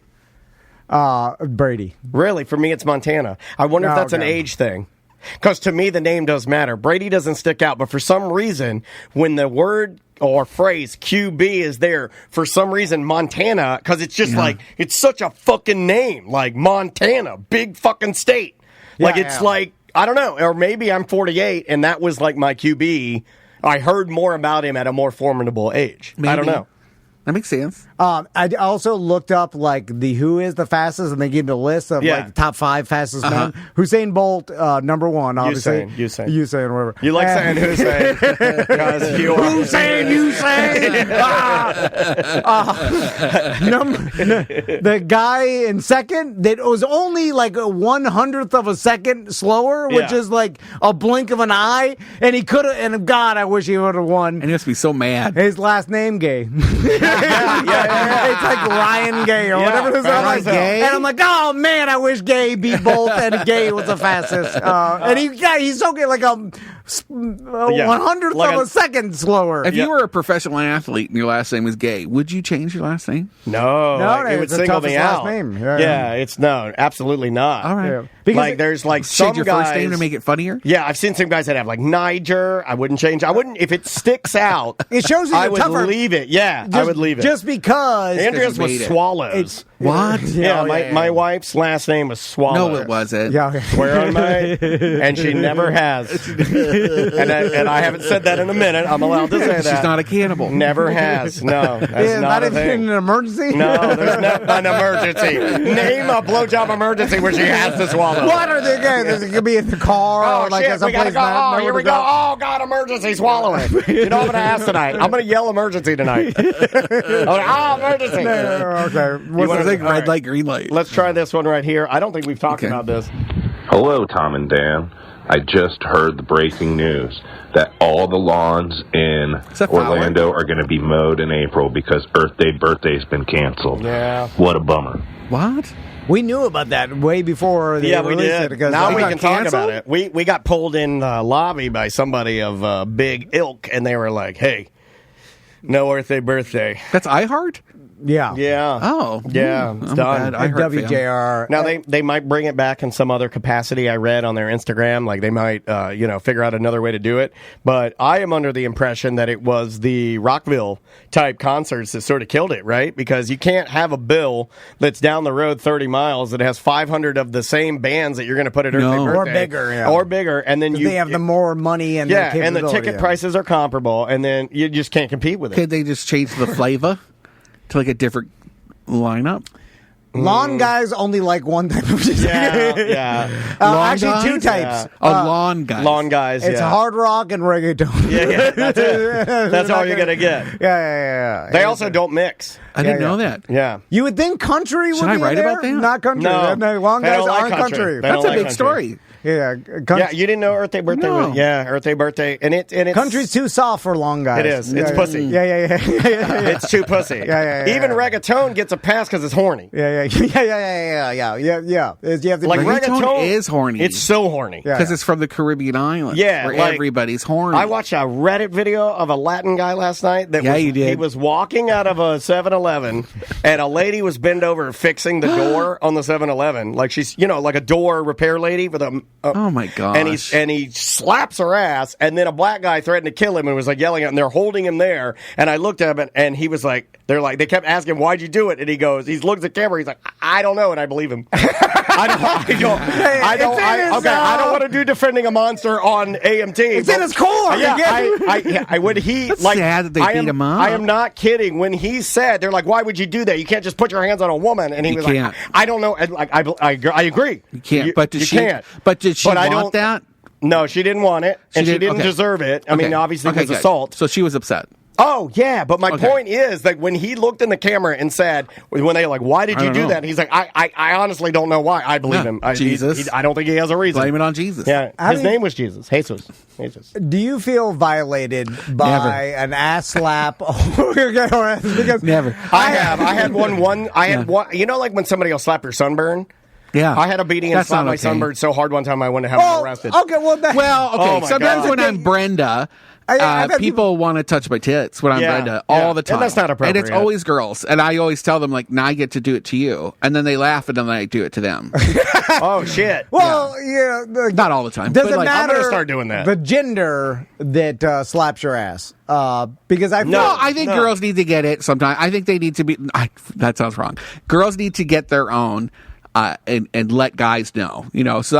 Brady. Really? For me, it's Montana. I wonder if that's an age thing. Because to me, the name does matter. Brady doesn't stick out, but for some reason, when the word or phrase QB is there, for some reason, Montana, because it's just like, it's such a fucking name. Like, Montana, big fucking state. Like, it's like, I don't know, or maybe I'm 48 and that was like my QB. I heard more about him at a more formidable age. Maybe. I don't know. That makes sense. I also looked up like who is the fastest, and they gave me a list of like the top 5 fastest men. Usain Bolt, number 1, obviously. Usain, whatever. You like saying Hussein because you are Usain. The guy in second that was only like 1/100th of a second slower, which is like a blink of an eye, and he could have. And God, I wish he would have won. And he must be so mad. His last name, Gay. It's like Ryan Gay or whatever his name is. Gay. And I'm like, oh man, I wish Gay beat Bolt and Gay was the fastest. And he's so good, like a 100th of a second slower. If you were a professional athlete and your last name was Gay, would you change your last name? No, it would it's the single toughest me out. last name. It's no, absolutely not. All right. Yeah. Because like there's like some change your guys, first name to make it funnier. Yeah, I've seen some guys that have like Niger. I wouldn't change. I wouldn't if it sticks out. It shows you I the would tougher. leave it. Yeah, I would leave it. Just because Andrea's was made it. Swallows. What? Yeah, my wife's last name was Swallows. No, it wasn't. Yeah. Swear on my, and she never has. and I haven't said that in a minute. I'm allowed to say that. She's not a cannibal. Never has. No, that's not a even thing. in an emergency. No, there's not an emergency. Name a blowjob emergency where she has to swallow. What are they going? This could be in the car or like shit, we gotta go. Oh, here we go. Oh, God, emergency, swallow it. You know what I'm going to ask tonight? I'm going to yell emergency tonight. Emergency. Okay. What's the thing? Red light, green light. Let's try this one right here. I don't think we've talked about this. Hello, Tom and Dan. I just heard the breaking news that all the lawns in Orlando are going to be mowed in April because Earth Day birthday's been canceled. Yeah. What a bummer. What? We knew about that way before they we released did. it. Because now they we got can talk canceled? about it. We got pulled in the lobby by somebody of big ilk, and they were like, hey, no Earth Day birthday. That's iHeart? Yeah. Yeah. Oh. Yeah. I'm It's glad done. I heard them. WJR. Now they might bring it back in some other capacity. I read on their Instagram, like they might figure out another way to do it. But I am under the impression that it was the Rockville type concerts that sort of killed it, right? Because you can't have a bill that's down the road 30 miles that has 500 of the same bands that you're going to put at Earth Day Or Birthday. bigger, yeah. Or bigger, and then they have the more money and the and the capability, ticket prices are comparable, and then you just can't compete with it. Could they just change the flavor to like a different lineup? Lawn guys only like one type of music. Yeah. Actually, two types. Lawn guys. Lawn guys. It's hard rock and reggaeton. Yeah, that's it. That's all you're gonna get. Yeah. They also don't mix. I didn't know that. Yeah. You would think country would Should I be write there? about that? Not country. No. Lawn They guys don't like aren't country. country. They That's don't a like big country. story. Yeah. Yeah, you didn't know Earth Day Birthday? No. Yeah, Earth Day Birthday. And it's Country's too soft for long guys. It is. It's pussy. Yeah. It's too pussy. Yeah. Even reggaeton gets a pass because it's horny. Yeah. You have to Like Reggaeton is horny. It's so horny. Yeah. Because it's from the Caribbean islands. Yeah, where like, everybody's horny. I watched a Reddit video of a Latin guy last night. You did. He was walking out of a 7-Eleven, and a lady was bent over fixing the door on the 7-Eleven. Like she's, like a door repair lady with a. Oh my gosh. And he slaps her ass, and then a black guy threatened to kill him and was like yelling at him. And they're holding him there, and I looked at him, and he was like, they kept asking, "Why'd you do it?" And he looks at camera, he's like, "I don't know," and I believe him. I don't want to do defending a monster on AMT. It's in his core. I would That's sad that they beat him up. I am not kidding. When he said, they're like, "Why would you do that? You can't just put your hands on a woman." And he was can't. like, "I don't know." And like, I agree. You can't. But did you she? Can't. But did she want that? No, she didn't want it, and she didn't deserve it. I mean, obviously, it was good. assault. So she was upset. Oh, yeah, but my point is that when he looked in the camera and said, when they were like, "Why did you do that?" And he's like, I honestly don't know why. I believe him. Jesus. I don't think he has a reason. Blame it on Jesus. Yeah, his name was Jesus. Jesus. Do you feel violated by an ass slap? Because Never. I have. I had one. One. You know, like when somebody will slap your sunburn. Yeah, I had a beating and That's slapped not my okay. sunburn so hard one time I wanted to have him arrested. Okay, okay. Oh my God. sometimes when I'm Brenda, people want to touch my tits when I'm Brenda all the time. And that's not appropriate. And it's always girls. And I always tell them, like, "Now I get to do it to you." And then they laugh, and then I do it to them. Oh, shit. Well, Not all the time. Does but it like, matter? I'm going to start doing that. The gender that slaps your ass. Because I feel No, I think girls need to get it sometimes. I think they need to be... that sounds wrong. Girls need to get their own and let guys know. So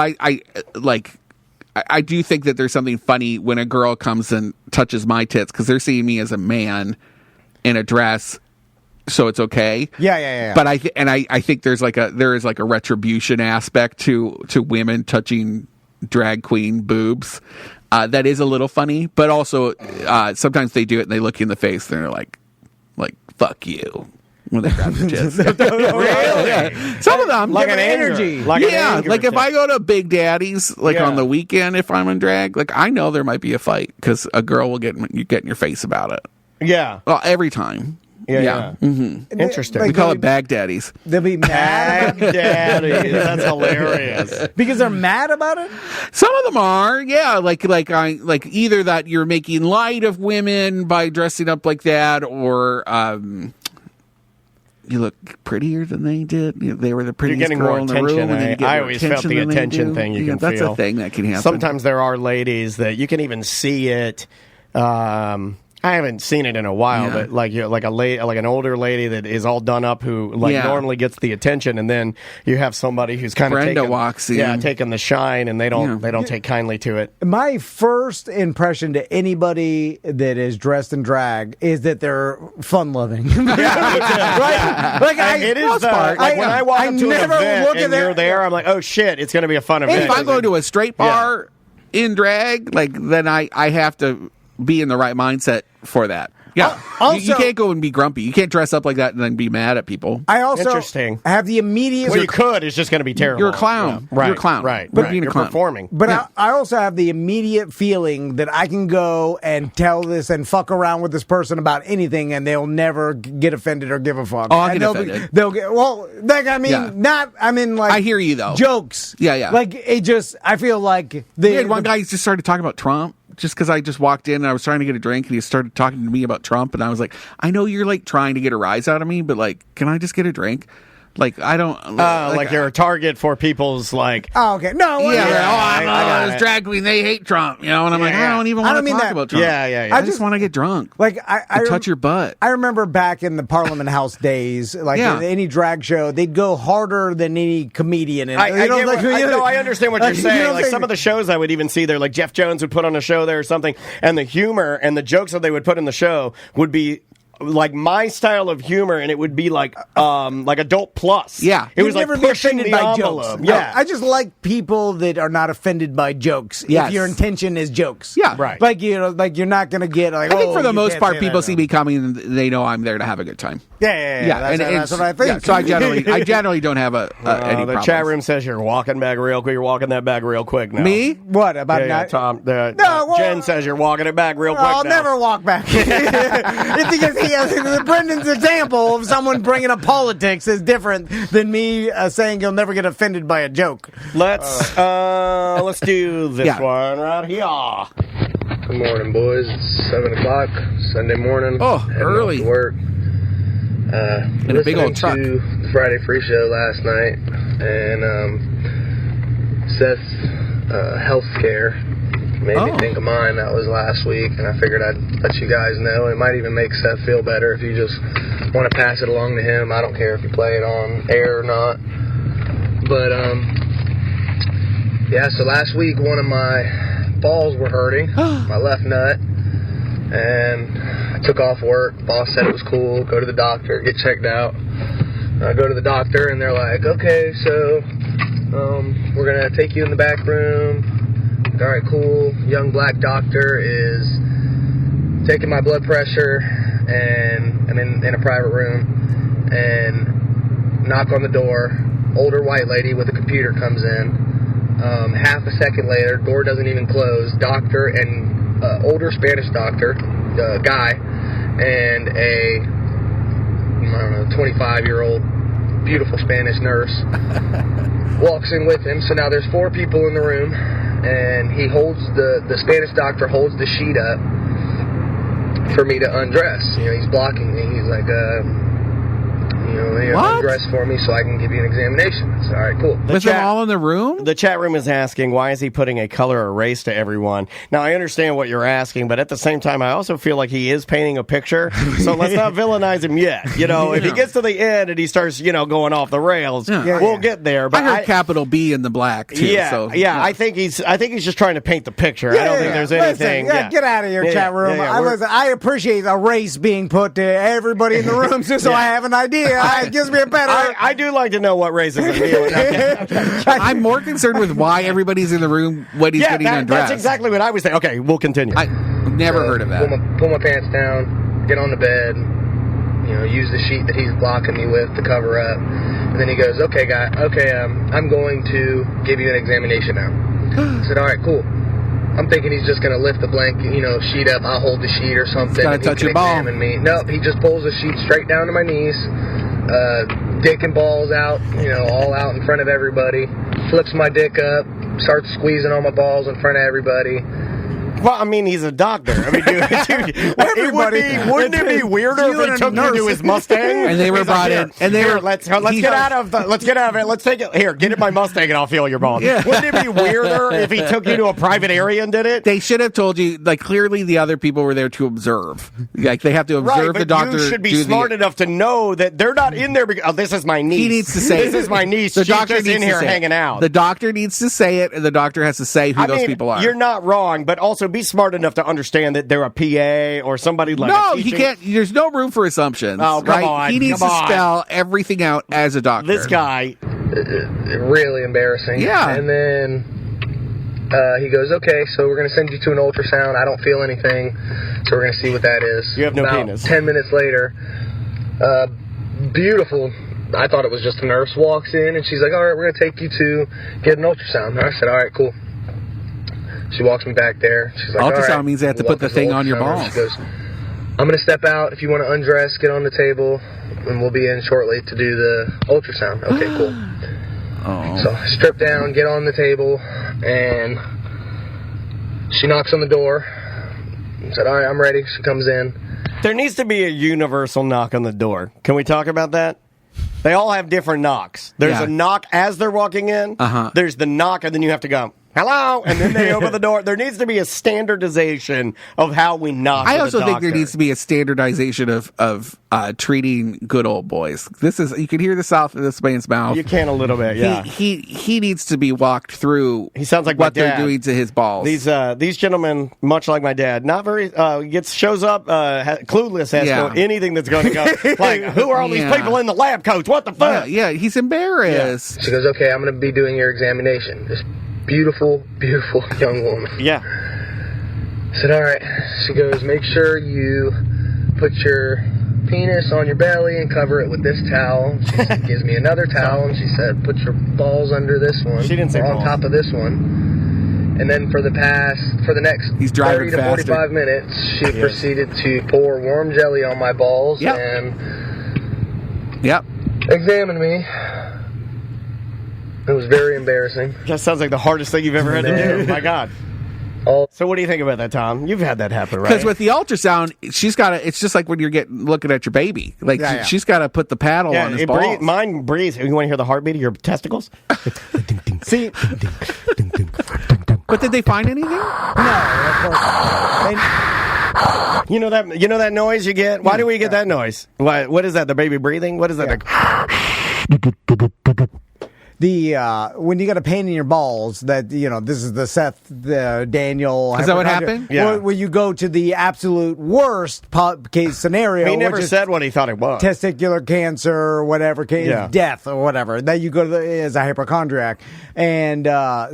I do think that there's something funny when a girl comes and touches my tits because they're seeing me as a man in a dress, so it's okay. Yeah. But I think there is like a retribution aspect to women touching drag queen boobs. That is a little funny, but also sometimes they do it and they look you in the face and they're like "fuck you." When they grab your tits. Really? Yeah. Some of them. Like an energy. Like an anger like if tip. I go to Big Daddy's, on the weekend, if I'm in drag, I know there might be a fight because a girl will get in your face about it. Yeah. Well, every time. Yeah. Mm-hmm. Interesting. We call it bag daddies. They'll be mad. Daddy. That's hilarious. Because they're mad about it? Some of them are, yeah. Like either that you're making light of women by dressing up like that, or you look prettier than they did. They were the prettiest girl in the room. You're getting more attention. I always felt the attention thing you can feel. That's a thing that can happen. Sometimes there are ladies that you can even see it. I haven't seen it in a while, but like an older lady that is all done up who normally gets the attention, and then you have somebody who's kind of taking the shine, and they don't take kindly to it. My first impression to anybody that is dressed in drag is that they're fun loving. Right? Like it is part. Like when I walk up to an event and you're there, I'm like, oh shit, it's going to be a fun event. If I go to a straight bar in drag, then I have to be in the right mindset for that. Yeah. Also, you can't go and be grumpy. You can't dress up like that and then be mad at people. I also have the immediate... Well, you could. It's just going to be terrible. You're a clown. Yeah. Right. You're a clown. Right. But Being a clown. Performing. But I also have the immediate feeling that I can go and tell this and fuck around with this person about anything, and they'll never get offended or give a fuck. Oh, I'll get offended. They'll get... Well, I hear you, though. Jokes. Yeah. Like, it just... I feel like... One guy just started talking about Trump. just because I just walked in and I was trying to get a drink and he started talking to me about Trump and I was like, I know you're like trying to get a rise out of me, but like, can I just get a drink? Like, I don't... like you're a target for people's, like... Oh, okay. No, I this drag queen, they hate Trump, you know? And I'm like, I don't even want to talk about Trump. Yeah. I just want to get drunk. Like, I touch your butt. I remember back in the Parliament House days, like any drag show, they'd go harder than any comedian. And, I understand what you're saying. Like, some of the shows I would even see there, like Jeff Jones would put on a show there or something, and the humor and the jokes that they would put in the show would be... like my style of humor, and it would be like adult plus. Yeah, it was like pushing the envelope. Jokes. Yeah, I just like people that are not offended by jokes. Yes. If your intention is jokes. Yeah, right. Like like you're not gonna get like. I think for the most part, people see me coming and they know I'm there to have a good time. Yeah. That's what I think. Yeah, so I generally don't have any the problems. chat room says you're walking back real quick. You're walking that back real quick now. Me? What about not? Tom. No, Jen says you're walking it back real quick. I'll never walk back. It's because Brendan's example of someone bringing up politics is different than me saying you'll never get offended by a joke. Let's do this one right here. Good morning, boys. It's 7 o'clock Sunday morning. Oh, early. To work. In a big old truck. To the Friday Free Show last night, and Seth's health scare made me think of mine. That was last week, and I figured I'd let you guys know. It might even make Seth feel better if you just want to pass it along to him. I don't care if you play it on air or not. But, so last week one of my balls were hurting, my left nut, and I took off work. Boss said it was cool. Go to the doctor, get checked out. I go to the doctor, and they're like, okay, so we're going to take you in the back room. All right, cool. Young black doctor is taking my blood pressure, and I'm in a private room, and knock on the door. Older white lady with a computer comes in. Half a second later, door doesn't even close. Doctor and older Spanish doctor, guy, and a 25-year-old beautiful Spanish nurse walks in with him. So now there's 4 people in the room. And he holds the Spanish doctor holds the sheet up for me to undress. He's blocking me. He's like, undress for me so I can give you an examination. I said, all right, cool. With them all in the room? The chat room is asking, why is he putting a color or race to everyone? Now, I understand what you're asking, but at the same time, I also feel like he is painting a picture. So let's not villainize him yet. If he gets to the end and he starts, going off the rails, we'll get there. But I heard capital B in the black, too. I think he's just trying to paint the picture. I don't think there's anything. Get out of here, chat room. I appreciate a race being put to everybody in the room so I have an idea. It gives me a better... I do like to know what races are feeling. I'm more concerned with why everybody's in the room when he's getting undressed. That's exactly what I was saying. Okay, we'll continue. I've never heard of that. Pull my pants down, get on the bed, use the sheet that he's blocking me with to cover up. And then he goes, I'm going to give you an examination now. I said, all right, cool. I'm thinking he's just going to lift the blanket, sheet up. I'll hold the sheet or something. He's got to touch your ball. Me. No, he just pulls the sheet straight down to my knees. Dick and balls out, all out in front of everybody. Flips my dick up, starts squeezing all my balls in front of everybody. Well, I mean, he's a doctor. I mean, dude, wouldn't it be weirder if he took you to his Mustang? And they were brought in. And they were, let's get out of it. Let's take it. Here, get in my Mustang and I'll feel your balls. Yeah. Wouldn't it be weirder if he took you to a private area and did it? They should have told you, clearly the other people were there to observe. They have to observe the doctor. You should be smart enough to know that they're not in there because, this is my niece. He needs to say this is my niece. The She's doctor just in here hanging out. The doctor needs to say it, and the doctor has to say who those people are. You're not wrong, but also be smart enough to understand that they're a PA or somebody like No, he can't. There's no room for assumptions. Oh, come on. He needs to spell everything out as a doctor. This guy. Really embarrassing. Yeah. And then he goes, okay, so we're going to send you to an ultrasound. I don't feel anything, so we're going to see what that is. You have no penis. 10 minutes later, beautiful. I thought it was just a nurse walks in, and she's like, all right, we're going to take you to get an ultrasound. And I said, all right, cool. She walks me back there. She's like, ultrasound all right, means they have to put the thing on your balls. She goes, I'm going to step out. If you want to undress, get on the table, and we'll be in shortly to do the ultrasound. Okay, cool. So I strip down, get on the table, and She knocks on the door. Said, all right, I'm ready. She comes in. There needs to be a universal knock on the door. Can we talk about that? They all have different knocks. There's a knock as they're walking in. There's the knock, and then you have to go, hello, and then they open the door. There needs to be a standardization of how we knock. I also think there needs to be a standardization of treating good old boys. You can hear the south of this man's mouth. You can a little bit, yeah. He needs to be walked through. He sounds like what my dad. They're doing to his balls. These gentlemen, much like my dad, not very shows up clueless as to anything that's going to go. Like, who are all these people in the lab coats? What the fuck? Yeah, he's embarrassed. She goes, okay, I'm going to be doing your examination. This beautiful, beautiful young woman. Yeah. I said, all right. She goes, make sure you put your penis on your belly and cover it with this towel. She gives me another towel, and she said, put your balls under this one. She didn't say or balls. on top of this one. And then for the next 30 to 45 minutes, she proceeded to pour warm jelly on my balls and examine me. It was very embarrassing. That sounds like the hardest thing you've ever had to do. My God. So what do you think about that, Tom? You've had that happen, right? Because with the ultrasound, she's got to. It's just like when you're looking at your baby. Like she's got to put the paddle on his balls. Mine breathes. You want to hear the heartbeat of your testicles? See, but did they find anything? No, of course. You know that noise you get? Why do we get that noise? What is that? The baby breathing? What is that? When you got a pain in your balls, that this is the Seth Daniel. Is that what happened? Yeah. When you go to the absolute worst case scenario, he never said what he thought it was. Testicular cancer, or whatever, death or whatever. That you go to as a hypochondriac, and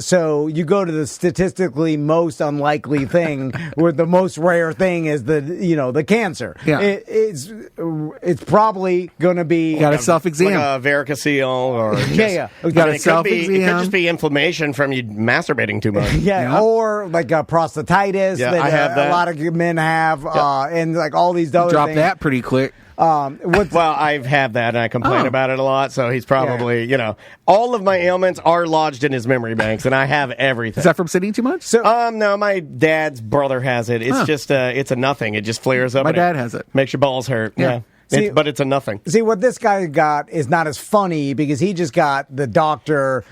so you go to the statistically most unlikely thing, where the most rare thing is the cancer. Yeah. It's probably going to be got a self-exam, like a varicocele, or it could just be inflammation from you masturbating too much. Or like prostatitis that, I have that. A lot of men have, and like all these other Drop things. that pretty quick. Well, I've had that, and I complain about it a lot, so he's probably, all of my ailments are lodged in his memory banks, and I have everything. Is that from sitting too much? So, no, my dad's brother has it. It's just, it's a nothing. It just flares up. My dad has it. Makes your balls hurt. Yeah. But it's a nothing. See, what this guy got is not as funny because he just got the doctor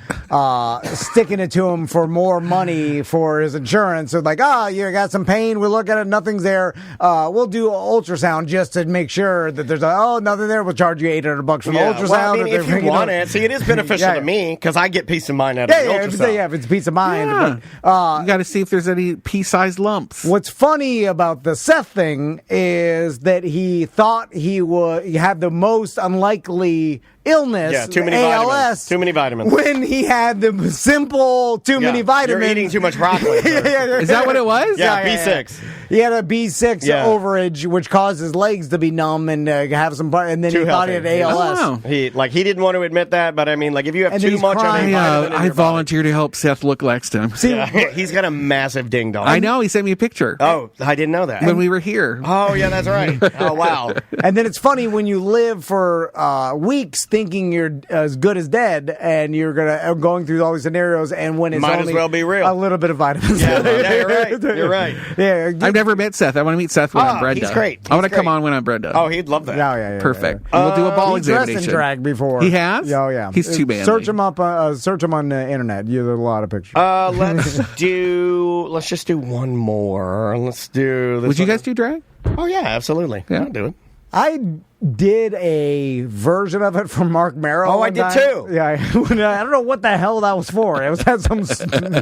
sticking it to him for more money for his insurance. So like, you got some pain. We'll look at it. Nothing's there. We'll do ultrasound just to make sure that there's nothing there. We'll charge you $800 for the ultrasound. Well, I mean, if you want it. See, it is beneficial to me because I get peace of mind out of the ultrasound. If it's peace of mind. Yeah. But, you got to see if there's any pea-sized lumps. What's funny about the Seth thing is that he thought he had the most unlikely illness, too many ALS, vitamins. Too many vitamins. When he had the simple too many vitamins. You're eating too much broccoli. Is that what it was? Yeah, B6. He had a B6 overage, which caused his legs to be numb and have some. And then he thought he had ALS. Oh. He didn't want to admit that, but I mean, like if you have too much of a vitamin, I volunteer to help Seth look next to him. See, he's got a massive ding dong. I know. He sent me a picture. Oh, I didn't know that when we were here. Oh yeah, that's right. Oh wow. And then it's funny when you live for weeks thinking you're as good as dead, and you're going through all these scenarios, and when it's might only as well be real. A little bit of vitamins. Yeah, you're right. You're right. Yeah, I've never met Seth. I want to meet Seth when I'm Brenda. He's great. I want to come on when I'm Brenda. Oh, he'd love that. Yeah. Perfect. We'll do a ball examination. He's dressed in drag before. He has? Oh, yeah. He's too manly. Search him up. Search him on the internet. There's a lot of pictures. Let's just do one more. Let's do this. Would you guys do drag? Oh yeah, absolutely. Yeah, I'll do it. I did a version of it for Mark Merrill. Oh, I did too. Yeah, I don't know what the hell that was for. It was had some.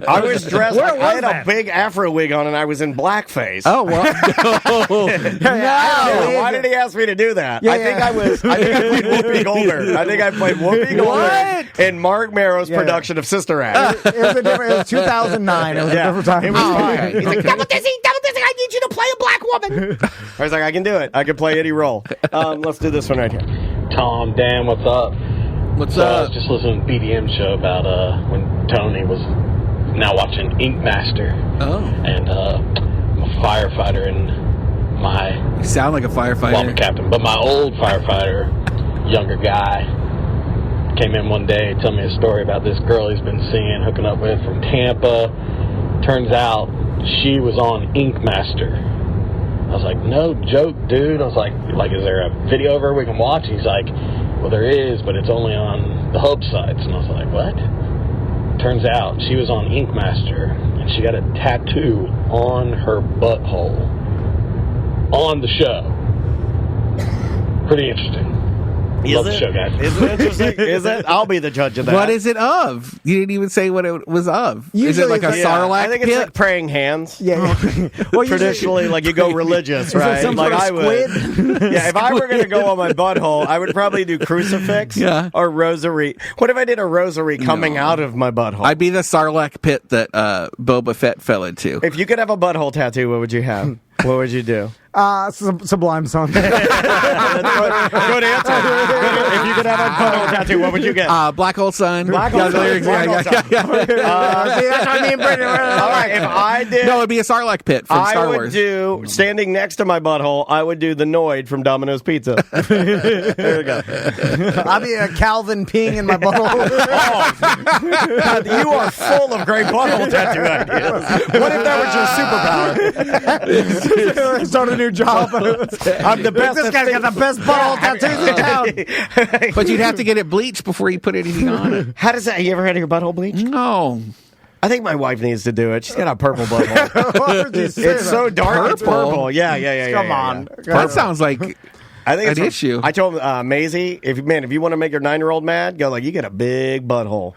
I was dressed. I had a big afro wig on, and I was in blackface. Oh well. No. Why did he ask me to do that? I think I played Whoopi Goldberg. I think I played Whoopi Goldberg in Mark Merrill's production of Sister Act. It was 2009. It was a different time. It was fine. He's like, double dizzy. I need you to play a black woman. I was like, I can do it. I can play any role. Let's do this one right here. Tom, Dan, what's up? What's up? up? I was just listening to the BDM show about when Tony was now watching Ink Master. Oh. And I'm a firefighter, and my... You sound like a firefighter. Well, I'm a captain, but my old firefighter, younger guy, came in one day, told me a story about this girl he's been seeing, hooking up with from Tampa. Turns out she was on Ink Master. I was like, no joke, dude. I was like, is there a video of her we can watch? He's like, well, there is, but it's only on the hub sites. And I was like, what? Turns out she was on Ink Master, and she got a tattoo on her butthole on the show. Pretty interesting. Love the show, guys. Is it interesting? Is it? I'll be the judge of that. What is it of? You didn't even say what it was of. Usually is it like a Sarlacc I think it's pit? like praying hands. Yeah. Well, traditionally, like you go religious, right? some Like sort of I would. squid? Yeah, if I were going to go on my butthole, I would probably do crucifix or rosary. What if I did a rosary coming out of my butthole? I'd be the Sarlacc pit that Boba Fett fell into. If you could have a butthole tattoo, what would you have? What would you do? Sublime Song. Good answer. If you could have a butthole tattoo, what would you get? Black Hole Sun. Black Hole Sun. Black Hole Sun. See, that's what I mean, Brittany. All right, if I did... No, it'd be a Sarlacc pit from Star Wars. I would do, standing next to my butthole, I would do the Noid from Domino's Pizza. There we go. I'll be a Calvin peeing in my butthole. God, you are full of great butthole tattoo ideas. What if that was your superpower? Start a new job. I'm the best. This guy's got the best butthole tattoos in town. But you'd have to get it bleached before you put anything on it. How does that? You ever had your butthole bleached? No. I think my wife needs to do it. She's got a purple butthole. It's so dark. It's purple. Yeah. Come on. That sounds like... I think it's an issue. I told Maisie, if you want to make your 9-year-old mad, go like, you get a big butthole.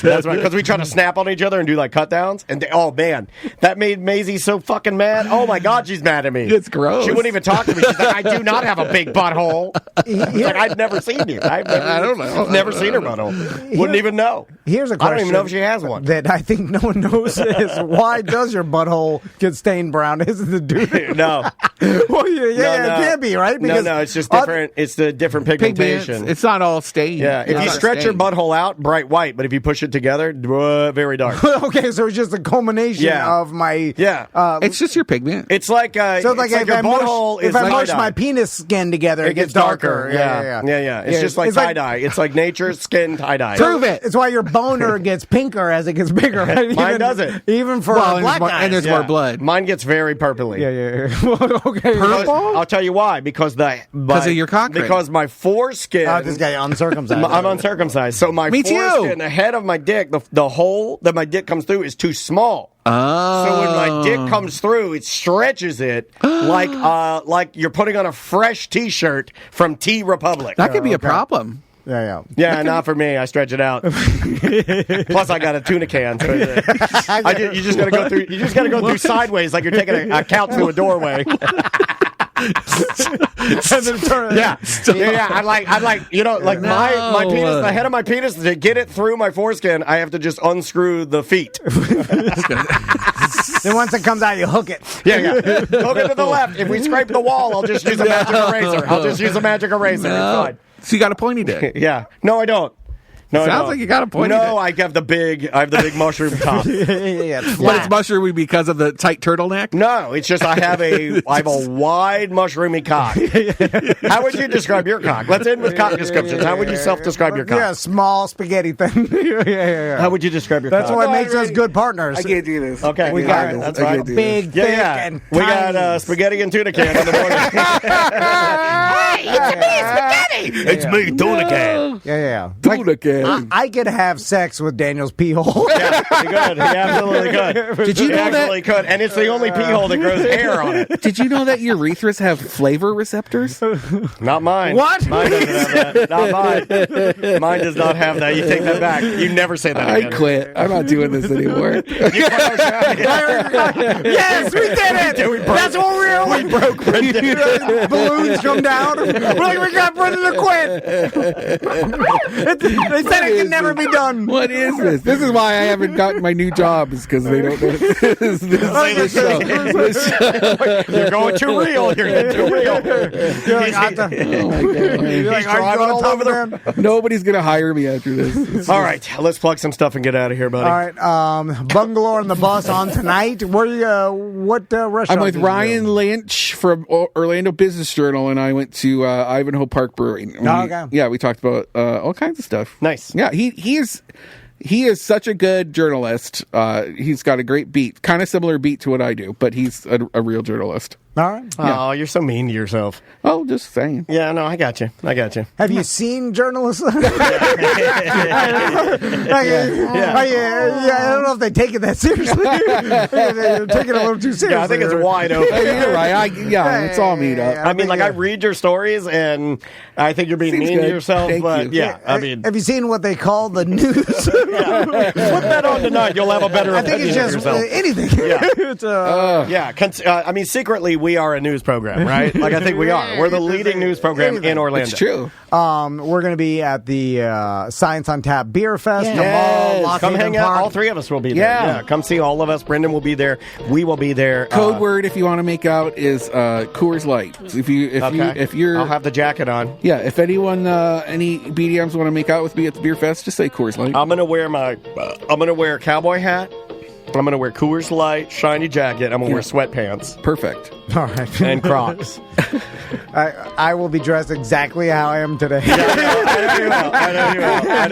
That's right, because we try to snap on each other and do like cut downs, and oh man, that made Maisie so fucking mad. Oh my god, she's mad at me. It's gross. She wouldn't even talk to me. She's like, I do not have a big butthole. Like, I've never seen you. I don't know. I've never seen her butthole. Wouldn't even know. Here's a question. I don't even know if she has one. That I think no one knows is why does your butthole get stained brown? Is it the dude? No. Well, it can't be, right? Because no, it's just different. It's the different pigmentation. It's not all stained. Yeah, if you stretch your butthole out, bright white, but if you push it together, very dark. Okay, so it's just a culmination of my... Yeah. It's just your pigment. It's like... so it's like if I mush my penis skin together, it gets darker. Yeah. It's just like tie-dye. It's like nature's skin tie-dye. Prove it. It's why your boner gets pinker as it gets bigger. Right? Mine doesn't. Even for black guys. And there's more blood. Mine gets very purpley. Yeah. Okay. Purple? I'll tell you why. Because of your cock ring. Because my foreskin... this guy uncircumcised. I'm uncircumcised. So my foreskin, the head of my dick, the hole that my dick comes through is too small. Oh. So when my dick comes through, it stretches it like you're putting on a fresh T-shirt from T Republic. That could be a problem. Yeah, not for me. I stretch it out. Plus, I got a tuna can. So you just got to go through. You just got to go through sideways, like you're taking a couch through a doorway. Yeah. I'd like my penis, the head of my penis, to get it through my foreskin, I have to just unscrew the feet. Then once it comes out, you hook it. Yeah. Hook it to the left. If we scrape the wall, I'll just use a magic eraser. It's fine. So you got a pointy dick? Yeah. No, I don't. No, sounds like you got a pointy dick. No, I have the big mushroom top. But it's mushroomy because of the tight turtleneck? No, it's just I have a wide mushroomy cock. How would you describe your cock? Let's end with cock descriptions. How would you self-describe your cock? Yeah, small spaghetti thing. Yeah. How would you describe your cock? That's what makes us really good partners. I can't do this. Okay, we got it. That's right. Big, thick, and we got spaghetti and tuna can in the morning. Hey, it's me, spaghetti. It's me, tuna can. Yeah. Tuna can. I could have sex with Daniel's pee hole. Yeah, he could. He absolutely could. Did you know that? Could, and it's the only pee hole that grows hair on it. Did you know that urethras have flavor receptors? Not mine. What? Mine doesn't have that. Not mine. Mine does not have that. You take that back. You never say that again. I quit. I'm not doing this anymore. Yes, we did it. That's what we broke. Balloons come down. We're like, we got Brendan to quit. They said it can never be done. What is this? This is why I haven't gotten my new job, is because they don't know this show. You're going too real. You're getting too real. You're like, oh my God. You're like, are you all over there? Nobody's going to hire me after this. All right, let's plug some stuff and get out of here, buddy. All right, Bungalow on the Bus on tonight. What restaurant? I'm with Ryan Lynch from Orlando Business Journal, and I went to Ivanhoe Park Brewing. Okay. We talked about all kinds of stuff. Nice. Yeah, he's He is such a good journalist. He's got a great beat, kind of similar beat to what I do, but he's a real journalist. All right. Yeah. Oh, you're so mean to yourself. Oh, just saying. Yeah, no, I got you. Have you seen journalists? I don't know if they take it that seriously. They're taking it a little too seriously. Yeah, I think it's wide open. You're right. It's all made up. I mean, I read your stories, and I think you're being mean to yourself. But yeah, I mean, have you seen what they call the news? Put that on tonight. You'll have a better opinion I think it's just anything. Yeah. I mean, secretly, we are a news program, right? Like, I think we are. We're the leading news program in Orlando. It's true. We're going to be at the Science on Tap Beer Fest tomorrow. Come hang out. All three of us will be there. Yeah, come see all of us. Brendan will be there. We will be there. Code word, if you want to make out, is Coors Light. If you're, I'll have the jacket on. Yeah. If anyone, any BDMs want to make out with me at the Beer Fest, just say Coors Light. I'm gonna wear a cowboy hat. I'm going to wear Coors Light, shiny jacket. I'm going to wear sweatpants. Perfect. All right. And Crocs. I will be dressed exactly how I am today. I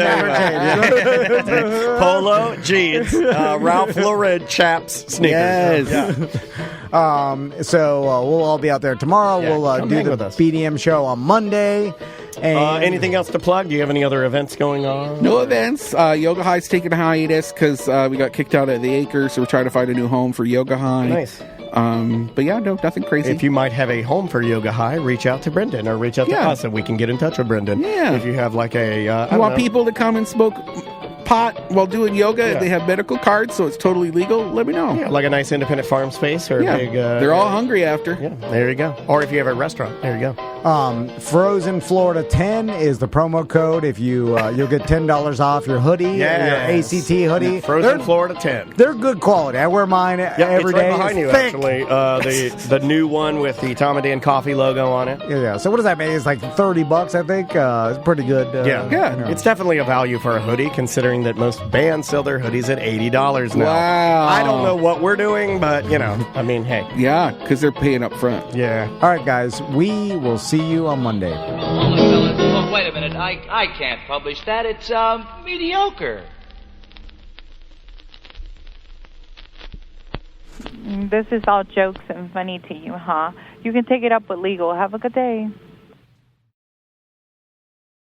know you will. Polo, jeans, Ralph Lauren chaps, sneakers. Yes. So we'll all be out there tomorrow. We'll do the BDM show on Monday. And anything else to plug? Do you have any other events going on? No events. Yoga High's taking a hiatus because we got kicked out of the Acre, so we're trying to find a new home for Yoga High. Nice. But yeah, no, nothing crazy. If you might have a home for Yoga High, reach out to Brendan or reach out to us and we can get in touch with Brendan. Yeah. If you have like a... you want people to come and smoke pot while doing yoga, they have medical cards, so it's totally legal, let me know. Yeah, like a nice independent farm space or a big... they're all hungry after. Yeah, there you go. Or if you have a restaurant, there you go. Frozen Florida 10 is the promo code. If you you'll get $10 off your hoodie, your ACT hoodie. Frozen Florida 10. They're good quality. I wear mine every day. It's right behind you, actually. The new one with the Tom and Dan Coffee logo on it. Yeah. So what does that mean? It's like $30, I think. It's pretty good. Yeah. It's definitely a value for a hoodie, considering that most bands sell their hoodies at $80 now. Wow. I don't know what we're doing, but I mean, hey. Yeah, because they're paying up front. Yeah. All right, guys. We will see you on Monday. Oh, wait a minute. I can't publish that. It's mediocre. This is all jokes and funny to you, huh? You can take it up with legal. Have a good day.